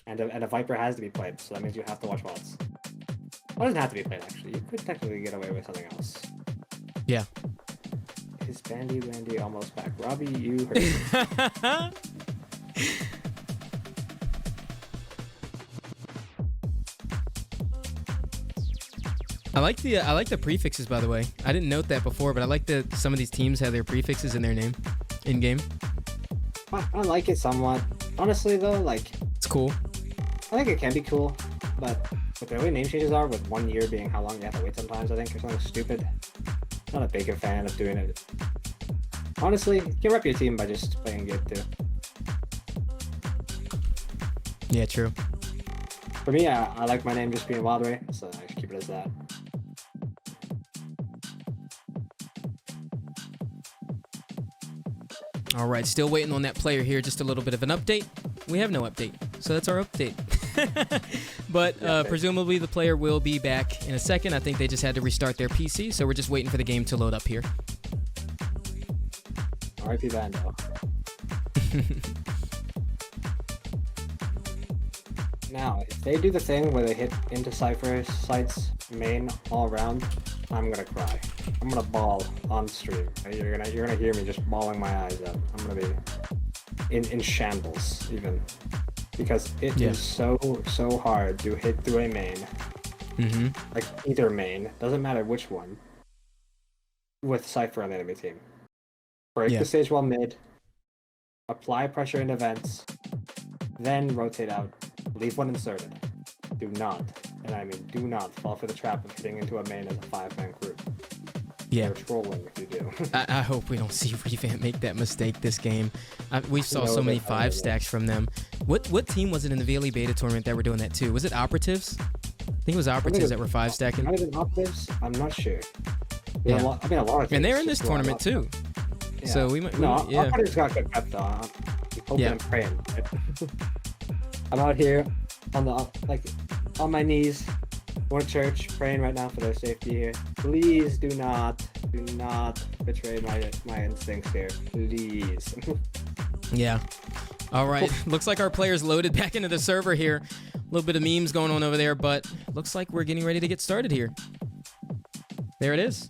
And a Viper has to be played, so that means you have to watch mods. Well, it doesn't have to be played, actually. You could technically get away with something else. Yeah. Is Bandy almost back? Robbie, you heard me. I like the prefixes, by the way. I didn't note that before, but I like that some of these teams have their prefixes in their name, in game. I like it somewhat. Honestly, though, like It's cool. I think it can be cool, but with the way name changes are, with 1 year being how long you have to wait sometimes, I think, or something stupid. Not a big fan of doing it. Honestly, you can rep your team by just playing good too. Yeah, true. For me, I like my name just being Wildray, so I should keep it as that. All right, still waiting on that player here. Just a little bit of an update. We have no update, so that's our update. But presumably the player will be back in a second. I think they just had to restart their PC, so we're just waiting for the game to load up here. RIP Vando. Now, if they do the thing where they hit into Cypher sites main all around, I'm gonna cry. I'm gonna bawl on stream. You're gonna hear me just bawling my eyes out. I'm gonna be in shambles even, because it is so hard to hit through a main. Mm-hmm. Like either main, doesn't matter which one, with Cypher on the enemy team. Break the stage while mid, apply pressure in events, then rotate out, leave one inserted. Do not, and I mean do not, fall for the trap of hitting into a main as a 5-man group. Yeah. You're trolling if you do. I hope we don't see REVAMP make that mistake this game. We saw so many 5 stacks from them. What team was it in the VLE beta tournament that were doing that too? Was it Operatives? I think it was Operatives that were 5 stacking. Might have been Operatives? I'm not sure. Yeah. A lot of teams. And they're in this tournament too. Yeah. So we might. Operatives got good prep though. I'm hoping and praying. I'm out here on my knees, going to church, praying right now for their safety here. Please do not betray my instincts here. Please. Yeah. All right. Looks like our players loaded back into the server here. A little bit of memes going on over there, but looks like we're getting ready to get started here. There it is.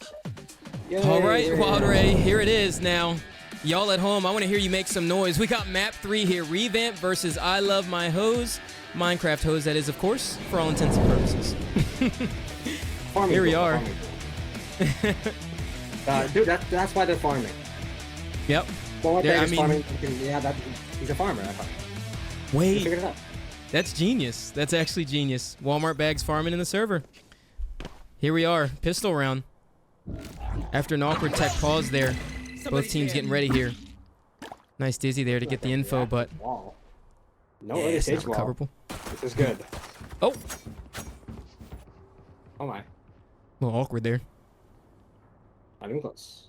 Yay. All right, Wildray, here it is now. Y'all at home, I want to hear you make some noise. We got map 3 here, REVAMP versus I Love My Hose. Minecraft hose, that is, of course, for all intents and purposes. Here we are. Dude, that's why they're farming. Yep. Well, Yeah, he's a farmer. Wait, Figured it out. that's genius. That's actually genius. Walmart bags farming in the server. Here we are, pistol round. After an awkward tech pause there, both teams getting ready here. Nice Dizzy there to get the info, but Wall. No yeah, early it's not stage wall. recoverable. This is good. Oh, Oh my. a little awkward there. Not even close.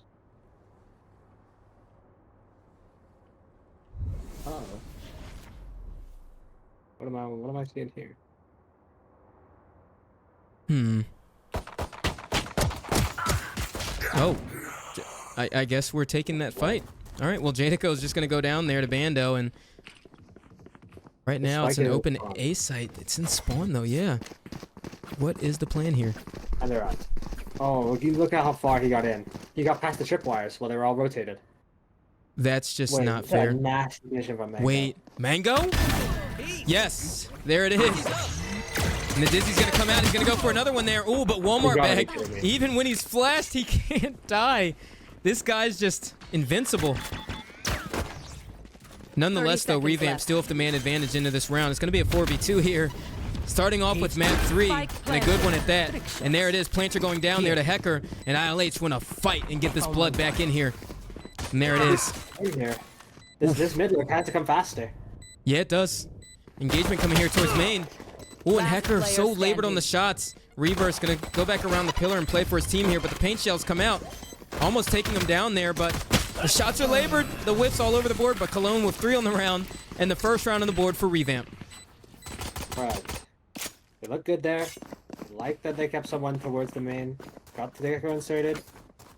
Oh. What am I seeing here? Oh, I guess we're taking that fight. All right, well, Jadico's just going to go down there to Bando, and right now it's an open A site. It's in spawn, though, yeah. What is the plan here? And they're on. Oh, you look at how far he got in. He got past the tripwires while they were all rotated. That's just Wait, not that's fair. a nasty mission from Mango. Wait, Mango? Yes, there it is. And the Dizzy's gonna come out. He's gonna go for another one there. Ooh, but Walmart bag. Even when he's flashed, he can't die. This guy's just invincible. Nonetheless, though, Revamp still have the man advantage into this round. It's gonna be a 4v2 here. Starting off with map 3, and a good one at that. And there it is, Planter going down there to Hecker, and ILH want to fight and get this blood back in here. And there it is. In here. This mid look had to come faster. Yeah, it does. Engagement coming here towards main. Oh, and Hecker so labored on the shots. Reverse gonna go back around the pillar and play for his team here, but the paint shells come out. Almost taking him down there, but the shots are labored. The whiffs all over the board, but Cologne with 3 on the round, and the first round on the board for Revamp. Alright. They look good there. I like that they kept someone towards the main. Got the Decker inserted.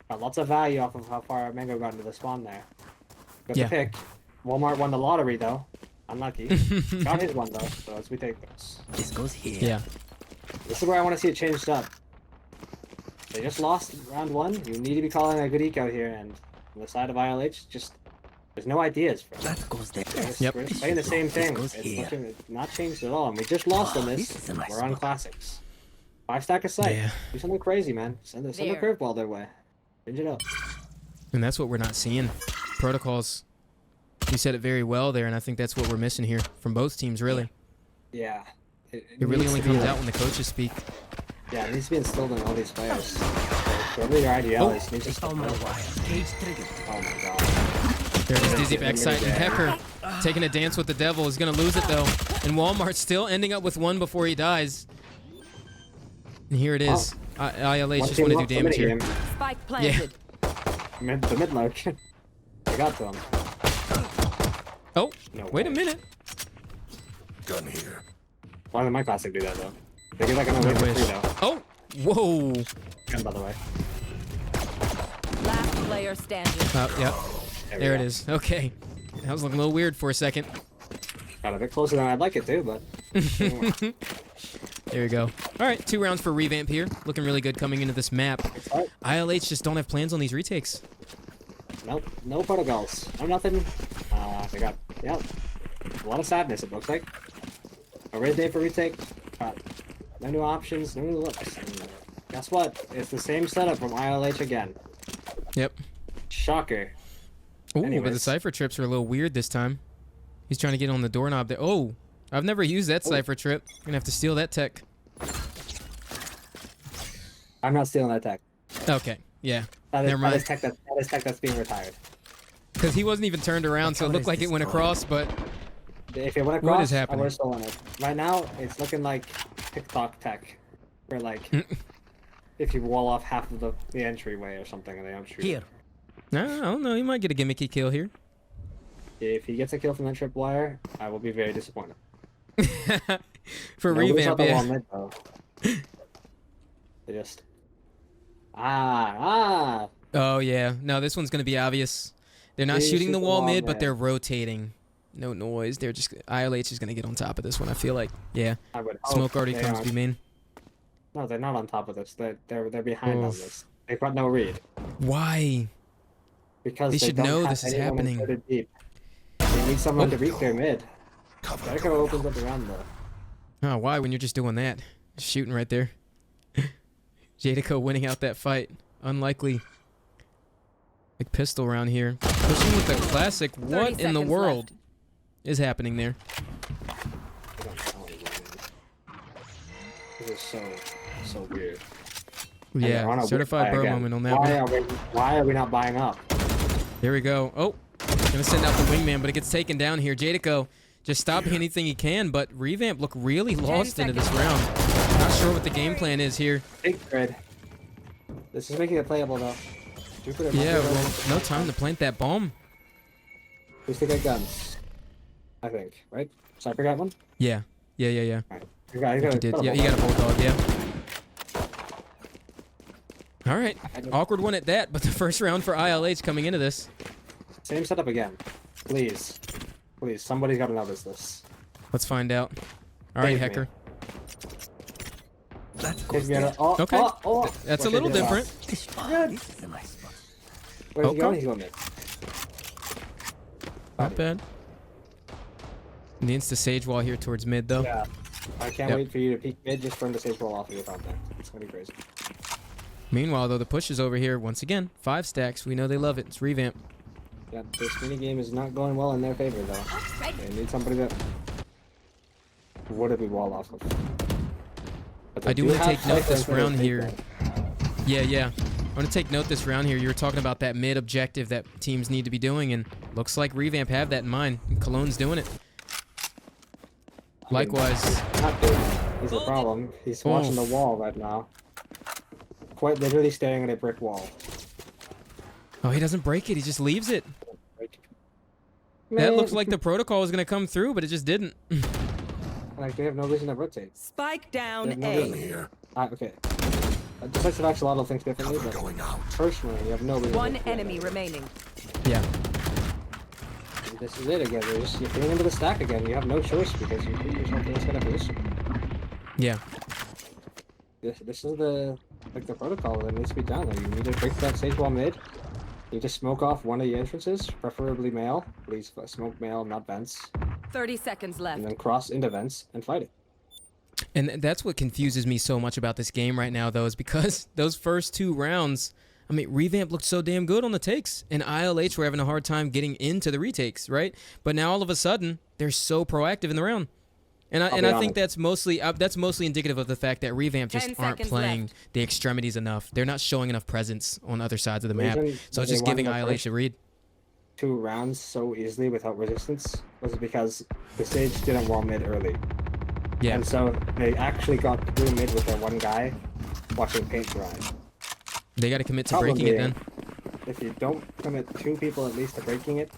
Got lots of value off of how far Mango got into the spawn there. Good to pick. Walmart won the lottery though. Unlucky. Got his one though, so as we take this. This goes here. Yeah. This is where I want to see it changed up. They just lost round 1. You need to be calling a good eco here, and on the side of ILH, just there's no ideas for That goes there. We're just playing the same thing. goes It's here. not changed at all, and we just lost on this this. is a nice We're on spot. classics. 5 stack a site. Yeah. Do something crazy, man. Send a curveball their way. Change it up. And that's what we're not seeing. Protocols. You said it very well there, and I think that's what we're missing here from both teams, really. Yeah. It really needs only to be comes like- out when the coaches speak. Yeah, it needs to be instilled in all these players. Whatever your ideology needs to stop. On my wire. Cage triggered. Oh my god. There's this Dizzy backside, and Hecker taking a dance with the devil is going to lose it, though. And Walmart still ending up with 1 before he dies. And here it is. ILH just want to do damage here. Spike planted. The mid mark. They got to him. Oh, No wait a way. minute. Gun here. Why did my classic do that though? They get like another I win for wish. 3 though. Oh, whoa. Gun, by the way. Last player standing. Yep. we There it go. is. Okay. That was looking a little weird for a second. Got a bit closer than I'd like it to, but There you go. All right, 2 rounds for Revamp here. Looking really good coming into this map. alright. ILH just don't have plans on these retakes. Nope, no protocols, no nothing. They got a lot of sadness. It looks like a red day for retake. No new options, no new looks. And guess what? It's the same setup from ILH again. Yep. Shocker. Ooh, but the Anyways. Cypher trips are a little weird this time. He's trying to get on the doorknob there. Oh, I've never used that Cypher trip. I'm gonna have to steal that tech. I'm not stealing that tech. Okay, yeah. That is, Never mind. That is tech that's being retired. Because he wasn't even turned around, so it looked like it went across, but If it went What is across, I happening? would have stolen it. Right now, it's looking like TikTok tech, where like if you wall off half of the entryway or something, and they don't shoot. Here. I don't know. He might get a gimmicky kill here. If he gets a kill from that tripwire, I will be very disappointed. For Nobody's Revamp, at the wall yeah. mid, though. They just ah. Oh, yeah. No, this one's going to be obvious. Ththey're not They shooting the shoot the wall wall mid, but mid. they're rotating. No noise. They're just... ILH is going to get on top of this one, I feel like. Yeah. I would hope Smoke already they comes aren't. to be main. No, they're not on top of this. They're behind on Oof. this. They've got no read Why? because They they should don't know have this is anyone happening. inserted deep. They need someone to Oh. read their mid. Cover. That cover opens up the round though. Oh, why when you're just doing that? Just shooting right there. Jadico winning out that fight. Unlikely. Big pistol round here. Pushing with the classic. What in the seconds world left. is happening there? I don't know anymore. This is so weird. And they're on Yeah, a certified buy bro again. moment on that one. Why are we not buying up? Here we go. Oh, gonna send out the wingman, but it gets taken down here. Jadico just stopping anything he can, but Revamp look really lost into this round. Not sure what the game plan is here. Big grid. This is making it playable though. Jupiter might Yeah, be well, ready. no time to plant that bomb. We still get guns. I think, right? Cypher got one? Yeah. Alright. You got, He did. Yeah, he got a bulldog. Yeah. All right. Awkward one at that, but the first round for ILH coming into this. Same setup again. Please. Please, somebody's got to notice this. Let's find out. All right, Save me. Hecker. That If goes you there. gotta- oh, Okay. oh, oh. That's a Wish I little did it different. last. This far. This is a nice spot. Where's he Okay. going? He's going mid. Not bad. Needs the sage wall here towards mid, though. Yeah. I can't Yep. wait for you to peek mid just for him to stage roll off of your contact. It's gonna be crazy. Meanwhile, though, the push is over here. Once again, 5 stacks. We know they love it. It's revamp. Yeah, this mini game is not going well in their favor though. They need somebody that would be wall off of. But I they do want to have take note Cypher this instead of round Big here. Man. Yeah. I want to take note this round here. You were talking about that mid objective that teams need to be doing, and looks like Revamp have that in mind. And Cologne's doing it. Likewise. Not big. He's the problem. He's watching the wall right now. Quite literally staring at a brick wall. Oh, he doesn't break it. He just leaves it. That Man, looks like the protocol was going to come through, but it just didn't. like they have no reason to rotate. Spike down They have no A. reason. Here. Okay. Just like Axolotl thinks differently, Cover but going out. personally, you have no reason. One to do enemy that. remaining. Yeah. This is it again. You're getting into the stack again. You have no choice because you put yourself in this kind of position. Yeah. This is the protocol that needs to be done. Like, you need to break that stage wall mid. You need to smoke off one of the entrances, preferably male. Please smoke male, not vents. 30 seconds left. And then cross into vents and fight it. And that's what confuses me so much about this game right now, though, is because those first 2 rounds, I mean, Revamp looked so damn good on the takes, and ILH were having a hard time getting into the retakes, right? But now all of a sudden, they're so proactive in the round. And I think that's mostly indicative of the fact that Revamp just 10 aren't seconds playing left. the extremities enough. They're not showing enough presence on other sides of the map. Reason So it's they just won giving the ILH first a read. 2 rounds so easily without resistance was because the stage didn't wall mid early. Yeah. And so they actually got through mid with their one guy watching paint dry. They got to commit to Problem breaking it being, then. If you don't commit 2 people at least to breaking it,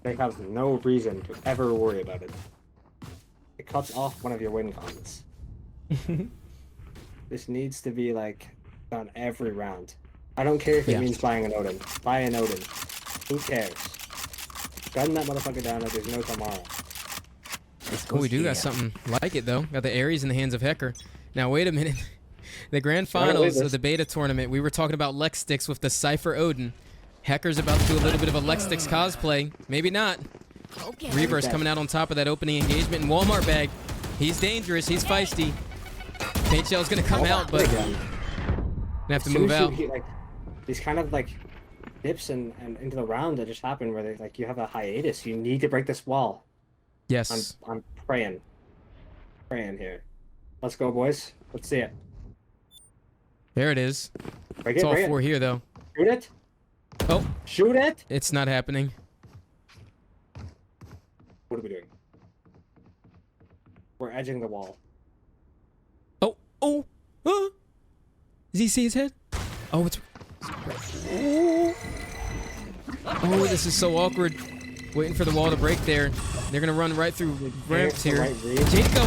they have no reason to ever worry about it. It cuts off one of your win combos. This needs to be like done every round. I don't care if it Yeah. means buying an Odin. Buy an Odin. Who cares? Gun that motherfucker down like there's no tomorrow. This Oh, goes we do here. got something like it, though. Got the Ares in the hands of Hecker. Now, wait a minute. The grand Right away, finals of this- the beta tournament, we were talking about Lex Sticks with the Cypher Odin. Hecker's about to do a little bit of a Lex Sticks cosplay. Maybe not. Okay. Reverse Okay. coming out on top of that opening engagement in Walmart bag. He's dangerous. He's feisty. Paint Shell's going to come out, but Again. gonna have to As soon move as you out. hit, like, these kind of like dips and into the round that just happened where they, like you have a hiatus. You need to break this wall. Yes. I'm praying here. Let's go, boys. Let's see it. There it is. Break It's it, all break 4 it. here, though. Shoot it. Oh, Shoot it. it's not happening. What are we doing? We're edging the wall. Oh. Does he see his head? Oh, it's... Oh, this is so awkward. Waiting for the wall to break there. They're going to run right through ramps the here. right read. Jadico.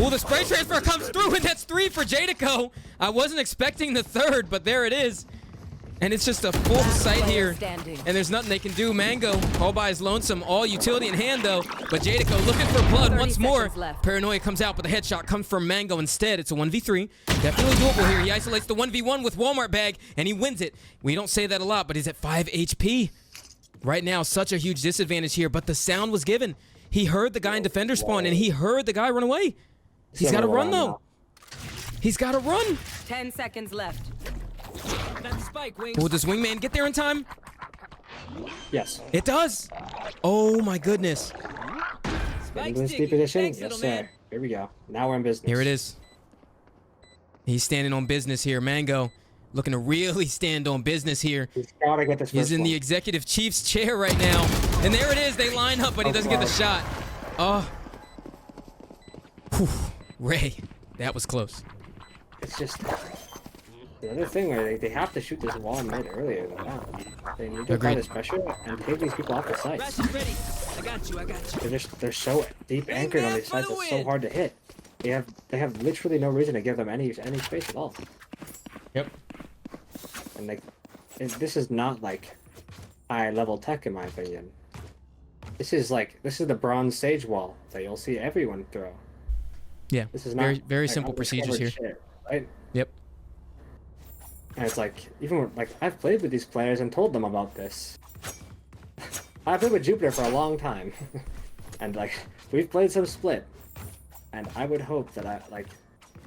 Oh, the spray transfer comes through, and that's 3 for Jadico. I wasn't expecting the 3rd, but there it is. And it's just a full sight player here. standing. And there's nothing they can do. Mango, all by his lonesome, all utility in hand, though. But Jadico looking for blood 30 once more. seconds left. Paranoia comes out, but the headshot comes from Mango instead. It's a 1v3. Definitely doable here. He isolates the 1v1 with Walmart bag, and he wins it. We don't say that a lot, but he's at 5 HP. Right now, such a huge disadvantage here, but the sound was given. He heard the guy in defender spawn, and he heard the guy run away. He's got to run, though. He's got to run. 10 seconds left. That spike, Wings. Oh, does Wingman get there in time? Yes. It does. Oh, my goodness. Spike Into this sticky. deep position. Thanks, Yes, little sir. man. Here we go. Now we're in business. Here it is. He's standing on business here. Mango looking to really stand on business here. He's gotta get this He's first in the one. executive chief's chair right now. And there it is. They line up, but he doesn't get the shot. Oh. Whew. Ray, that was close. It's just the other thing where they have to shoot this wall mid earlier in the round. They need to apply Agreed. this pressure and take these people off the sites. Rash is ready. I got you. They're so deep anchored on man, these for sites. the It's so win. hard to hit. They have literally no reason to give them any space at all. Yep. And like, this is not like high level tech in my opinion. This is the bronze stage wall that you'll see everyone throw. Yeah. This is very not very like, simple procedures here. shit, right? Yep. And it's like, even like I've played with these players and told them about this. I've played with Jupiter for a long time, and like we've played some split, and I would hope that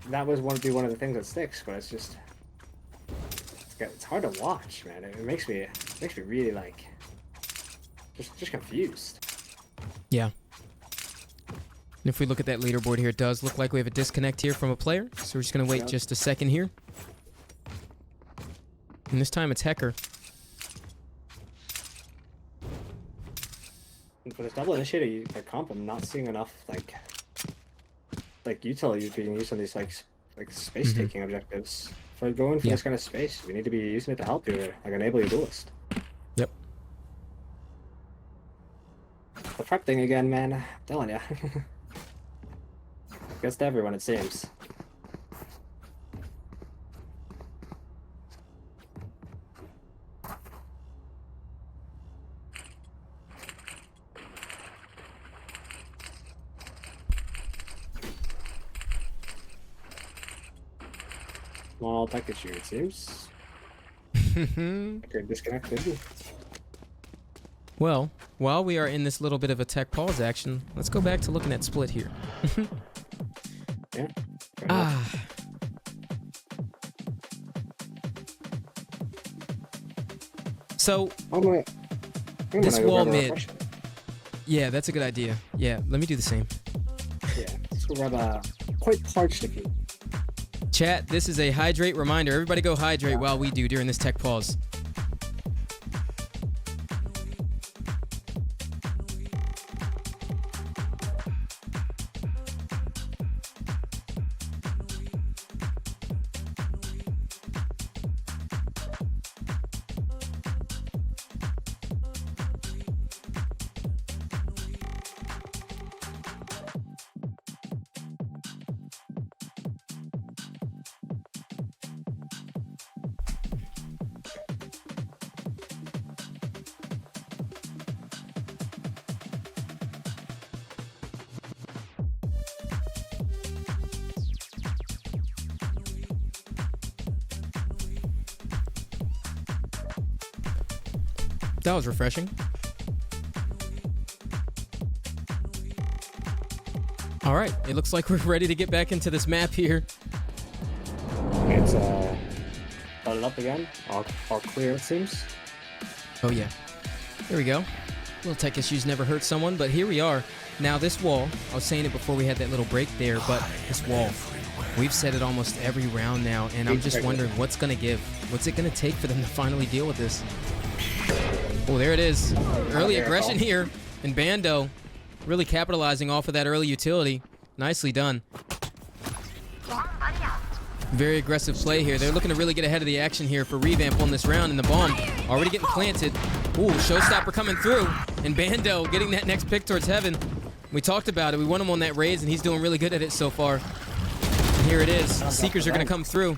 that was one of the things that sticks, but it's just it's hard to watch, man. It makes me really like just confused. Yeah. And if we look at that leaderboard here, it does look like we have a disconnect here from a player. So we're just going to wait just a second here. And this time it's Hecker. And for this double initiator comp, I'm not seeing enough like utility being used on these like space taking objectives. For going for this kind of space, we need to be using it to help you, like enable your duelist. Yep. The prep thing again, man. I'm telling ya. Gets to everyone, it seems. Small tech issue, it seems. Okay, disconnected. Well, while we are in this little bit of a tech pause action, let's go back to looking at split here. Yeah. So, I'm this gonna go wall grab a mid. refresh. Yeah, that's a good idea. Yeah, let me do the same. Yeah, let's go grab a quite parched looking. Chat, this is a hydrate reminder. Everybody go hydrate while we do during this tech pause. That was refreshing. All right, it looks like we're ready to get back into this map here. It's loaded up again. All clear, it seems. Oh yeah, here we go. Little tech issues never hurt someone, but here we are. Now this wall, I was saying it before we had that little break there, but this wall, we've said it almost every round now, and I'm just wondering what's gonna give. What's it gonna take for them to finally deal with this? Oh, there it is. Early aggression here, and Bando really capitalizing off of that early utility. Nicely done. Very aggressive play here. They're looking to really get ahead of the action here for Revamp on this round, and the bomb already getting planted. Ooh, Showstopper coming through, and Bando getting that next pick towards heaven. We talked about it. We want him on that raise, and he's doing really good at it so far. And here it is. Seekers are going to come through.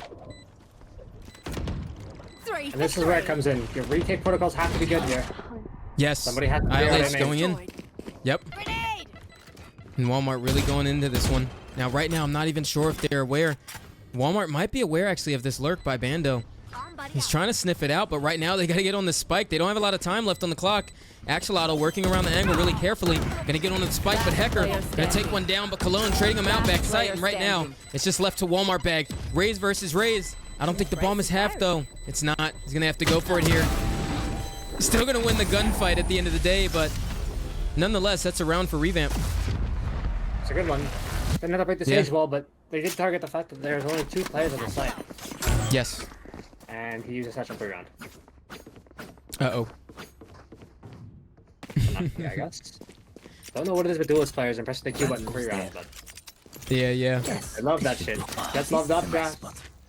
And this is where it comes in. Your retake protocols have to be good here. Yes. Somebody has to be ILH out going in. Yep. And Walmart really going into this one. Now, right now, I'm not even sure if they're aware. Walmart might be aware, actually, of this lurk by Bando. He's trying to sniff it out, but right now, they got to get on the spike. They don't have a lot of time left on the clock. Axolotl working around the angle really carefully. Going to get on the spike, but Hecker going to take one down, but Cologne trading him out back sight. And right now, it's just left to Walmart bag. Raze versus Raze. I don't think the bomb is half, though. It's not. He's going to have to go for it here. Still going to win the gunfight at the end of the day, but nonetheless, that's a round for Revamp. It's a good one. They didn't have to break the stage wall, but they did target the fact that there's only 2 players on the site. Yes. And he used a satchel 3 round. Uh-oh. Yeah, I guess. Don't know what it is with duelist players and pressing the Q button 3 rounds, but Yeah. I love that shit. That's loved up, guys.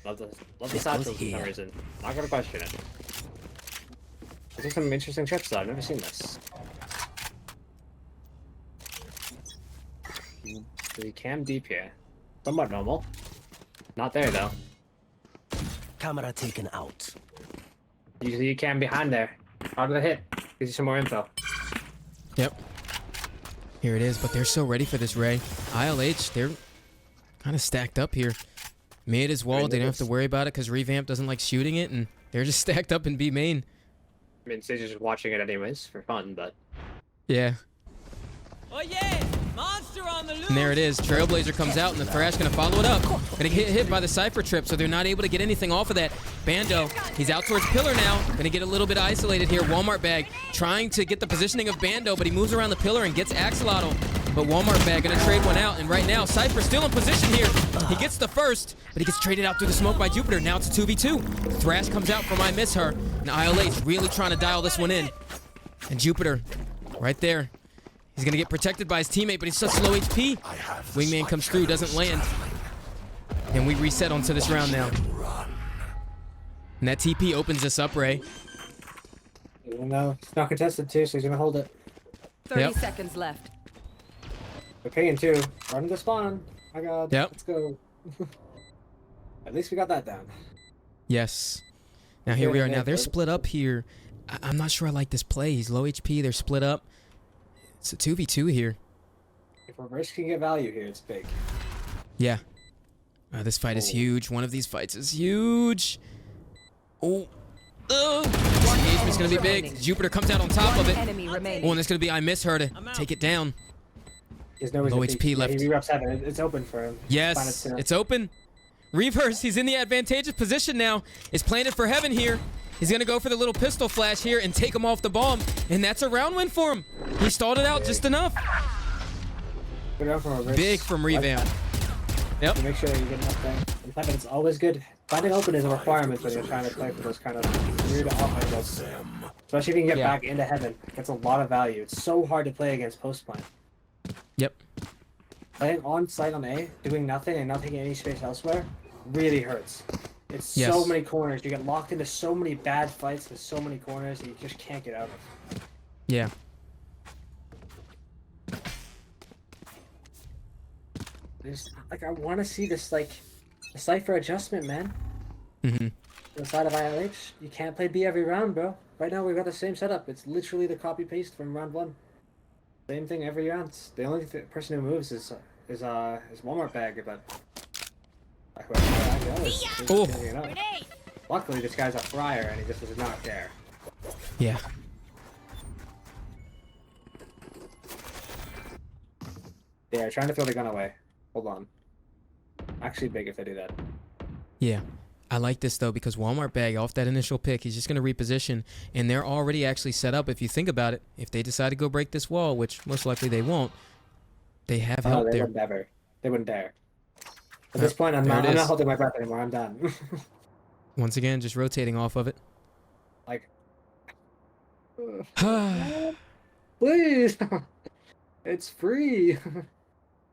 Love the satchels for some reason. Not gonna question it. These are some interesting trips though. I've never seen this. The cam deep here. Somewhat normal. Not there though. camera taken out. Usually you can behind there. How did it hit? Gives you some more info. Yep. Here it is, but they're so ready for this, Ray. ILH, they're kind of stacked up here. Mid is walled. They don't have to worry about it because Revamp doesn't like shooting it, and they're just stacked up in B main. I mean, Sage's just watching it anyways for fun, but Yeah. Oh yeah! Monster on the loose! And there it is. Trailblazer comes out, and the Thrash gonna follow it up. Gonna get hit by the Cypher Trip, so they're not able to get anything off of that. Bando, he's out towards Pillar now. Gonna get a little bit isolated here. Walmart Bag trying to get the positioning of Bando, but he moves around the pillar and gets Axolotl. But Walmart Bag gonna trade one out, and right now, Cypher still in position here. He gets the first, but he gets traded out through the smoke by Jupiter. Now it's a 2v2. Thrash comes out from I Miss Her, and ILH really trying to dial this one in. And Jupiter, right there. He's gonna get protected by his teammate, but he's such low HP. Wingman comes through, doesn't land. And we reset onto this round now. And that TP opens us up, Ray. even though it's not contested too, so he's gonna hold it. 30 seconds left. Okay, and 2. Run to spawn. My god. Yep. Let's go. At least we got that down. Yes. Now here we are. Now they're split up here. I'm not sure I like this play. He's low HP. They're split up. It's a 2v2 here. If reverse can get value here, it's big. Yeah. This fight is huge. One of these fights is huge. Oh. This engagement's going to be big. Jupiter comes out on top of it. Enemy remaining. Oh, and it's going to be I Miss Her to take it down. There's no reason Low to- HP left. He re-reps 7. It's open for him. Yes, it's open. Reverse, he's in the advantageous position now. Is planted for heaven here. He's going to go for the little pistol flash here and take him off the bomb. And that's a round win for him. He stalled it out just enough. Good round from reverse. Big from Revamp. Yep. Make sure that you get enough there. In fact, it's always good. Finding open is a requirement when you're trying to play for those kind of weird off angles. Especially if you can get back into heaven. That's a lot of value. It's so hard to play against post plant. Yep. Playing on site on A, doing nothing and not taking any space elsewhere, really hurts. It's so Yes. many corners. You get locked into so many bad fights with so many corners that you just can't get out of. Yeah. Like, I want to see this, like, a Cypher adjustment, man. Mm-hmm. The side of ILH, you can't play B every round, bro. Right now, we've got the same setup. It's literally the copy-paste from round 1. Same thing every round. The only person who moves is Walmart Bag, but... Oh. Luckily, this guy's a fryer, and he just does not care. Yeah. Yeah, trying to throw the gun away. Hold on. Actually big if they do that. Yeah. I like this, though, because Walmart Bag, off that initial pick, he's just going to reposition, and they're already actually set up. If you think about it, if they decide to go break this wall, which most likely they won't, they have help they there. wouldn't ever. They wouldn't dare. At this point, I'm not holding my breath anymore. I'm done. Once again, just rotating off of it. Like... Please! It's free!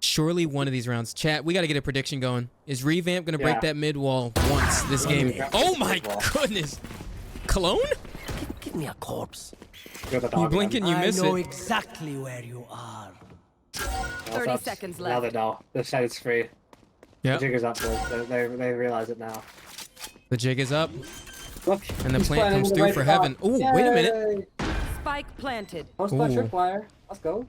Surely one of these rounds. Chat, we got to get a prediction going. Is Revamp going to break that mid wall once this game? Oh my goodness! Cologne? Give me a corpse. You blink and you miss I know it. exactly where you are. 30 seconds Now left. they know. This side is free. Yeah. The jig is up, boys. They realize it now. The jig is up. Look, And the he's plant planting comes the through right for spot. heaven. Ooh, wait a minute. Yay! Spike planted. Post plant Ooh. tripwire. Let's go.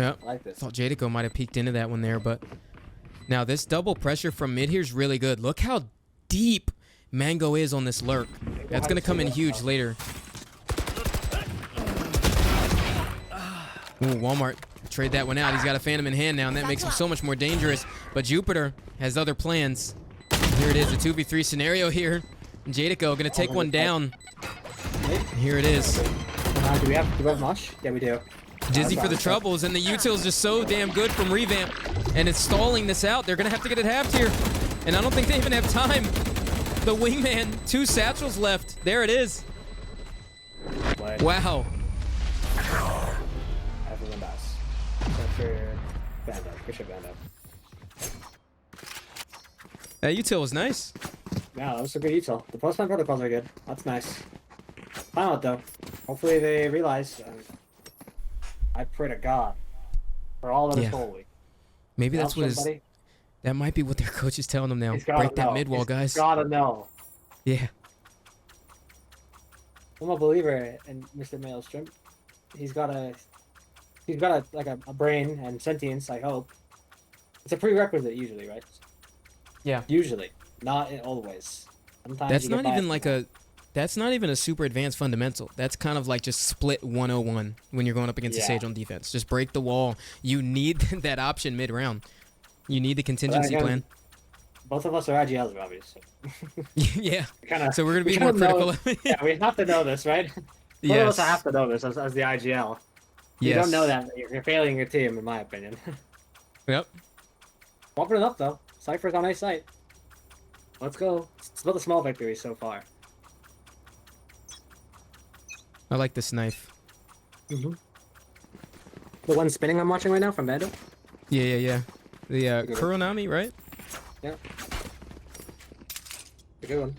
Yeah. I like this. Thought Jadico might have peeked into that one there, but now this double pressure from mid here is really good. Look how deep Mango is on this lurk. That's going to come in huge later. Ooh, Walmart. Trade that one out. He's got a Phantom in hand now, and that makes him so much more dangerous. But Jupiter has other plans. Here it is, a 2v3 scenario here. Jadico going to take one down. And here it is. Do we have much? Yeah, we do. Dizzy for the troubles, and the util's just so damn good from Revamp, and it's stalling this out. They're gonna have to get it halved here, and I don't think they even have time. The wingman, 2 satchels left. There it is. Wow. Everyone dies. Except for Bando. Good shit, Bando. That util was nice. Yeah, that was a good util. The post-time protocols are good. That's nice. Final though. Hopefully they realize. I pray to God for all that is holy. Maybe that's what that might be what their coach is telling them now. He's gotta Break that know. mid wall, He's guys. gotta know. Yeah. I'm a believer in Mr. Maelstrom. He's got a like a brain and sentience. I hope it's a prerequisite usually, right? Yeah. Usually, not always. Sometimes That's you get not biased even from like that. that's not even a super advanced fundamental. That's kind of like just split 101 when you're going up against a Yeah. Sage on defense. Just break the wall. You need that option mid-round. You need the contingency again, plan. Both of us are IGLs, obviously. Yeah. Kinda, So we're going to we be more kinda know- critical. yeah, we have to know this, right? Both of us have to know this as the IGL. If you don't know that, you're failing your team, in my opinion. Yep. Bumping it up, though. Cypher's on A site. Let's go. It's about the small victories so far. I like this knife. The one spinning I'm watching right now from VETO? Yeah. The Good one. Kuronami, right? Yeah. A good one.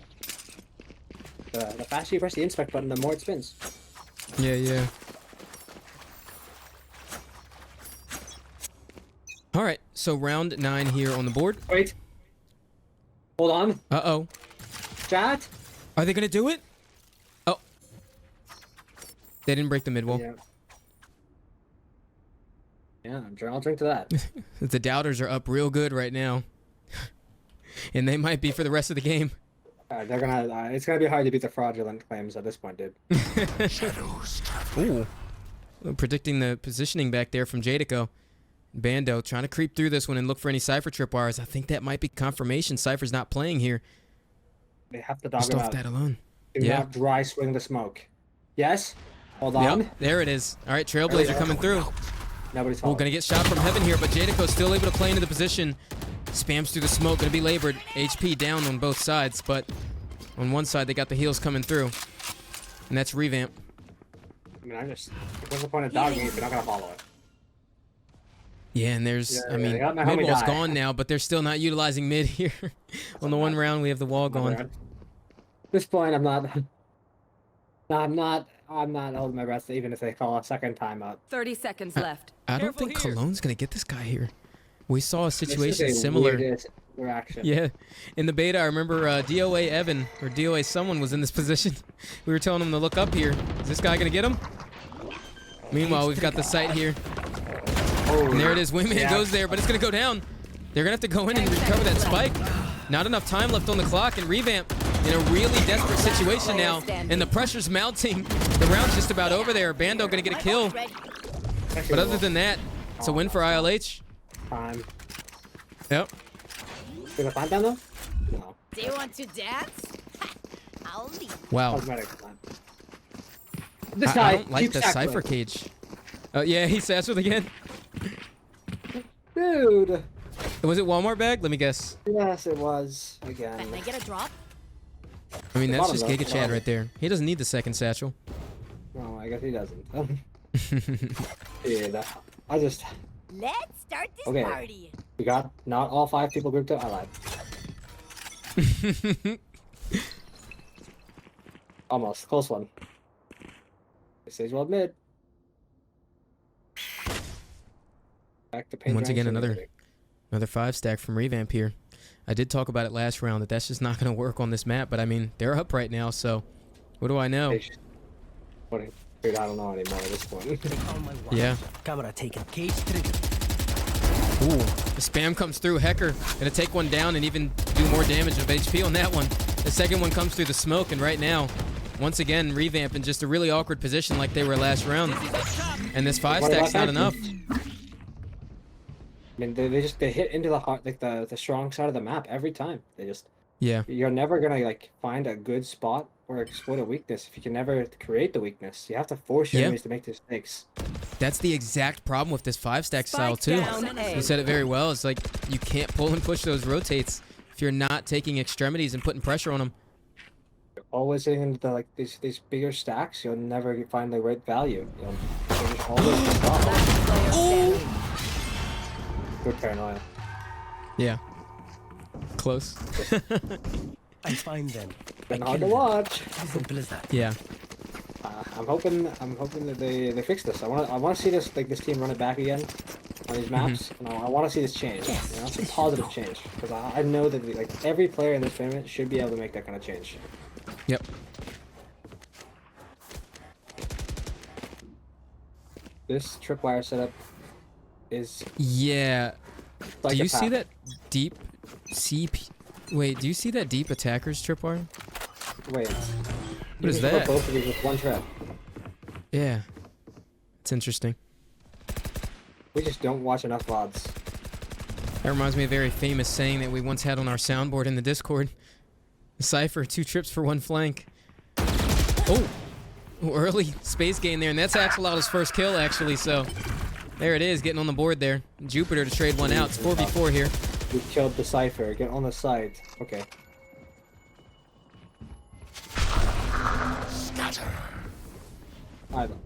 The faster you press the inspect button, the more it spins. Yeah. All right, so round 9 here on the board. Wait. Hold on. Uh-oh. Chat? Are they going to do it? Oh. They didn't break the mid wall. Yeah. Yeah, I'm sure I'll drink to that. The doubters are up real good right now. And they might be for the rest of the game. They're gonna. It's gonna be hard to beat the fraudulent claims at this point, dude. Shadows Ooh. traveling. Predicting the positioning back there from Jadico. Bando trying to creep through this one and look for any Cypher tripwires. I think that might be confirmation Cypher's not playing here. They have to dog Just him off out. that alone. Do Yeah. not dry swing the smoke. Yes. Hold on. Yep, there it is. All right, Trailblazer coming through. Nobody's Oh, falling. gonna get shot from heaven here, but Jadico's still able to play into the position. Spams through the smoke, gonna be labored. HP down on both sides, but on one side they got the heals coming through. And that's Revamp. I mean, what's the point of dogging if you're not gonna follow it? Yeah, and there's, I mean, they got my mid homie wall's die. gone now, but they're still not utilizing mid here. On the one round, we have the wall gone. At this point, I'm not holding my breath even if they call a second timeout. 30 seconds left. I don't Careful think here. Cologne's gonna get this guy here. We saw a This situation is a similar. weirdest reaction. Yeah, in the beta, I remember DOA Evan, or DOA someone was in this position. We were telling him to look up here. Is this guy gonna get him? Meanwhile, we've got the site here. Oh, And there it is. Wingman yeah. goes there, but it's gonna go down. They're gonna have to go in and recover that spike. Not enough time left on the clock, and Revamp in a really desperate situation now. And the pressure's mounting. The round's just about over there. Bando gonna get a kill. But other than that, it's a win for ILH. Time. Yep. Did I find down though? No. Do you want to dance? I'll leave. Wow. Cosmetic time. This I guy don't like keeps the tackling. Cypher cage. Yeah, he satcheled again. Dude. Was it Walmart bag? Let me guess. Yes, it was again. Can I get a drop? I mean, that's bottom just though, Giga the Chad bottom. right there. He doesn't need the second satchel. No, I guess he doesn't. Dude, I just. Let's start this Okay. party. We got not all 5 people grouped up. I lied. Almost. Close one. Stage well mid. Back to paint. Once again, drying another simulator. 5 stack from Revamp here. I did talk about it last round that that's just not going to work on this map, but I mean, they're up right now, so what do I know? What? Dude, I don't know anymore at this point. On my watch. Yeah. Camera taken. Cage trigger. Ooh, the spam comes through. Hecker gonna take one down and even do more damage of HP on that one. The second one comes through the smoke, and right now, once again, Revamp in just a really awkward position like they were last round. And this 5 What about stack's not that? enough. I mean, they hit into the heart, like the strong side of the map every time. They just. Yeah. You're never gonna like find a good spot or exploit a weakness if you can never create the weakness. You have to force your Yeah. enemies to make mistakes. That's the exact problem with this 5 stack style Spike too. down A. You said it very well. It's like you can't pull and push those rotates if you're not taking extremities and putting pressure on them. You're always hitting into like these bigger stacks. You'll never find the right value. You'll just always stop. Last player standing. Good paranoia. Yeah. Close. I find them. Been I hard to kill them. watch. Simple as that. Yeah. I'm hoping that they fix this. I want to see this team run it back again. on these maps, and I want to see this change. You know, some positive change, because I know that like every player in this tournament should be able to make that kind of change. Yep. This tripwire setup is Yeah. like Do a you see path. that deep CP? Wait, do you see that deep attackers tripwire? Wait. What is You can put that? both of these with one trap. Yeah. It's interesting. We just don't watch enough VODs. That reminds me of a very famous saying that we once had on our soundboard in the Discord. Cypher, 2 trips for 1 flank. Oh! Ooh, early space gain there, and that's Axolotl's first kill, actually, so... There it is, getting on the board there. Jupiter to trade one out. It's 4v4 here. We killed the Cypher. Get on the side. Okay. Scatter. I don't.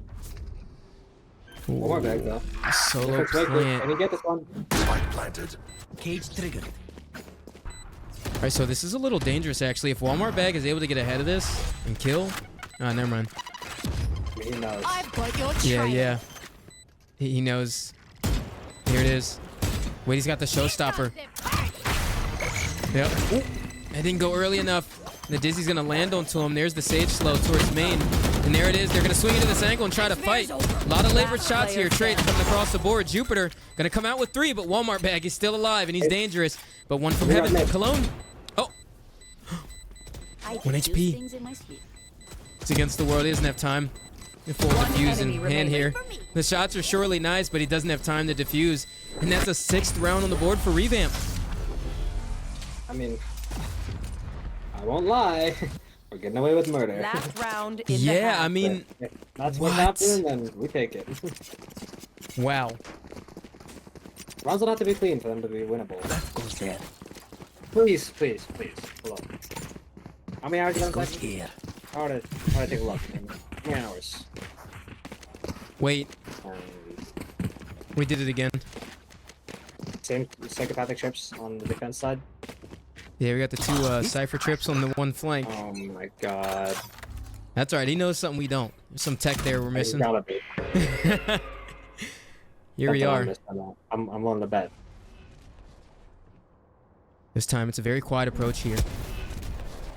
One more bag though. Solo Wait, can plant. you get this one? Spike planted. Cage triggered. Alright, so this is a little dangerous, actually. If Walmart Bag is able to get ahead of this and kill... Ah, never mind. He knows. I've got your Yeah, trail. yeah. He knows. Here it is. Wait, he's got the showstopper. Yep. Ooh, that didn't go early enough. The Dizzy's gonna land onto him. There's the Sage slow towards main. And there it is. They're gonna swing into this angle and try to fight. A lot of labored shots here. Trades coming across the board. Jupiter gonna come out with 3, but Walmart Bag is still alive and he's dangerous. But one from heaven. Cologne. Oh, I 1 do HP. things in my sleep. it's against the world. He doesn't have time. Full defuse in enemy hand here. remaining. The shots are surely nice, but he doesn't have time to defuse. And that's a 6th round on the board for Revamp. I mean, I won't lie. We're getting away with murder. Last round in the Yeah, half. I mean, If that's What? what's happening, then we take it. wow. Rounds don't have to be clean for them to be winnable. Goes there. Please, please, please. Hello. How many hours you Goes guys? here. I want to take a look. How many hours? Wait, Um, we did it again. same psychopathic trips on the defense side. Yeah, we got the 2 Cypher trips on the 1 flank. Oh my god. That's alright, he knows something we don't. There's some tech there we're It's missing. gotta be. Here we Something are. I'm missing. I'm willing to bet. This time it's a very quiet approach here.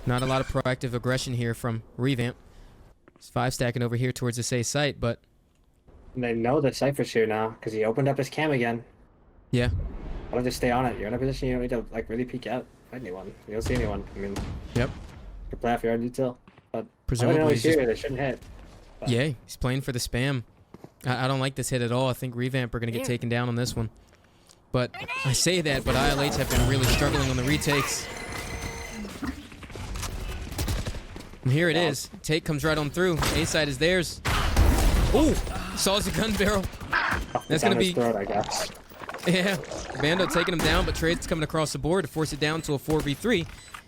Not a lot of proactive aggression here from Revamp. It's 5 stacking over here towards this A site, but And they know the Cypher's here now, because he opened up his cam again. yeah. Why don't just stay on it? You're in a position you don't need to like really peek out. Find anyone. You don't see anyone. I mean, Yep. you play off your own detail. But I Presumably don't know he's he's just- here. They shouldn't hit. Yeah, he's playing for the spam. I don't like this hit at all. I think Revamp are going to get taken down on this one. But I say that, but ILH have been really struggling on the retakes. And here it is. Take comes right on through. A side is theirs. Ooh, saws the gun barrel. That's Down going to his be... throat, I guess. Yeah, Bando taking him down, but Trade's coming across the board to force it down to a 4v3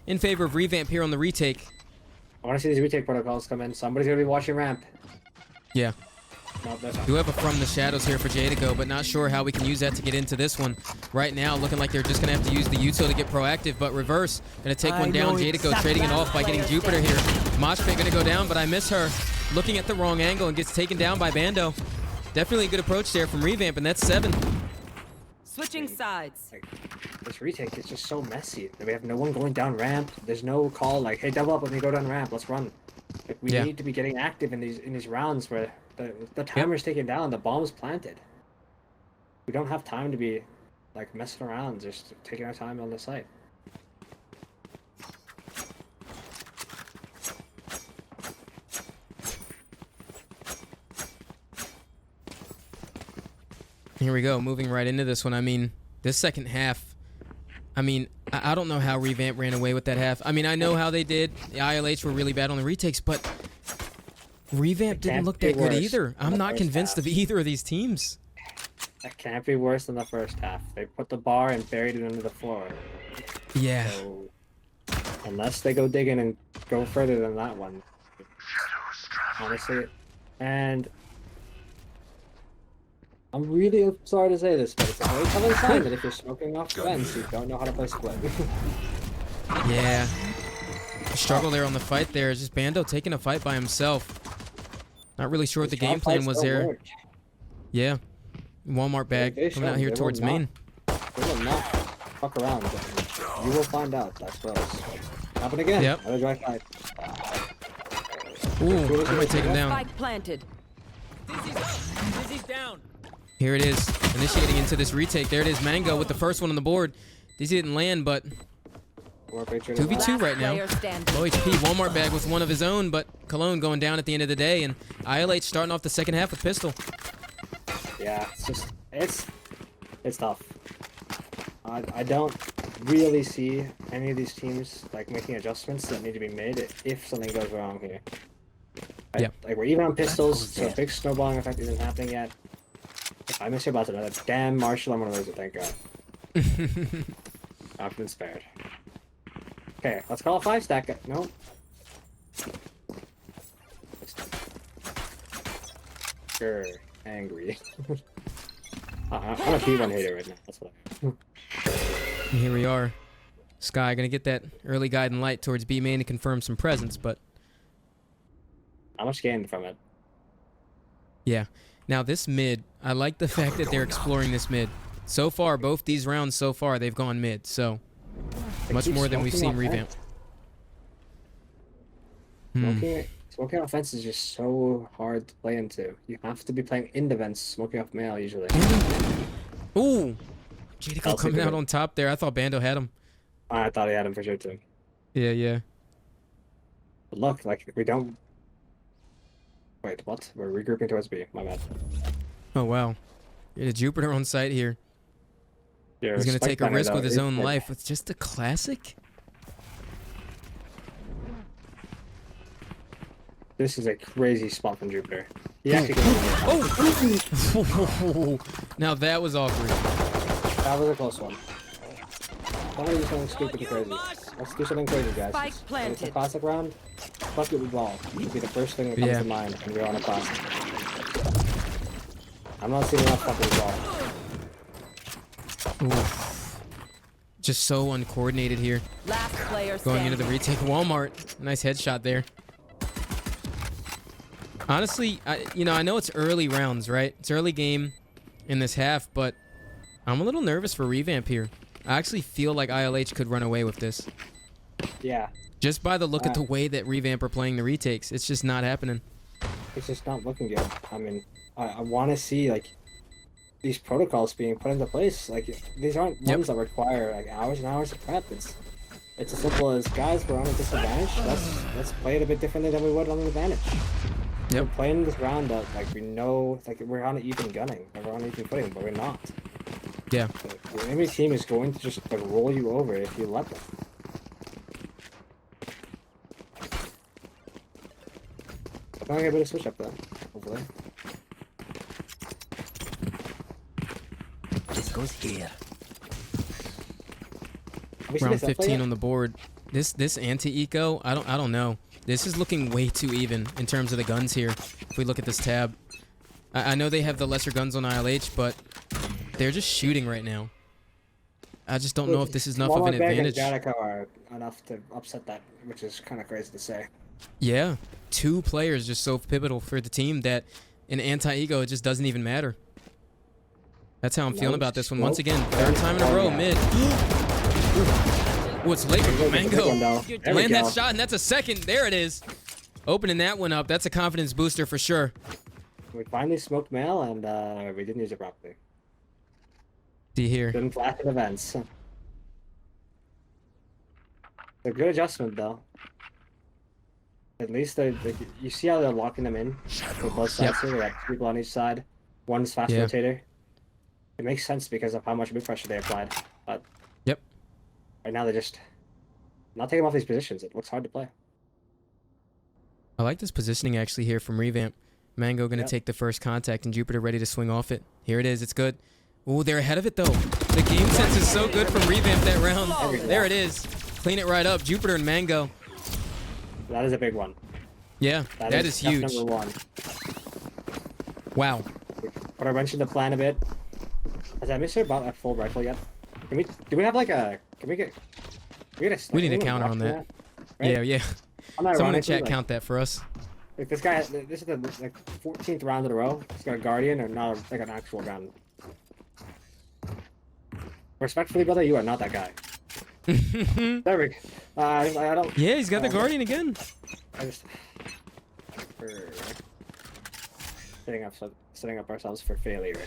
in favor of Revamp here on the retake. I want to see these retake protocols come in. Somebody's gonna be watching ramp. Yeah. Not this. Do have a From the Shadows here for Jay to go, but not sure how we can use that to get into this one. Right now, looking like they're just going to have to use the util to get proactive, but reverse. Going to take one down. Jay to go trading it off by getting Jupiter here. Mosh Pit going to go down, but I miss her. Looking at the wrong angle and gets taken down by Bando. Definitely a good approach there from Revamp, and that's 7. Switching sides. Like, this retake is just so messy. We have no one going down ramp. There's no call like, hey, double up, let me go down ramp. Let's run. Like, we Yeah. need to be getting active in these rounds where the timer's taken down, the bomb's planted. We don't have time to be like messing around, just taking our time on the site. Here we go, moving right into this one. I mean, this second half, I mean, I don't know how Revamp ran away with that half. I mean, I know how they did. The ILH were really bad on the retakes, but Revamp didn't can't look be that good worse either. than I'm the not first convinced half. of either of these teams. That can't be worse than the first half. They put the bar and buried it under the floor. Yeah. So, unless they go digging and go further than that one, honestly, and I'm really sorry to say this, but it's a very telling sign that if you're smoking off vents, you don't know how to play split. Yeah. The struggle there on the fight there is just Bando taking a fight by himself. Not really sure what the game plan was there. Yeah. Walmart bag They coming out should. here They will towards not. main. They will not fuck around. You will find out. That's gross. Happen again. Yep. Another dry side. Ooh, I might take him down. Spike planted. Dizzy's down. Here it is, initiating into this retake. There it is, Mango with the first one on the board. Dizzy didn't land, but 2v2 right now. Player standing. Low HP, Walmart bag with one of his own, but Cologne going down at the end of the day, and ILH starting off the second half with pistol. Yeah, it's tough. I don't really see any of these teams like making adjustments that need to be made if something goes wrong here. Yeah. Like we're even on pistols, so a big snowballing effect isn't happening yet. I miss you about another damn Marshall. I'm one of those. Thank God. I've been spared. Okay, let's call a 5-stack. No. Sure, angry. I'm a P1 hater right now. That's what I am. And here we are. Sky gonna get that early guiding light towards B main to confirm some presence, but How much gained from it? yeah. Now this mid, I like the fact that they're exploring this mid. So far, both these rounds so far, they've gone mid, so They much keep more than we've smoking seen revamp. Smoking offense is just so hard to play into. You have to be playing in the vents, smoking off mail usually. Ooh! Jadico I'll coming take out it. on top there. I thought Bando had him. I thought he had him for sure too. Yeah, yeah. But look, like we don't. Wait, what? We're regrouping towards B. My bad. Oh, wow. Yeah, Jupiter on site here. Yeah, He's going to Spike take a Banner, risk though, with his is own like- life with just a classic? This is a crazy spot from Jupiter. He actually Oh! Now that was awkward. That was a close one. Somebody do something stupid and crazy. Let's do something crazy, guys. Spike It's a planted. classic round. Bucket with ball. Would be the first thing that comes Yeah. to mind when we're on a classic. I'm not seeing enough bucket with ball. Oof. Just so uncoordinated here. Last player Going into standing. the retake. Walmart. Nice headshot there. Honestly, I know it's early rounds, right? It's early game in this half, but I'm a little nervous for revamp here. I actually feel like ILH could run away with this. Yeah, Just by the look at the way that revamp are playing the retakes. It's just not happening. it's just not looking good. I mean, I want to see like these protocols being put into place. Like these aren't ones that require like hours and hours of prep. It's as simple as guys, we're on a disadvantage. Let's play it a bit differently than we would on an advantage. Yep. We're playing this round up like we know, like we're on an even gunning, like, we're on an even footing, but we're not. Yeah. Like, the enemy team is going to just like roll you over if you let them. I'm gonna get a bit of switch up though, hopefully. This goes here. Have we seen Round this up 15 yet? on the board. This anti-eco, I don't know. This is looking way too even in terms of the guns here. If we look at this tab, I know they have the lesser guns on ILH, but they're just shooting right now. I just don't know if this is enough of an advantage. Jadico are enough to upset that, which is kind of crazy to say. Yeah, 2 players just so pivotal for the team that in anti-ego it just doesn't even matter. That's how I'm feeling about this one. Once again, third time in a row, mid. Oh, it's late with Mango. Land that shot, and that's a second. There it is. Opening that one up. That's a confidence booster for sure. We finally smoked mail, and we didn't use it properly. See here. Didn't flash in events. A good adjustment, though. At least you see how they're locking them in with both sides here. They got people on each side. One's fast rotator. It makes sense because of how much mid pressure they applied. But right now they're just not taking off these positions. It looks hard to play. I like this positioning actually here from Revamp. Mango going to take the first contact, and Jupiter ready to swing off it. Here it is. It's good. Ooh, they're ahead of it, though. The game sense is so good from Revamp that round. There it is. Clean it right up. Jupiter and Mango. That is a big one. Yeah, that is huge. Number one. Wow. Put our wrench in the plan a bit. Has I missed about a full rifle yet? Do we have like a? Can we get? We need a counter on that. Right? Yeah. Someone in Ironically, chat like, count that for us. Like this guy, this is the 14th round in a row. He's got a guardian or not like an actual gun. Respectfully, brother, you are not that guy. There we go. I don't. Yeah, he's got the Guardian again. I just. We're setting up ourselves for failure.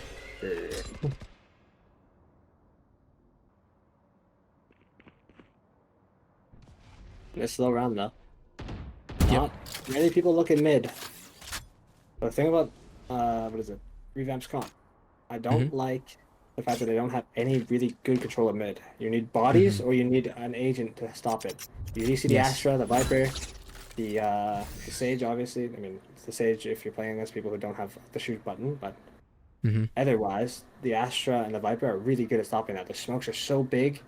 This slow round though. Not many people look at mid. The thing about what is it? Revamp's comp. I don't like the fact that they don't have any really good control of mid. You need bodies or you need an agent to stop it. You need to see the Astra, the Viper, the Sage. Obviously, I mean it's the Sage if you're playing against people who don't have the shoot button, but otherwise the Astra and the Viper are really good at stopping that. The smokes are so big,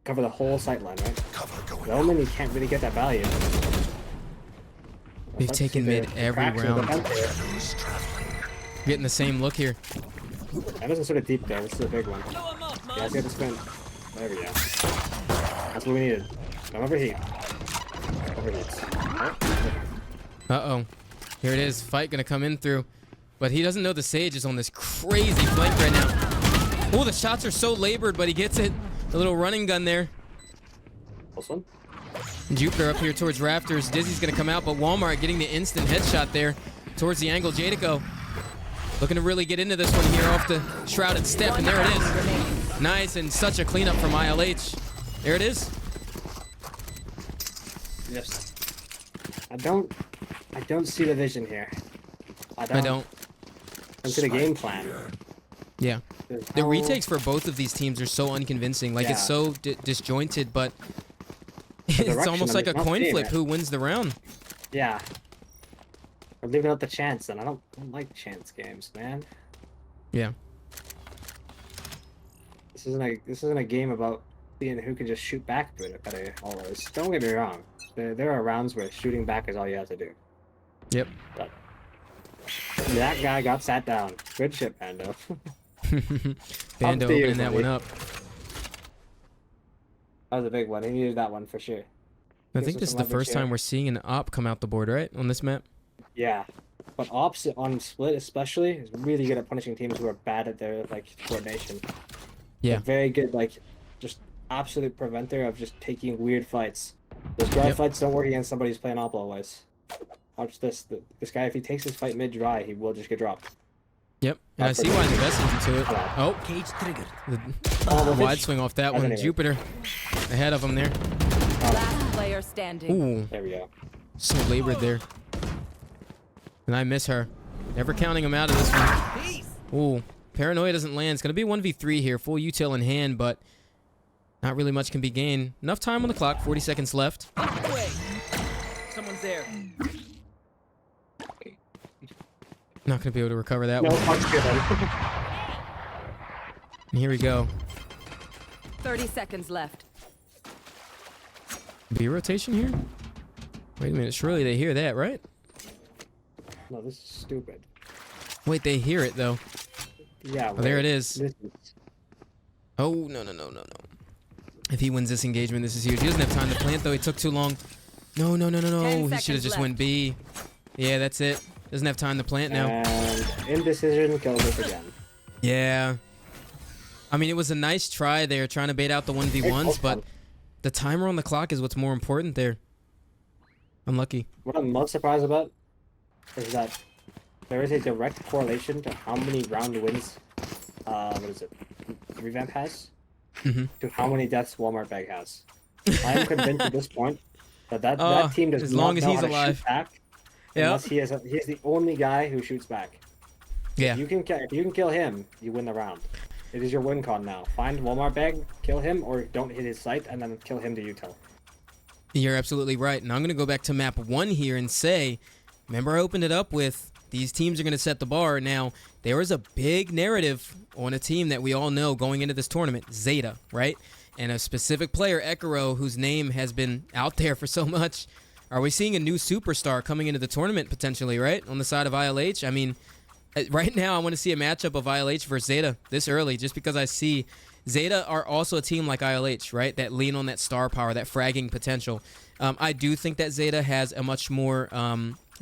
cover the whole sight line, right? Cover The Omen, you can't really get that value. We've taken mid every round. Shadows traveling. Getting the same look here. That isn't sort of deep there. This is a big one. Yeah, let's get the spin. There we go. That's what we needed. Don't overheat. Overheats. Uh-oh. Here it is. Fight gonna come in through. But he doesn't know the Sage is on this crazy flank right now. Oh, the shots are so labored, but he gets it. A little running gun there. This one? Jupiter up here towards Rafters. Dizzy's gonna come out, but Walmart getting the instant headshot there towards the angle. Jadico looking to really get into this one here off the shrouded step, and there it is. Nice, and such a cleanup from ILH. There it is. Yes. I don't see the vision here. I don't see the game plan. Yeah. The retakes for both of these teams are so unconvincing. Like, it's so disjointed, but it's almost like a coin flip who wins the round. Yeah. We're leaving out the chance, and I don't like chance games, man. Yeah. This isn't a game about seeing who can just shoot back better always. Don't get me wrong. There are rounds where shooting back is all you have to do. Yep. But that guy got sat down. Good shit, Bando. Bando opening that one up. That was a big one. He needed that one for sure. I think this is the first time we're seeing an op come out the board, right? On this map? Yeah. But ops on split especially is really good at punishing teams who are bad at their coordination. Yeah. They're very good, just absolute preventer of just taking weird fights. Those dry fights don't work against somebody who's playing op always. Watch this. This guy, if he takes his fight mid-dry, he will just get dropped. Yep, and I see why he's investing into it. Oh, Cage triggered. the wide swing off that one. Jupiter ahead of him there. Last player standing. Ooh, There we go. so labored there. And I miss her. Never counting him out of this one. Ooh, Paranoia doesn't land. It's going to be 1v3 here. Full util in hand, but not really much can be gained. Enough time on the clock. 40 seconds left. Someone's there. Not going to be able to recover that No, one. fuck's good. And here we go. 30 seconds left. B rotation here? Wait a minute. Surely they hear that, right? No, this is stupid. Wait, they hear it, though. Yeah. Oh, there it is. This is... Oh, no. If he wins this engagement, this is huge. He doesn't have time to plant, though. He took too long. No. 10 He should have seconds just left. went B. Yeah, that's it. Doesn't have time to plant now. And indecision kills us again. Yeah. I mean, it was a nice try there, trying to bait out the 1v1s, but the timer on the clock is what's more important there. Unlucky. What I'm most surprised about is that there is a direct correlation to how many round wins, Revamp has, to how many deaths Walmart Bag has. I am convinced at this point that team does as not long as know he's how to alive. shoot back. Yeah. Unless he is the only guy who shoots back. Yeah. If you can kill him, you win the round. It is your win con now. Find Walmart Bag, kill him, or don't hit his sight, and then kill him to util. You're absolutely right. And I'm going to go back to map 1 here and say, remember I opened it up with these teams are going to set the bar. Now, there is a big narrative on a team that we all know going into this tournament, Zeta, right? And a specific player, Ekaro, whose name has been out there for so much. Are we seeing a new superstar coming into the tournament potentially, right? On the side of ILH? I mean, right now I want to see a matchup of ILH versus Zeta this early just because I see Zeta are also a team like ILH, right? That lean on that star power, that fragging potential. I do think that Zeta has a much more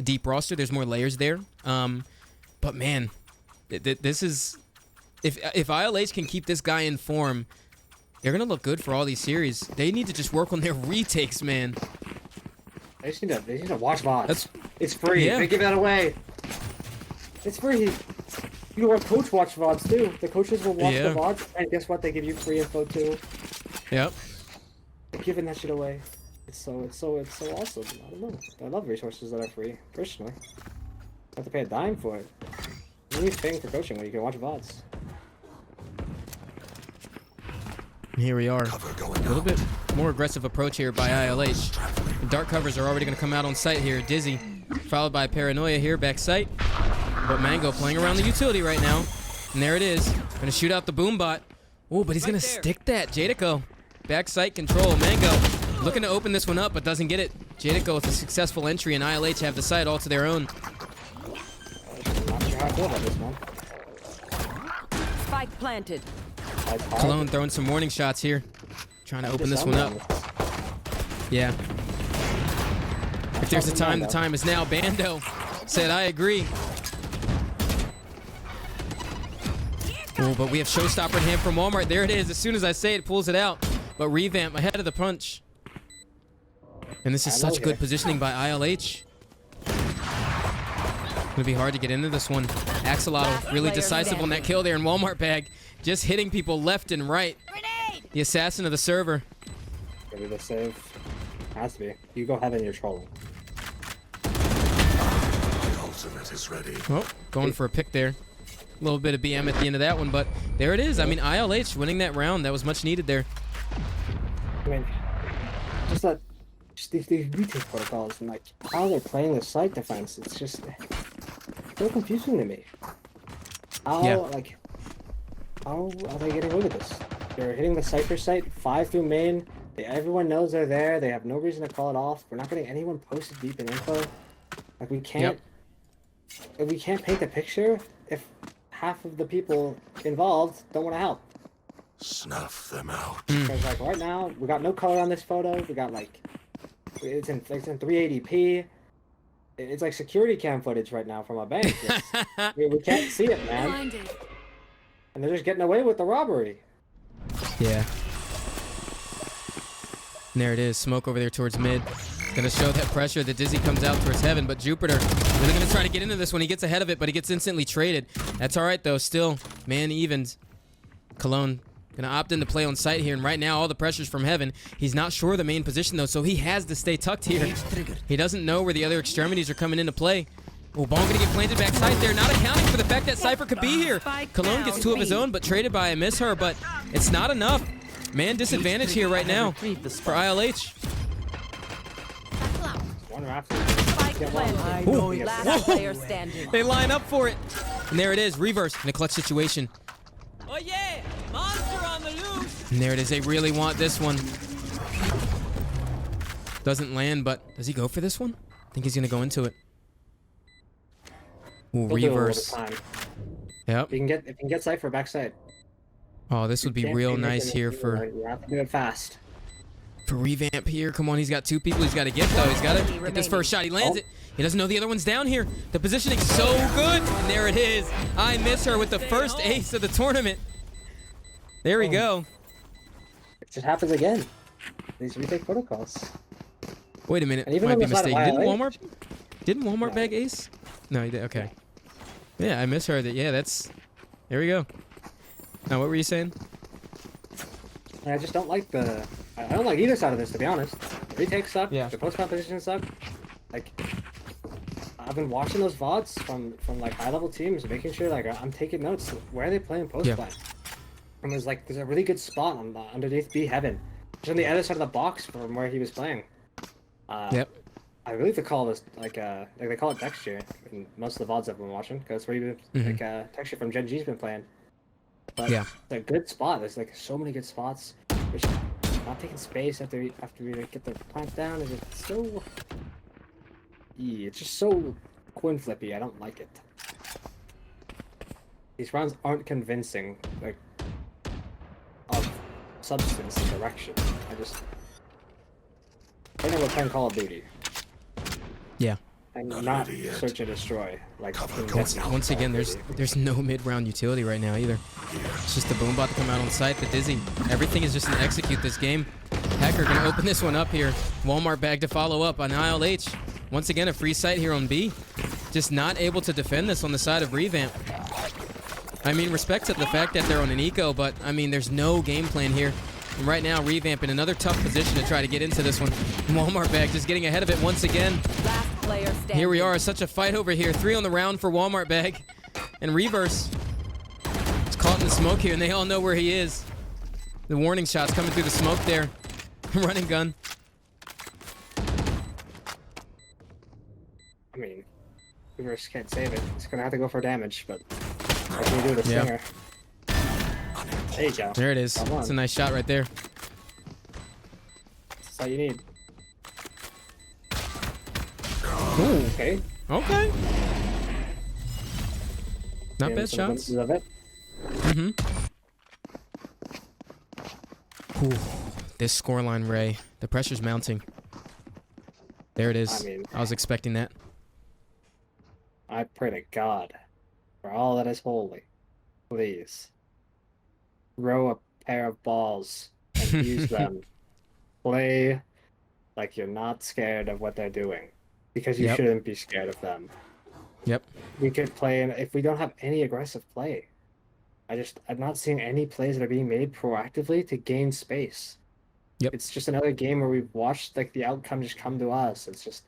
deep roster. There's more layers there. But man, this is... If ILH can keep this guy in form, They're gonna look good for all these series. They need to just work on their retakes, man. They just need to watch VODs. It's free. Yeah. They give that away. It's free. You can coach watch VODs too. The coaches will watch the VODs, and guess what? They give you free info too. Yep. They're giving that shit away. It's so awesome. I don't know. I love resources that are free, personally. I have to pay a dime for it. No one's paying for coaching when you can watch VODs. Here we are. A little bit more aggressive approach here by ILH. The dark covers are already going to come out on site here. Dizzy, followed by Paranoia here, back site. But Mango playing around the utility right now. And there it is. Going to shoot out the boom bot. Oh, but he's going to stick that. Jadico, back site control. Mango looking to open this one up, but doesn't get it. Jadico with a successful entry, and ILH have the site all to their own. I'm not sure how I feel about this one. Spike planted. Cologne throwing some warning shots here. Trying to open this one up. Yeah. If there's a time, the time is now. Bando said, I agree. Oh, but we have Showstopper in hand from Walmart. There it is. As soon as I say it, pulls it out. But Revamp ahead of the punch. And this is such good positioning by ILH. Gonna be hard to get into this one. Axolotl really decisive on that kill there in Walmart bag. Just hitting people left and right. Grenade! The assassin of the server. Gonna be the save. Has to be. You go ahead and you're trolling. My ultimate is ready. Oh, going for a pick there. A little bit of BM at the end of that one, but there it is. I mean, ILH winning that round. That was much needed there. I mean, just these retake protocols and like how they're playing the site defense. It's just so confusing to me. How are they getting away with this? They're hitting the Cypher site 5 through main. Everyone knows they're there. They have no reason to call it off. We're not getting anyone posted deep in info. Like we can't. We can't paint the picture if half of the people involved don't want to help. Snuff them out. Because like right now, we got no color on this photo. We got like it's in 380p. It's like security cam footage right now from a bank. we can't see it, man. Blinded. And they're just getting away with the robbery. Yeah. And there it is. Smoke over there towards mid. Gonna show that pressure. The Dizzy comes out towards heaven, but Jupiter really gonna try to get into this one. He gets ahead of it, but he gets instantly traded. That's all right though. Still, man evens. Cologne gonna opt in to play on site here, and right now all the pressure's from heaven. He's not sure of the main position though, so he has to stay tucked here. He doesn't know where the other extremities are coming into play. Oh, Bong gonna get planted backside there, not accounting for the fact that Cypher could be here. Cologne gets 2 of his own, but traded by a miss her, but it's not enough. Man disadvantage here right now for ILH. One after. Spike planted. Ooh. Last player standing. They line up for it. And there it is, reverse in a clutch situation. Oh yeah, monster on the loose. And there it is, they really want this one. Doesn't land, but does he go for this one? I think he's gonna go into it. Ooh, reverse. Yep. If you can get Cypher backside. Oh, this would be real nice here for You have to do it fast. Revamp here. Come on, he's got 2 people he's got to get though. He's got to get this first shot. He lands it. He doesn't know the other one's down here. The positioning's so good. And there it is. I miss her with the first ace of the tournament. There we go. It just happens again. These retake protocols. Wait a minute. And even Might be on the side of mistaken. Didn't ILH Walmart bag ace? No, he did. Okay. Yeah, I misheard it. Yeah, that's. There we go. Now, what were you saying? I just don't like the. I don't like either side of this, to be honest. The retakes suck. Yeah. The post competitions suck. Like, I've been watching those VODs from like high level teams, making sure like I'm taking notes. Where are they playing post play? And there's a really good spot on underneath B heaven, just on the other side of the box from where he was playing. Yep. I believe they call this like they call it texture in most of the VODs I've been watching, because where you like texture from Gen G's been playing. But Yeah. it's a good spot. There's like so many good spots. Which not taking space after we get the plant down is just so. Yeah, it's just so coin flippy. I don't like it. These rounds aren't convincing, like of substance and direction. I know we're playing Call of Duty. Yeah. and Not not ready yet. search and destroy. Like Cover that's going out. Once again, there's no mid-round utility right now either. It's just the boom bot to come out on site, the Dizzy. Everything is just an execute this game. Hacker gonna open this one up here. Walmart bag to follow up on ILH. Once again, a free site here on B. Just not able to defend this on the side of Revamp. I mean, respect to the fact that they're on an eco, but I mean, there's no game plan here. And right now, Revamp in another tough position to try to get into this one. Walmart bag just getting ahead of it once again. Last player standing. Here we are, such a fight over here. 3 on the round for Walmart bag. And Reverse. It's caught in the smoke here, and they all know where he is. The warning shots coming through the smoke there. Running gun. I mean, Reverse can't save it. It's gonna have to go for damage, but what can you do with a Yeah. stinger? There you go. There it is. Come on. It's a nice shot right there. That's all you need. Ooh. Okay. Okay. Not And bad some shots. glimpses of it. Ooh. This scoreline, Ray. The pressure's mounting. There it is. I mean- I was expecting that. I pray to God, for all that is holy, please, throw a pair of balls and use them. Play like you're not scared of what they're doing, because you Yep. shouldn't be scared of them. Yep. We could play, and if we don't have any aggressive play, I'm not seeing any plays that are being made proactively to gain space. Yep. It's just another game where we've watched like the outcome just come to us. It's just,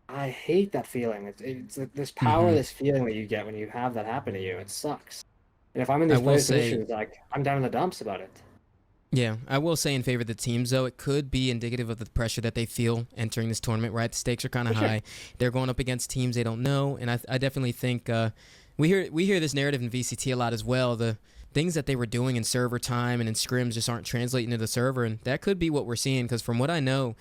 I hate that feeling. It's like this power, this feeling that you get when you have that happen to you. It sucks. And if I'm in these I will players' say- positions, like I'm down in the dumps about it. Yeah, I will say in favor of the teams, though, it could be indicative of the pressure that they feel entering this tournament, right? The stakes are kind of For sure. high. They're going up against teams they don't know, and I definitely think we hear this narrative in VCT a lot as well. The things that they were doing in server time and in scrims just aren't translating to the server, and that could be what we're seeing, because from what I know,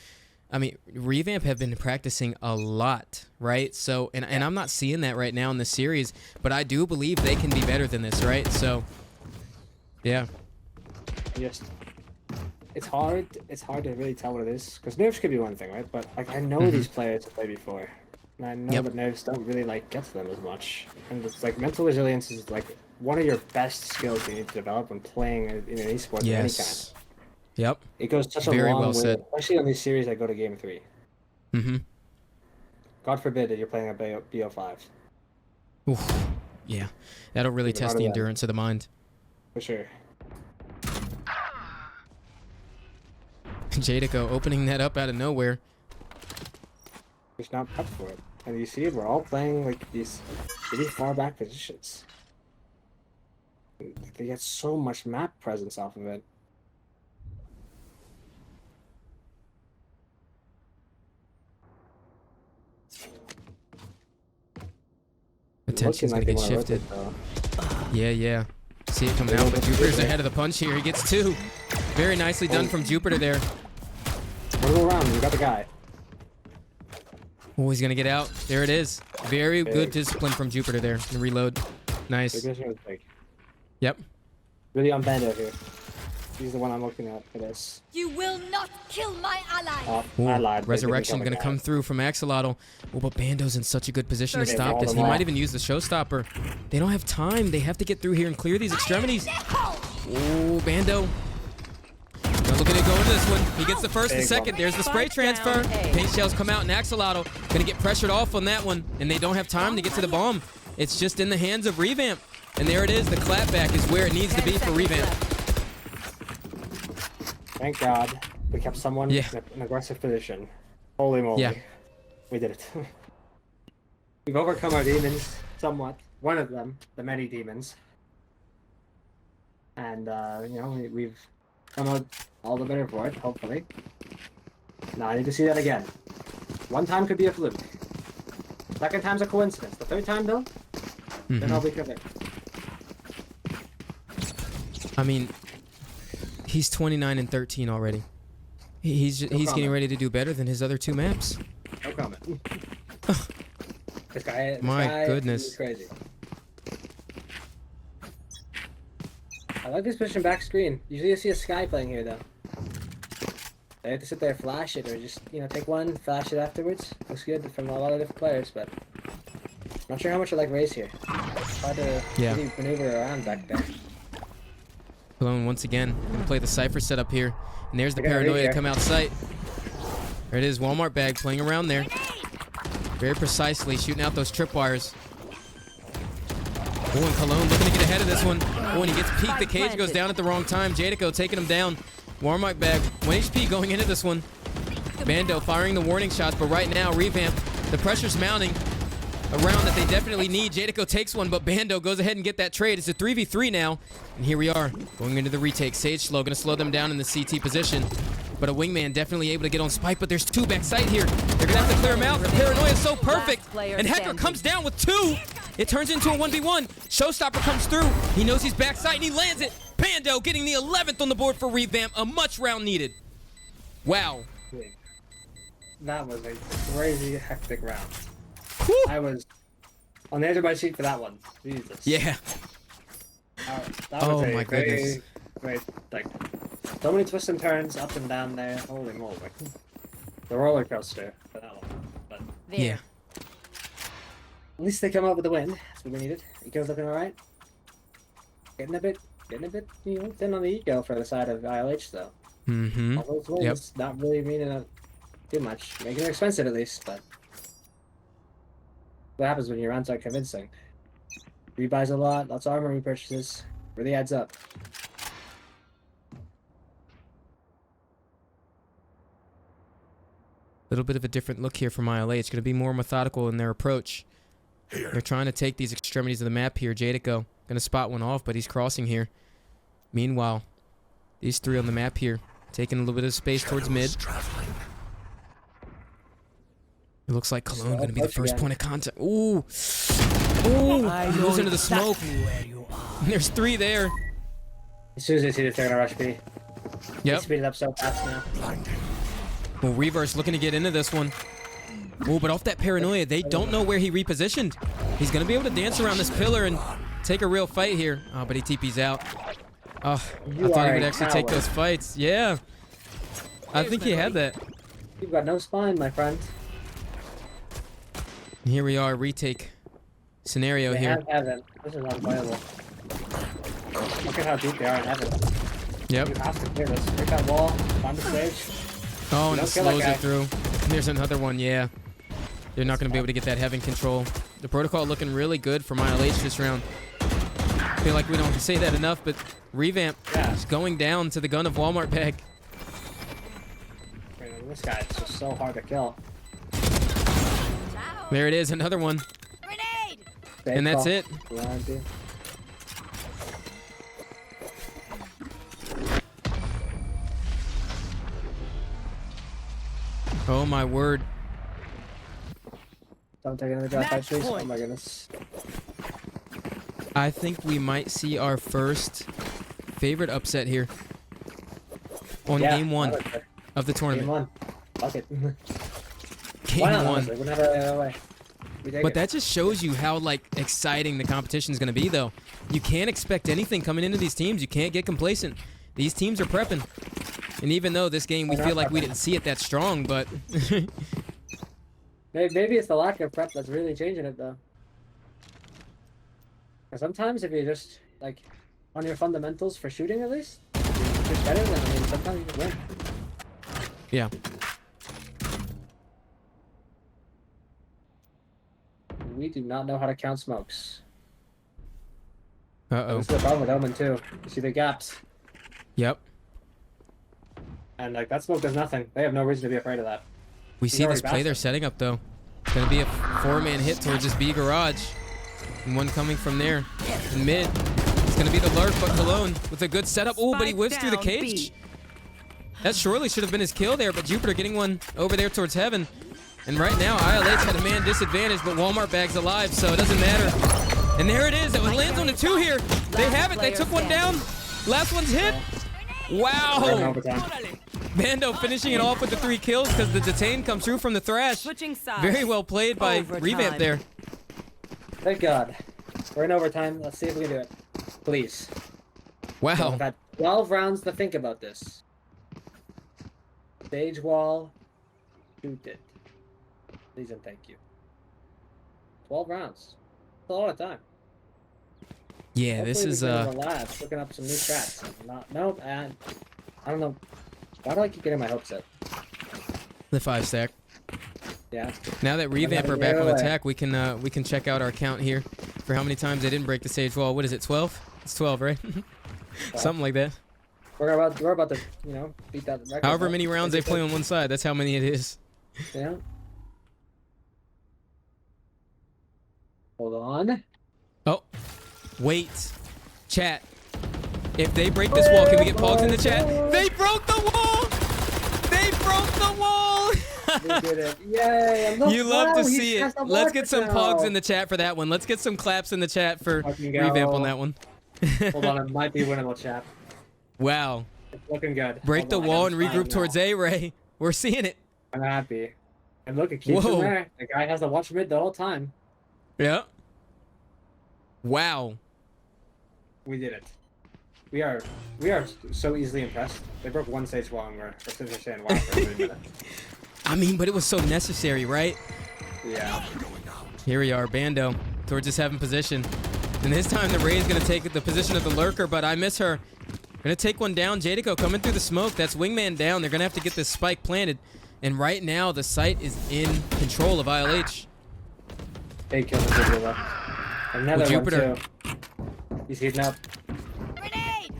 I mean, Revamp have been practicing a lot, right? So, and I'm not seeing that right now in the series, but I do believe they can be better than this, right? So, yeah. Just, it's hard to really tell what it is, because nerves could be one thing, right? But like I know these players have played before, and I know Yep. that nerves don't really like get to them as much. And it's like mental resilience is like one of your best skills you need to develop when playing in an esport of any kind. Yes. Yep. It goes such a Very long well way, said. especially on these series that go to game 3. Mm-hmm. God forbid that you're playing a BO5, Oof. Yeah. That'll really Even test harder the than- endurance of the mind. for sure. Jadico opening that up out of nowhere. Just not prepped for it. And you see, we're all playing like these really far back positions. They get so much map presence off of it. Attention's gonna Looking get like they wanna shifted. rotate, though. Yeah, yeah. See it coming out, but Jupiter's ahead of the punch here. He gets 2. Very nicely done from Jupiter there. One more round, we got the guy. Oh, he's gonna get out. There it is. Very good Big. discipline from Jupiter there. And reload. Nice. Big mission was big. Yep. Really on Bando here. He's the one I'm looking at for this. You will not kill my ally. Oh, I Ooh, lied. They didn't Resurrection kill the gonna guy. come through from Axolotl. Oh, but Bando's in such a good position to They stop walled this. him He might off. even use the showstopper. They don't have time. They have to get through here and clear these extremities. Oh, Bando. Now looking to go into this one. He gets the first and Big second. one. There's the spray Spike transfer. down A. Paint shells come out and Axolotl gonna get pressured off on that one. And they don't have time to get to the bomb. It's just in the hands of Revamp. And there it is. The clapback is where it needs to 10 be for seconds Revamp. left. Thank God we kept someone Yeah. in an aggressive position. Holy moly. Yeah. We did it. We've overcome our demons somewhat. One of them, the many demons. And, you know, we've come out all the better for it, hopefully. Now I need to see that again. One time could be a fluke. Second time's a coincidence. The third time, though, then I'll be convinced. I mean, he's 29 and 13 already. He's getting comment. ready to do better than his other 2 maps. No comment. This guy, My guy goodness. is crazy. I like this position back screen. Usually you see a Sky playing here, though. They have to sit there, flash it, or just take one, flash it afterwards. Looks good from a lot of different players, but not sure how much I like Raze here. Try to really maneuver around back there. Cologne once again gonna play the Cypher setup here, and there's the paranoia to come out sight. There it is, Walmart bag playing around there, very precisely shooting out those tripwires. Oh, and Cologne looking to get ahead of this one. Oh, and he gets peeked. The cage goes down at the wrong time. Jadico taking him down. Walmart bag, 1 HP going into this one. Bando firing the warning shots, but right now, Revamp, the pressure's mounting. A round that they definitely need. Jadico takes one, but Bando goes ahead and get that trade. It's a 3v3 now, and here we are, going into the retake. Sage slow, gonna slow them down in the CT position. But a wingman definitely able to get on Spike, but there's 2 backside here. They're gonna have to clear him out. The paranoia is so perfect, and Hector comes down with 2. It turns into a 1v1. Showstopper comes through. He knows he's backside, and he lands it. Bando getting the 11th on the board for Revamp. A much round needed. Wow. That was a crazy hectic round. Whew. I was on the edge of my seat for that one. Jesus. Yeah. That Oh was my goodness. Very, like, so many twists and turns up and down there. Holy moly. The roller coaster for that one. But Yeah. at least they come out with the win. That's what we needed. Eco's looking alright. Getting a bit, thin on the eco for the side of ILH though. Mm-hmm. All those wins, not really meaning too much. Making it expensive at least, but what happens when your rounds aren't convincing? Rebuys a lot, lots of armor repurchases. Really adds up. A little bit of a different look here from ILA. It's going to be more methodical in their approach. Here. They're trying to take these extremities of the map here. Jadico going to spot one off, but he's crossing here. Meanwhile, these 3 on the map here, taking a little bit of space towards mid. Traveling. It looks like Cologne going to be the first again. point of contact. Ooh. Ooh. I He know moves into the smoke. exactly where you are. There's 3 there. As soon as they see this, they're gonna rush B. Yep. Speed it up so fast now. Blinding. Well, Reverse looking to get into this one. Oh, but off that paranoia, they don't know where he repositioned. He's going to be able to dance around this pillar and take a real fight here. Oh, but he TP's out. Oh, I thought he would actually take those fights. Yeah. I think he had that. You've got no spine, my friend. Here we are, retake scenario They here. have heaven. This is unplayable. Look at how deep they are in heaven. Yep. You have to clear this. Break that wall, find the stage. Oh, and Don't it kill that slows guy. it through. There's another one, yeah. They're not going to be able to get that heaven control. The protocol looking really good for ILH this round. I feel like we don't say that enough, but Revamp is going down to the gun of Walmart bag. This guy is just so hard to kill. There it is, another one. Grenade! And that's it. Oh my word. Don't take another drop by trees. Oh my goodness. I think we might see our first favorite upset here on game 1 of the tournament. Game 1. Fuck it. Game Why not? 1. Honestly, we'll never get away. We take But it. that just shows you how exciting the competition is going to be, though. You can't expect anything coming into these teams. You can't get complacent. These teams are prepping. And even though this game we feel like we didn't see it that strong, but Maybe it's the lack of prep that's really changing it, though. 'Cause sometimes if you're just on your fundamentals for shooting, at least, you're better than. Sometimes you can win. yeah. We do not know how to count smokes. Uh-oh. This is the problem with Omen too. You see the gaps, Yep. and that smoke does nothing. They have no reason to be afraid of that. We He's see this already play passed they're it. setting up, though. It's going to be a 4-man hit towards this B garage. And one coming from there in mid. It's going to be the lurk, but Cologne with a good setup. Oh, but he whiffs through the cage. That surely should have been his kill there, but Jupiter getting one over there towards heaven. And right now, ILH had a man disadvantage, but Walmart bag's alive, so it doesn't matter. And there it is. It lands on the 2 here. They have it. They took one down. Last one's hit. We're in Wow. overtime. Bando finishing it off with the 3 kills because the detain comes through from the thrash. Switching sides. Very well played by Overtime. Revamp there. Thank God. We're in overtime. Let's see if we can do it. Please. Wow. We've had 12 rounds to think about this. Stage wall. Shoot it. Please and thank you. 12 rounds. That's a lot of time. Yeah, this Hopefully is we can go to the labs, looking up some new strats. Nope, and I don't know. Why do I keep getting my hopes up? the 5 stack. Yeah. Now that Revamp are back on attack, we can check out our count here for how many times they didn't break the stage wall. What is it, 12? It's 12, right? Something like that. We're about to, you know, beat that record. However many rounds they play on one side, that's how many it is. Yeah. Hold on. Oh, wait. Chat. If they break this wall, can we get pogs in the chat? They broke the wall! They broke the wall! We did it. Yay. You love to see it. Let's get some pogs in the chat for that one. Let's get some claps in the chat for Revamp on that one. Hold on, it might be winnable, chat. Wow. It's looking good. Break the wall and regroup towards A, Ray. We're seeing it. I'm happy. And look, it keeps him there. The guy has to watch mid the whole time. Yeah. Wow. We did it. We are so easily impressed. They broke one stage wall and we're sitting there saying wow for 3 minutes. I mean, but it was so necessary, right? Yeah. Here we are, Bando. Towards just having position. And this time the Ray's gonna take the position of the lurker, but I miss her. Gonna take one down. Jadico coming through the smoke. That's Wingman down. They're gonna have to get this spike planted. And right now the site is in control of ILH. Big kill for Jupiter. Another Jupiter. one too. He's heating up. Grenade!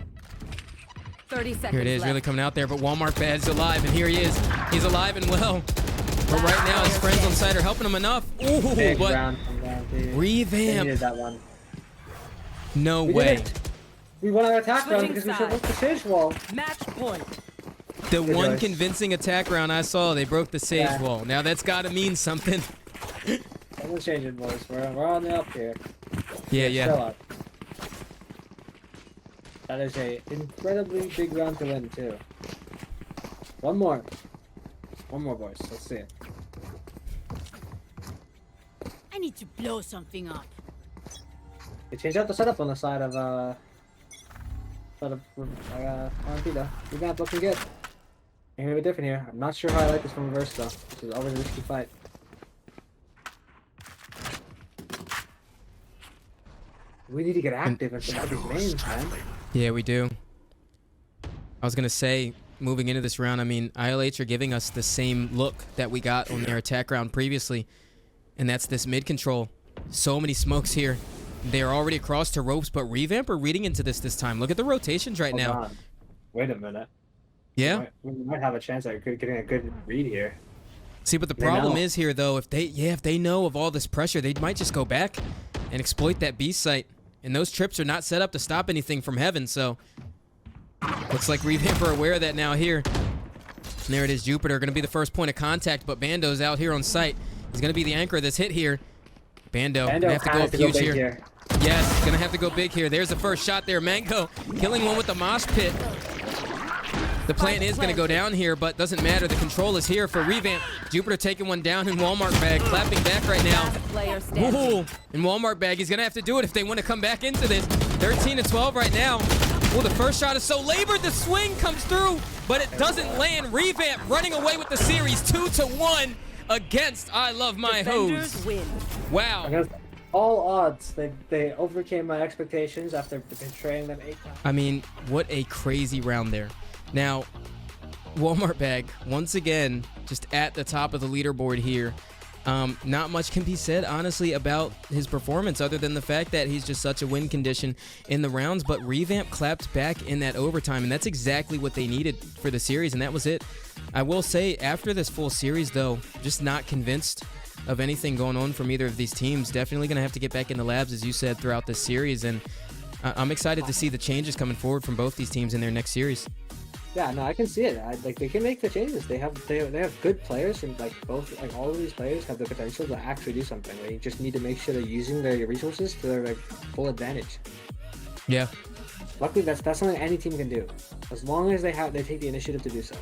30 seconds Here it is, left. really coming out there, but Walmart Bad's alive, and here he is. He's alive and well. But right now his friends on site are helping him enough. Ooh, Big but round from down, dude. They Revamp. needed that one. No We way. did it. We won our attack round Switching because we sides. broke the stage wall. Match point. The Good one choice. convincing attack round I saw, they broke the sage Yeah. wall. Now that's got to mean something. Someone's changing, boys. We're on the up here. Yeah, Still yeah. up. That is a incredibly big round to win too. One more. One more, boys. Let's see it. I need to blow something up. They changed out the setup on the side of RMP though. Revamp looking good. Ain't gonna be different here. I'm not sure how I like this from reverse though. This is always a risky fight. We need to get active and survive these mains, man. Yeah, we do. I was going to say, moving into this round, I mean, ILH are giving us the same look that we got on their attack round previously. And that's this mid control. So many smokes here. They're already across to ropes, but Revamp are reading into this time. Look at the rotations right now. Hold on. Wait a minute. Yeah. We might have a chance at getting a good read here. See, but the They problem know. is here, though, if they know of all this pressure, they might just go back and exploit that B site. And those trips are not set up to stop anything from heaven, so looks like Revamp are aware of that now here. And there it is, Jupiter going to be the first point of contact, but Bando's out here on site. He's going to be the anchor of this hit here. Bando going to have to go up huge big here. Yes, going to have to go big here. There's the first shot there. Mango killing one with the mosh pit. The plan is going to go down here, but doesn't matter. The control is here for Revamp. Jupiter taking one down in Walmart Bag, clapping back right now. Last player standing. Ooh, in Walmart Bag, he's going to have to do it if they want to come back into this. 13-12 right now. Oh, the first shot is so labored. The swing comes through, but it doesn't land. Revamp running away with the series 2-1 against I Love My Defenders Hose. win. Wow. Against all odds, they overcame my expectations after betraying them 8 times. I mean, what a crazy round there. Now, Walmart Bag, once again, just at the top of the leaderboard here. Not much can be said, honestly, about his performance other than the fact that he's just such a win condition in the rounds, but Revamp clapped back in that overtime, and that's exactly what they needed for the series, and that was it. I will say, after this full series, though, just not convinced of anything going on from either of these teams. Definitely going to have to get back in the labs, as you said, throughout this series, and I'm excited to see the changes coming forward from both these teams in their next series. Yeah, no, I can see it. Like they can make the changes. They have good players, and all of these players have the potential to actually do something. They just need to make sure they're using their resources to their full advantage. Yeah. Luckily, that's something any team can do, as long as they take the initiative to do so.